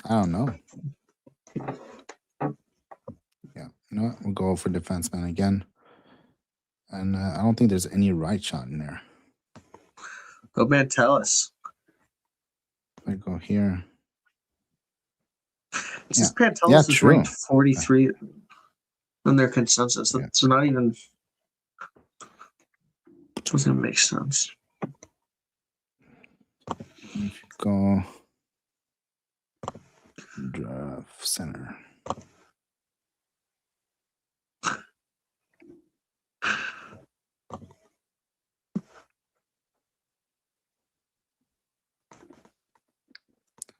I don't know. Yeah. I'll go for defenseman again. And I don't think there's any right shot in there. Go Mantelis. I go here. It's just Pantelis is true. ranked 43 in their consensus. That's not even. Doesn't make sense. Go draft center.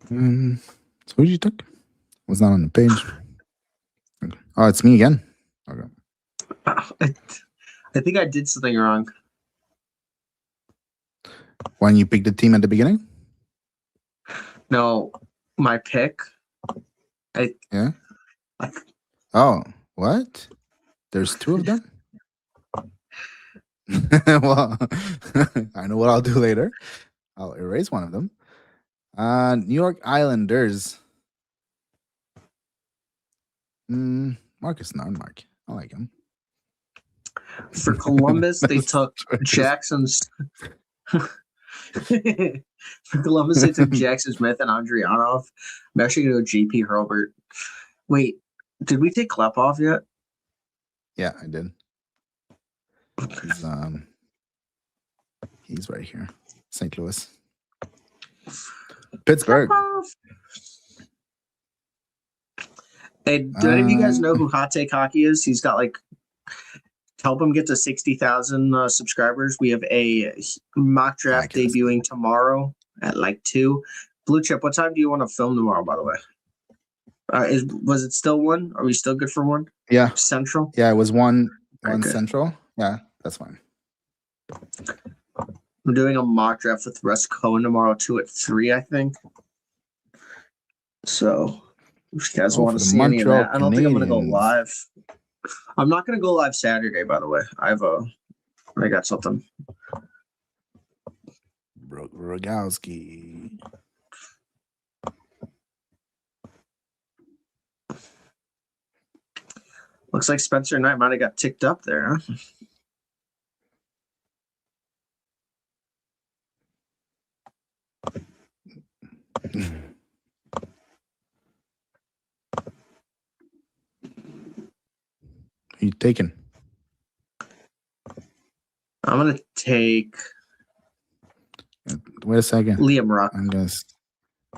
So who did you take? Was not on the page. Okay. Oh, it's me again. Okay. I think I did something wrong. When you picked the team at the beginning? No, my pick. Oh, what? There's two of them? Well, I know what I'll do later. I'll erase one of them. New York Islanders. Marcus Narnmark. I like him. For Columbus, they took Jackson's. For Columbus, they took Jackson Smith and Andrianov. I'm actually going to go GP Herbert. Wait, did we take Klepov yet? Yeah, I did. He's right here. St. Louis. Pittsburgh. Klepov. Hey, do any of you guys know who Hot Take Hockey is? He's got help him get to 60,000 subscribers. We have a mock draft debuting tomorrow at 2. Blue Chip, what time do you want to film tomorrow, by the way? Was it still 1? Are we still good for 1? Yeah. Central? Yeah, it was 1 Okay. Central. Yeah, that's fine. I'm doing a mock draft with Russ Cohen tomorrow, 2 at 3, I think. So, if you guys want to see any of that, I don't think I'm going to go live. I'm not going to go live Saturday, by the way. I got something. Rogowski. Looks like Spencer Knight might have got ticked up there, huh? Who you taking? I'm going to take... Wait a second. Liam Ruck. I'm going to...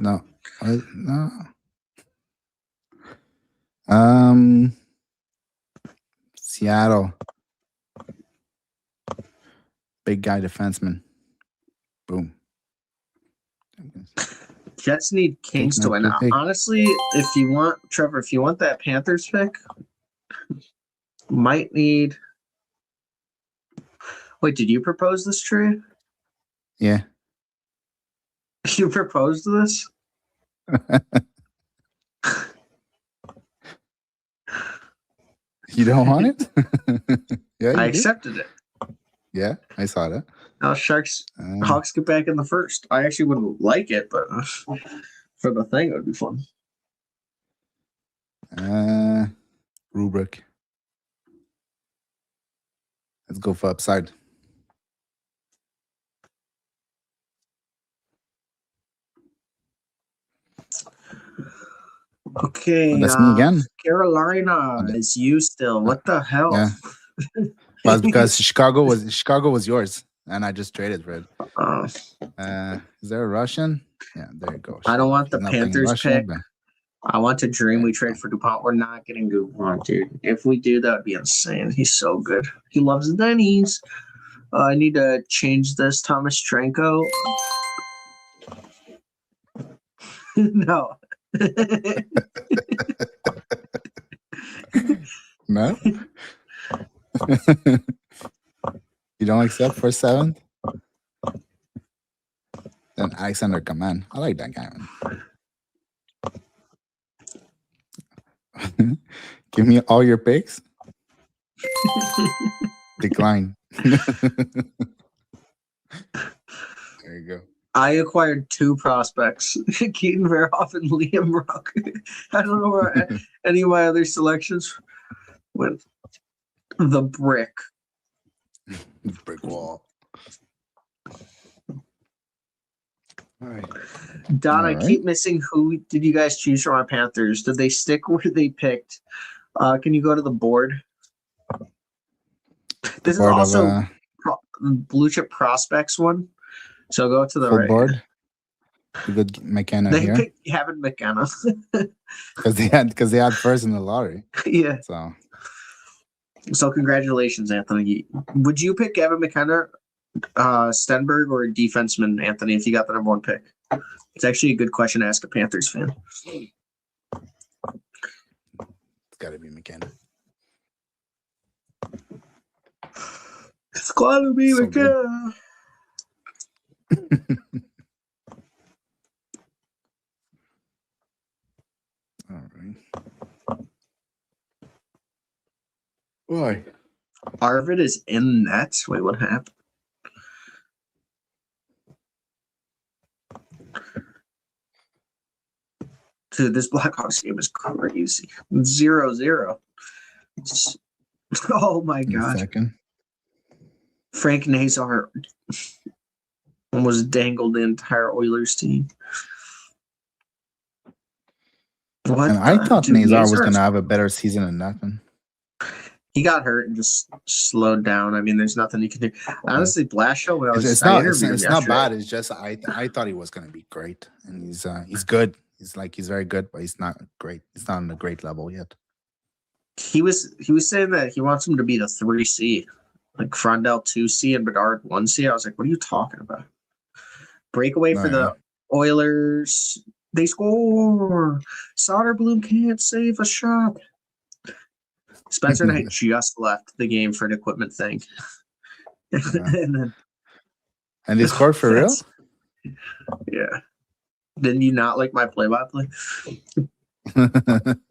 No. Seattle. Big guy defenseman. Boom. Jets need Kings to win. Honestly, if you want, Trevor, if you want that Panthers pick, might need... Wait, did you propose this trade? Yeah. You proposed this? You don't want it? Yeah, I accepted it. Yeah, I saw that. Now Hawks get back in the first. I actually wouldn't like it, but for the thing, it would be fun. Rubric. Let's go for upside. Okay. That's me again. Carolina is you still. What the hell? Yeah. Well, it's because Chicago was yours, and I just traded for it. Is there a Russian? Yeah, there you go. I don't want the Panthers pick. But... I want to dream we trade for DuPont. We're not getting DuPont, dude. If we do, that would be insane. He's so good. He loves the Denny's. I need to change this. Thomas Tranko. No. No? You don't accept for 7th? Then Alexander Command. I like that guy, man. Give me all your picks. Decline. There you go. I acquired 2 prospects, Keaton Verhoff and Liam Ruck. I don't know where any of my other selections. with the brick. Brick wall. All right. Don, All I right. keep missing who did you guys choose from our Panthers? Did they stick where they picked? Can you go to the board? This is Board of also blue chip prospects one. So go to the full right. board. The good McKenna They here picked Kevin McKenna. because they had first in the lottery. Yeah. So Congratulations, Anthony. Would you pick Kevin McKenna, Stenberg, or defenseman, Anthony, if you got the number one pick? It's actually a good question to ask a Panthers fan. it's got to be McKenna. It's got to be So McKenna. All right. Why? Arvid is in net. Wait, what happened? Dude, this Blackhawks game is crazy. 0-0. Oh my god. Second. Frank Nazar almost dangled the entire Oilers team. What? And I thought Nazar was going to Nazar's- have a better season than that one. He got hurt and just slowed down. I mean, there's nothing he can do. Honestly, Blashill, when I was It's I not. interviewed him It's not yesterday. bad. It's just I thought he was going to be great, and he's good. He's very good, but he's not great. He's not on a great level yet. He was saying that he wants him to be the 3C, like Frondell 2C and Bedard 1C. I was like, what are you talking about? Breakaway for the Oilers. They score. Soderblom can't save a shot. Spencer Knight just left the game for an equipment thing. and they scored for real? Yeah. Didn't you not like my play-by-play?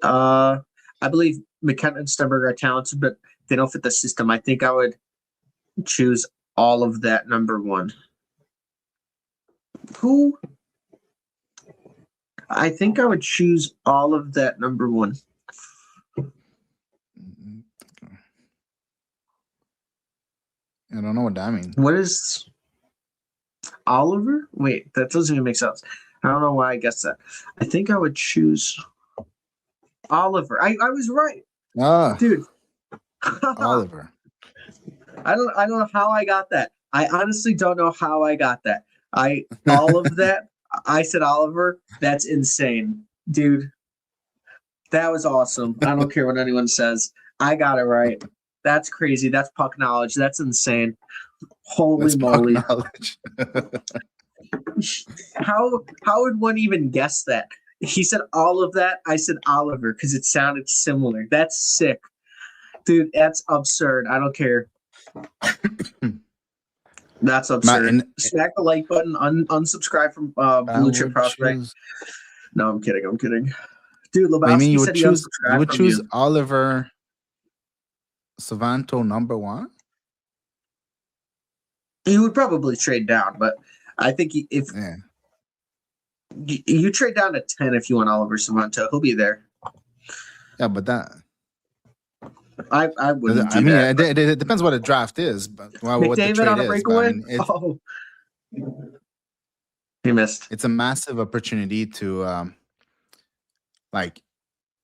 I believe McKenna and Stenberg are talented, but they don't fit the system. I think I would choose all of that number one. Who? I think I would choose all of that number one. I don't know what that means. What is Oliver? Wait, that doesn't even make sense. I don't know why I guessed that. I think I would choose Oliver. I was right. Dude. Oliver. I don't know how I got that. I honestly don't know how I got that. All of that. I said Oliver. That's insane. Dude. That was awesome. I don't care what anyone says. I got it right. That's crazy. That's puck knowledge. That's insane. Holy moly. How would one even guess that? He said all of that. I said Oliver because it sounded similar. That's sick. Dude, that's absurd. I don't care. That's absurd. Smack the like button. Unsubscribe from Blue Chip Prospect. No, I'm kidding. Dude, Lebowski said he unsubscribed. You would choose Oliver Savanto number one? He would probably trade down, but I think if you trade down to 10 if you want Oliver Savanto, he'll be there. Yeah, but that I wouldn't. It depends what a draft is, but what the trade on a is. breakaway? He missed. It's a massive opportunity to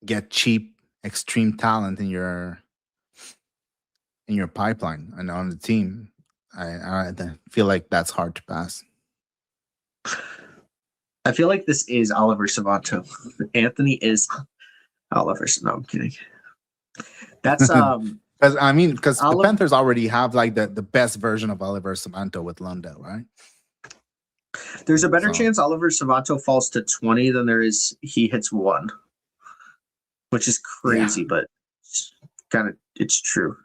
get cheap, extreme talent in your pipeline and on the team. I feel like that's hard to pass. I feel like this is Oliver Savanto. Anthony is Oliver. No, I'm kidding. That's because the Panthers already have the best version of Oliver Savanto with Lundell, right? There's a better chance Oliver Savanto falls to 20 than there is he hits 1, which is crazy, but it's true.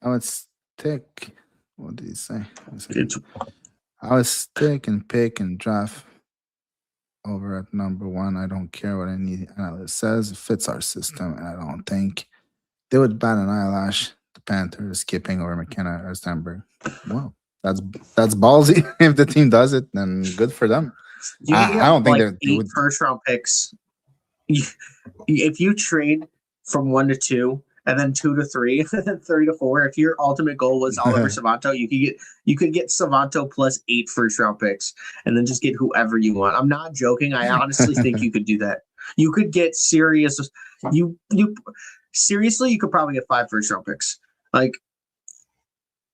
I would stick. What did he say? I would stick and pick and draft over at number one. I don't care what any analyst says. It fits our system, and I don't think they would bat an eyelash. The Panthers skipping over McKenna or Stenberg. Well, that's ballsy. If the team does it, then good for them. I don't think they would. First round picks. If you trade from 1 to 2, and then 2 to 3, and then 3 to 4. If your ultimate goal was Oliver Savanto, you could get Savanto plus 8 first-round picks, and then just get whoever you want. I'm not joking. I honestly think you could do that. You could get serious. You seriously, you could probably get 5 first-round picks, like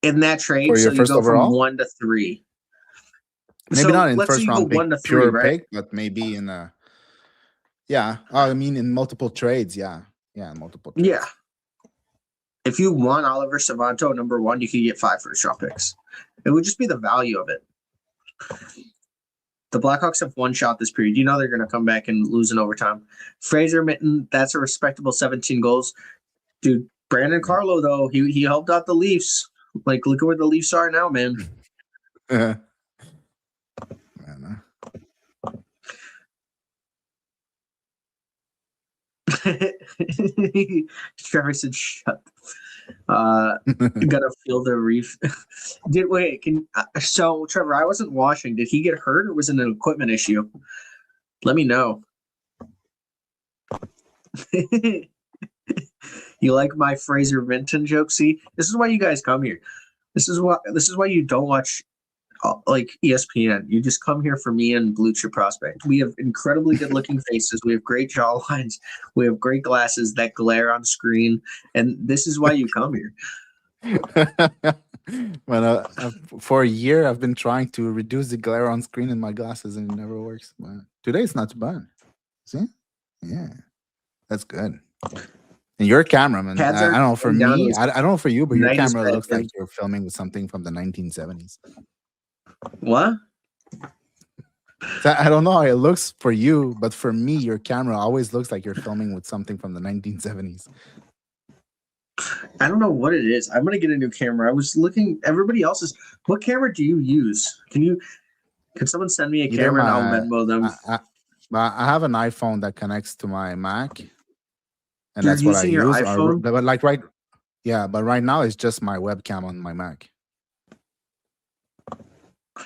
in that trade. For your so you first go overall? from 1 to 3. Maybe So not in let's say first you go round pick, 1 to 3, pure right? pick, but maybe in a I mean in multiple trades. Yeah, multiple trades. Yeah. If you want Oliver Savanto number 1, you could get 5 first-round picks. It would just be the value of it. The Blackhawks have 1 shot this period. You know they're going to come back and lose in overtime. Fraser Minton, that's a respectable 17 goals. Dude, Brandon Carlo, though, he helped out the Leafs. Like, look at where the Leafs are now, man. Trevor said, "Shut." Gotta feel the reef. So Trevor, I wasn't watching. Did he get hurt, or was it an equipment issue? Let me know. You like my Fraser Minton joke? See, this is why you guys come here. This is why you don't watch like ESPN. You just come here for me and Blue Chip Prospect. We have incredibly good looking faces. We have great jaw lines. We have great glasses that glare on screen, and this is why you come here. Well, for a year, I've been trying to reduce the glare on screen in my glasses, and it never works. But today, it's not too bad. See? Yeah, that's good. And your camera, man, I don't know, for me, I don't know for you, but your camera looks like you're filming with something from the 1970s. What? So I don't know how it looks for you, but for me, your camera always looks like you're filming with something from the 1970s. I don't know what it is. I'm gonna get a new camera. I was looking. Everybody else's. What camera do you use? Can someone send me a camera and I'll Venmo them? I have an iPhone that connects to my Mac, and You're that's what I using your use. iPhone? But right now it's just my webcam on my Mac.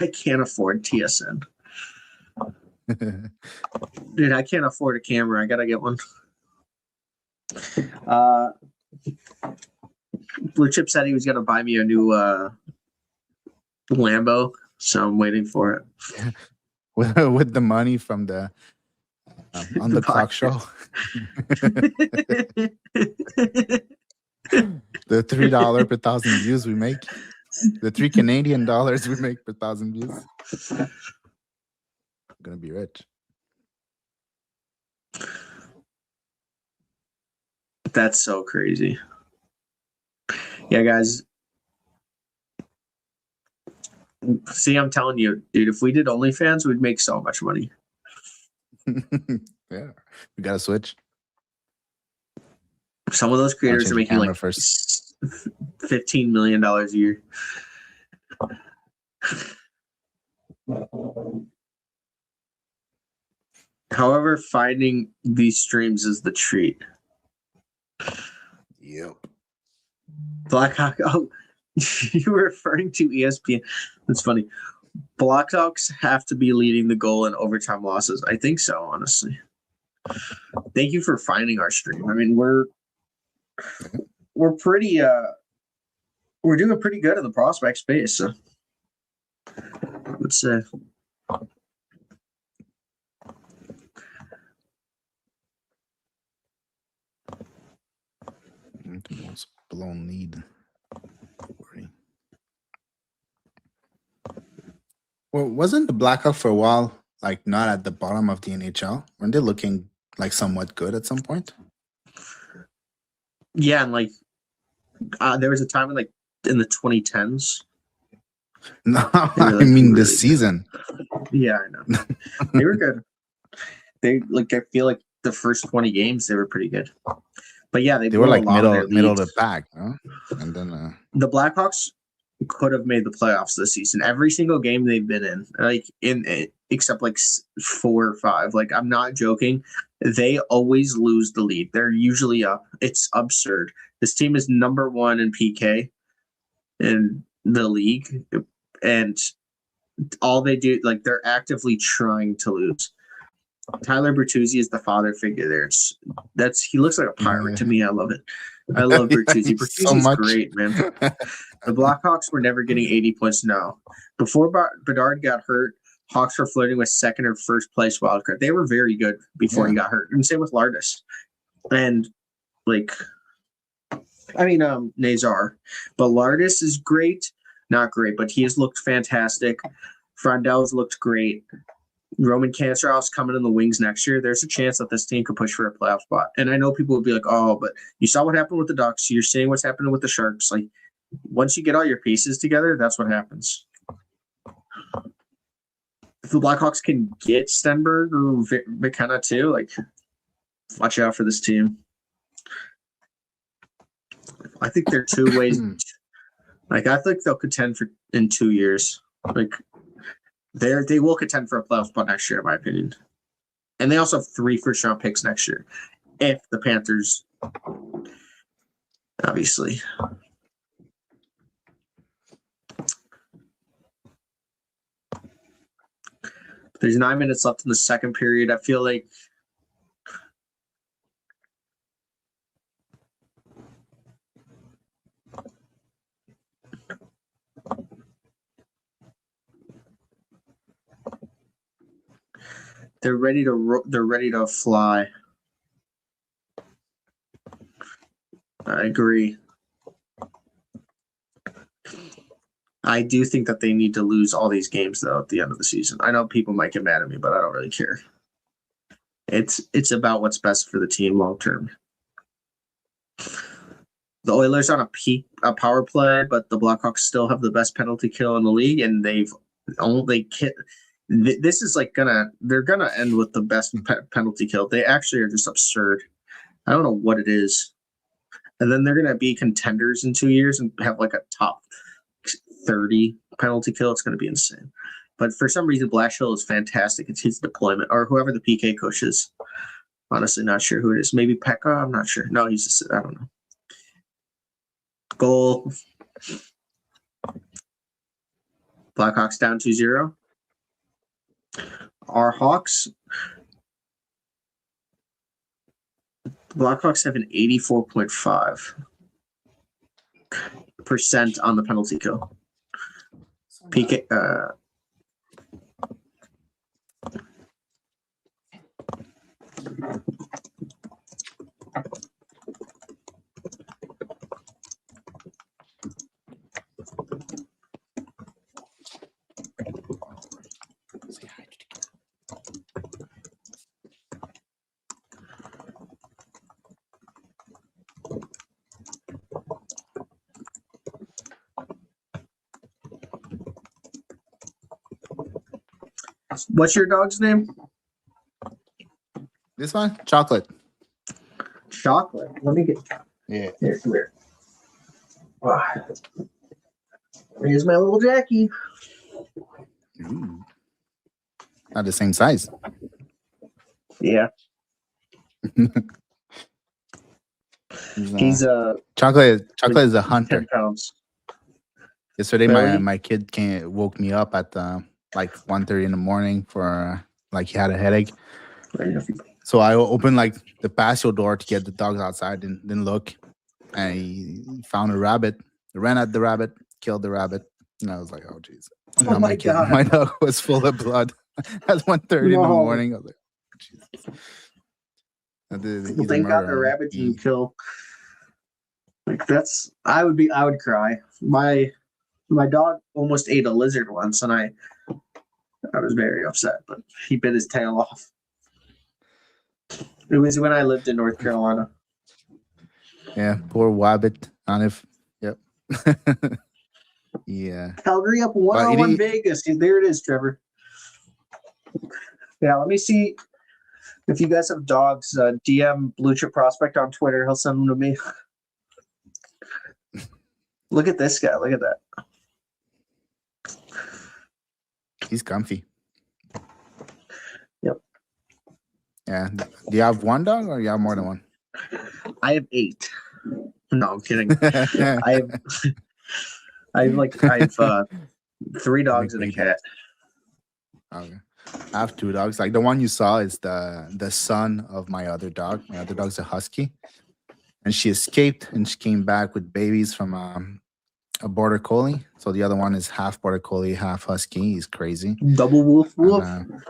I can't afford TSN. Dude, I can't afford a camera. I gotta get one. Blue Chip said he was gonna buy me a new Lambo, so I'm waiting for it. With the money from the on the clock show. The $3 per 1,000 views we make. The $3 Canadian we make per 1,000 views. I'm gonna be rich. That's so crazy. Yeah, guys. See, I'm telling you, dude, if we did OnlyFans, we'd make so much money. Yeah, we gotta switch. Some of those creators are making like $15 million a year. However, finding these streams is the treat. Yep. Blackhawk. Oh, you were referring to ESPN. That's funny. Blackhawks have to be leading the goal in overtime losses. I think so, honestly. Thank you for finding our stream. I mean, we're pretty we're doing pretty good in the prospect space. So let's say. The most blown lead. Well, wasn't the Blackhawks for a while like not at the bottom of the NHL? Weren't they looking like somewhat good at some point? Yeah, and like there was a time in the 2010s. No, I mean really this season. Yeah, I know. They were good. I feel like the first 20 games they were pretty good. But yeah, they were like middle of the pack, huh? And then the Blackhawks could have made the playoffs this season. Every single game they've been in, except like 4 or 5. Like, I'm not joking. They always lose the lead. They're usually up. It's absurd. This team is number 1 in PK in the league, and all they do, like, they're actively trying to lose. Tyler Bertuzzi is the father figure there. He looks like a pirate to me. I love it. I love Bertuzzi. So Bertuzzi's much. great, man. The Blackhawks were never getting 80 points now. Before Bedard got hurt, Hawks were flirting with second or first place wildcard. They were very good before he got hurt. And same with Lardis. And Nazar. But Lardis is great. Not great, but he has looked fantastic. Frondel's looked great. Roman Kansarov's coming in the wings next year. There's a chance that this team could push for a playoff spot. And I know people would be like, oh, but you saw what happened with the Ducks. You're seeing what's happening with the Sharks. Like, once you get all your pieces together, that's what happens. If the Blackhawks can get Stenberg or McKenna too, like, watch out for this team. I think they're 2 ways. Like, I think they'll contend in 2 years. Like, they will contend for a playoff spot next year, in my opinion. And they also have 3 first-round picks next year. If the Panthers, obviously. There's 9 minutes left in the second period. I feel like they're ready to fly. I agree. I do think that they need to lose all these games, though, at the end of the season. I know people might get mad at me, but I don't really care. It's about what's best for the team long term. The Oilers on a power play, but the Blackhawks still have the best penalty kill in the league, and this is like they're gonna end with the best penalty kill. They actually are just absurd. I don't know what it is, and then they're gonna be contenders in 2 years and have like a top 30 penalty kill. It's going to be insane. But for some reason, Blashill is fantastic. It's his deployment, or whoever the PK coach is. Honestly, not sure who it is. Maybe Pekka? I'm not sure. No, he's just, I don't know. Goal. Blackhawks down 2-0. Our Hawks. The Blackhawks have an 84.5% on the penalty kill. PK. What's your dog's name? This one? Chocolate. Chocolate. Let me get. Yeah. Here, come here. Here's my little Jackie. Ooh. Not the same size. Yeah. He's Chocolate is a hunter. 10 pounds. Yesterday, Really? my kid woke me up at like 1:30 in the morning for like he had a headache. So I opened like the patio door to get the dogs outside and then look, and he found a rabbit. He ran at the rabbit, killed the rabbit, and I was like, "Oh jeez!" Oh my God. My dog was full of blood at 1:30 in the morning. I was like, "Oh, Jesus!" Well, thank God the rabbit didn't kill. Like I would cry. My dog almost ate a lizard once, and I was very upset, but he bit his tail off. It was when I lived in North Carolina. Yeah, poor Wabbit. Yep. Yeah. Calgary up 1-0 Vegas. There it is, Trevor. Yeah, let me see if you guys have dogs. DM Blue Chip Prospect on Twitter. He'll send them to me. Look at this guy. Look at that. He's comfy. Yep. Yeah. Do you have one dog or you have more than one? I have 8. No, I'm kidding. I have 3 dogs and a cat. Okay. I have two dogs. Like the one you saw is the son of my other dog. My other dog's a husky, and she escaped and she came back with babies from a border collie. So the other one is half border collie, half husky. He's crazy. Double wolf wolf. And,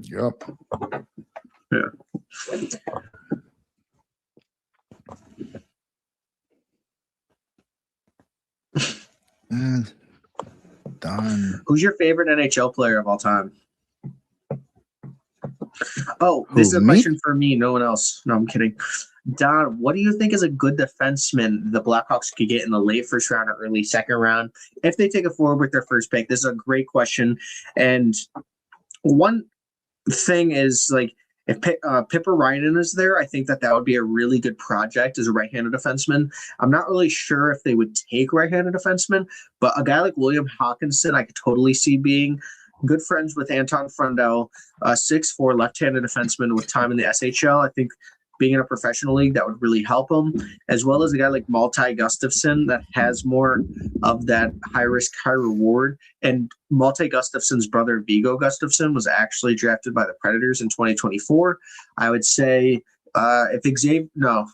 yep. Yeah. Done. Who's your favorite NHL player of all time? Oh, this is a question for me. No one else. No, I'm kidding. Don, what do you think is a good defenseman the Blackhawks could get in the late first round or early second round if they take it forward with their first pick? This is a great question. And one thing is, like, if Pippa Rynan is there, I think that would be a really good project as a right-handed defenseman. I'm not really sure if they would take right-handed defenseman, but a guy like William Hawkinson, I could totally see being good friends with Anton Frundell, 6'4" left-handed defenseman with time in the SHL. I think being in a professional league, that would really help him, as well as a guy like Malte Gustafsson that has more of that high risk, high reward. And Malte Gustafsson's brother, Viggo Gustafsson, was actually drafted by the Predators in 2024. I would say Xavier Villeneuve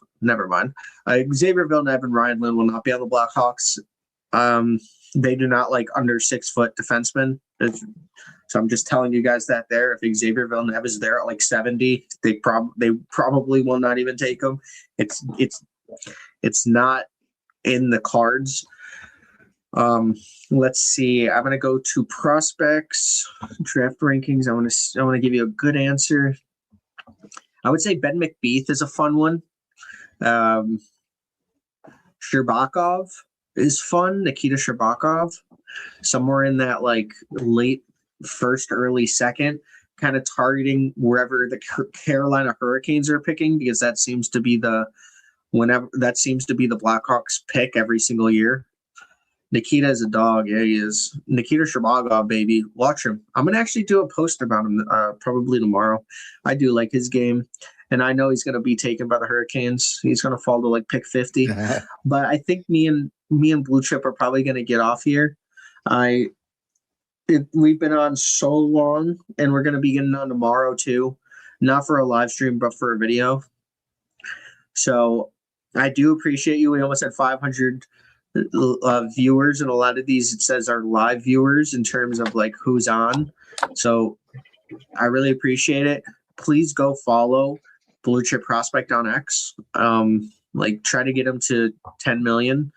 and Ryan Lynn will not be on the Blackhawks. They do not like under 6 foot defensemen. So I'm just telling you guys that there. If Xavier Villeneuve is there at like 70, they probably will not even take him. It's not in the cards. Let's see. I'm gonna go to prospects, draft rankings. I want to give you a good answer. I would say Ben McBeath is a fun one. Sherbakov is fun. Nikita Sherbakov, somewhere in that like late first, early second, kind of targeting wherever the Carolina Hurricanes are picking, because that seems to be the Blackhawks pick every single year. Nikita is a dog. Yeah, he is. Nikita Sherbakov, baby. Watch him. I'm going to actually do a post about him probably tomorrow. I do like his game, and I know he's going to be taken by the Hurricanes. He's going to fall to like pick 50. But I think me and Blue Chip are probably going to get off here. We've been on so long, and we're going to be getting on tomorrow too. Not for a live stream, but for a video. So I do appreciate you. We almost had 500 viewers, and a lot of these, it says, are live viewers in terms of like who's on. So I really appreciate it. Please go follow Blue Chip Prospect on X. Like, try to get him to 10 million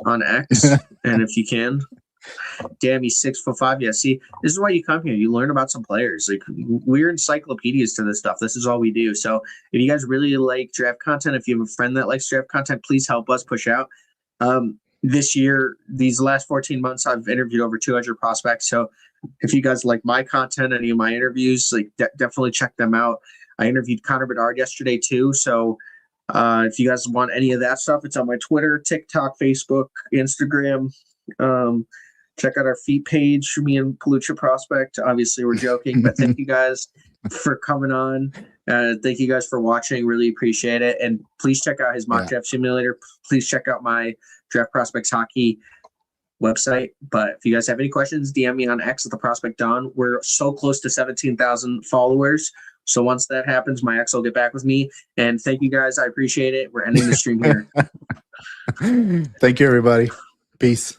on X, and if you can. Damn, he's 6'5". Yeah, see, this is why you come here. You learn about some players. Like, we're encyclopedias to this stuff. This is all we do. So if you guys really like draft content, if you have a friend that likes draft content, please help us push out. This year, these last 14 months, I've interviewed over 200 prospects. So if you guys like my content, any of my interviews, like definitely check them out. I interviewed Connor Bedard yesterday too. So if you guys want any of that stuff, it's on my Twitter, TikTok, Facebook, Instagram. Check out our feed page, me and Palucha Prospect. Obviously, we're joking, but thank you guys for coming on. Thank you guys for watching. Really appreciate it. And please check out his mock draft simulator. Please check out my Draft Prospects Hockey website. But if you guys have any questions, DM me on X at the Prospect Don. We're so close to 17,000 followers. So once that happens, my ex will get back with me. And thank you guys. I appreciate it. We're ending the stream here. Thank you, everybody. Peace.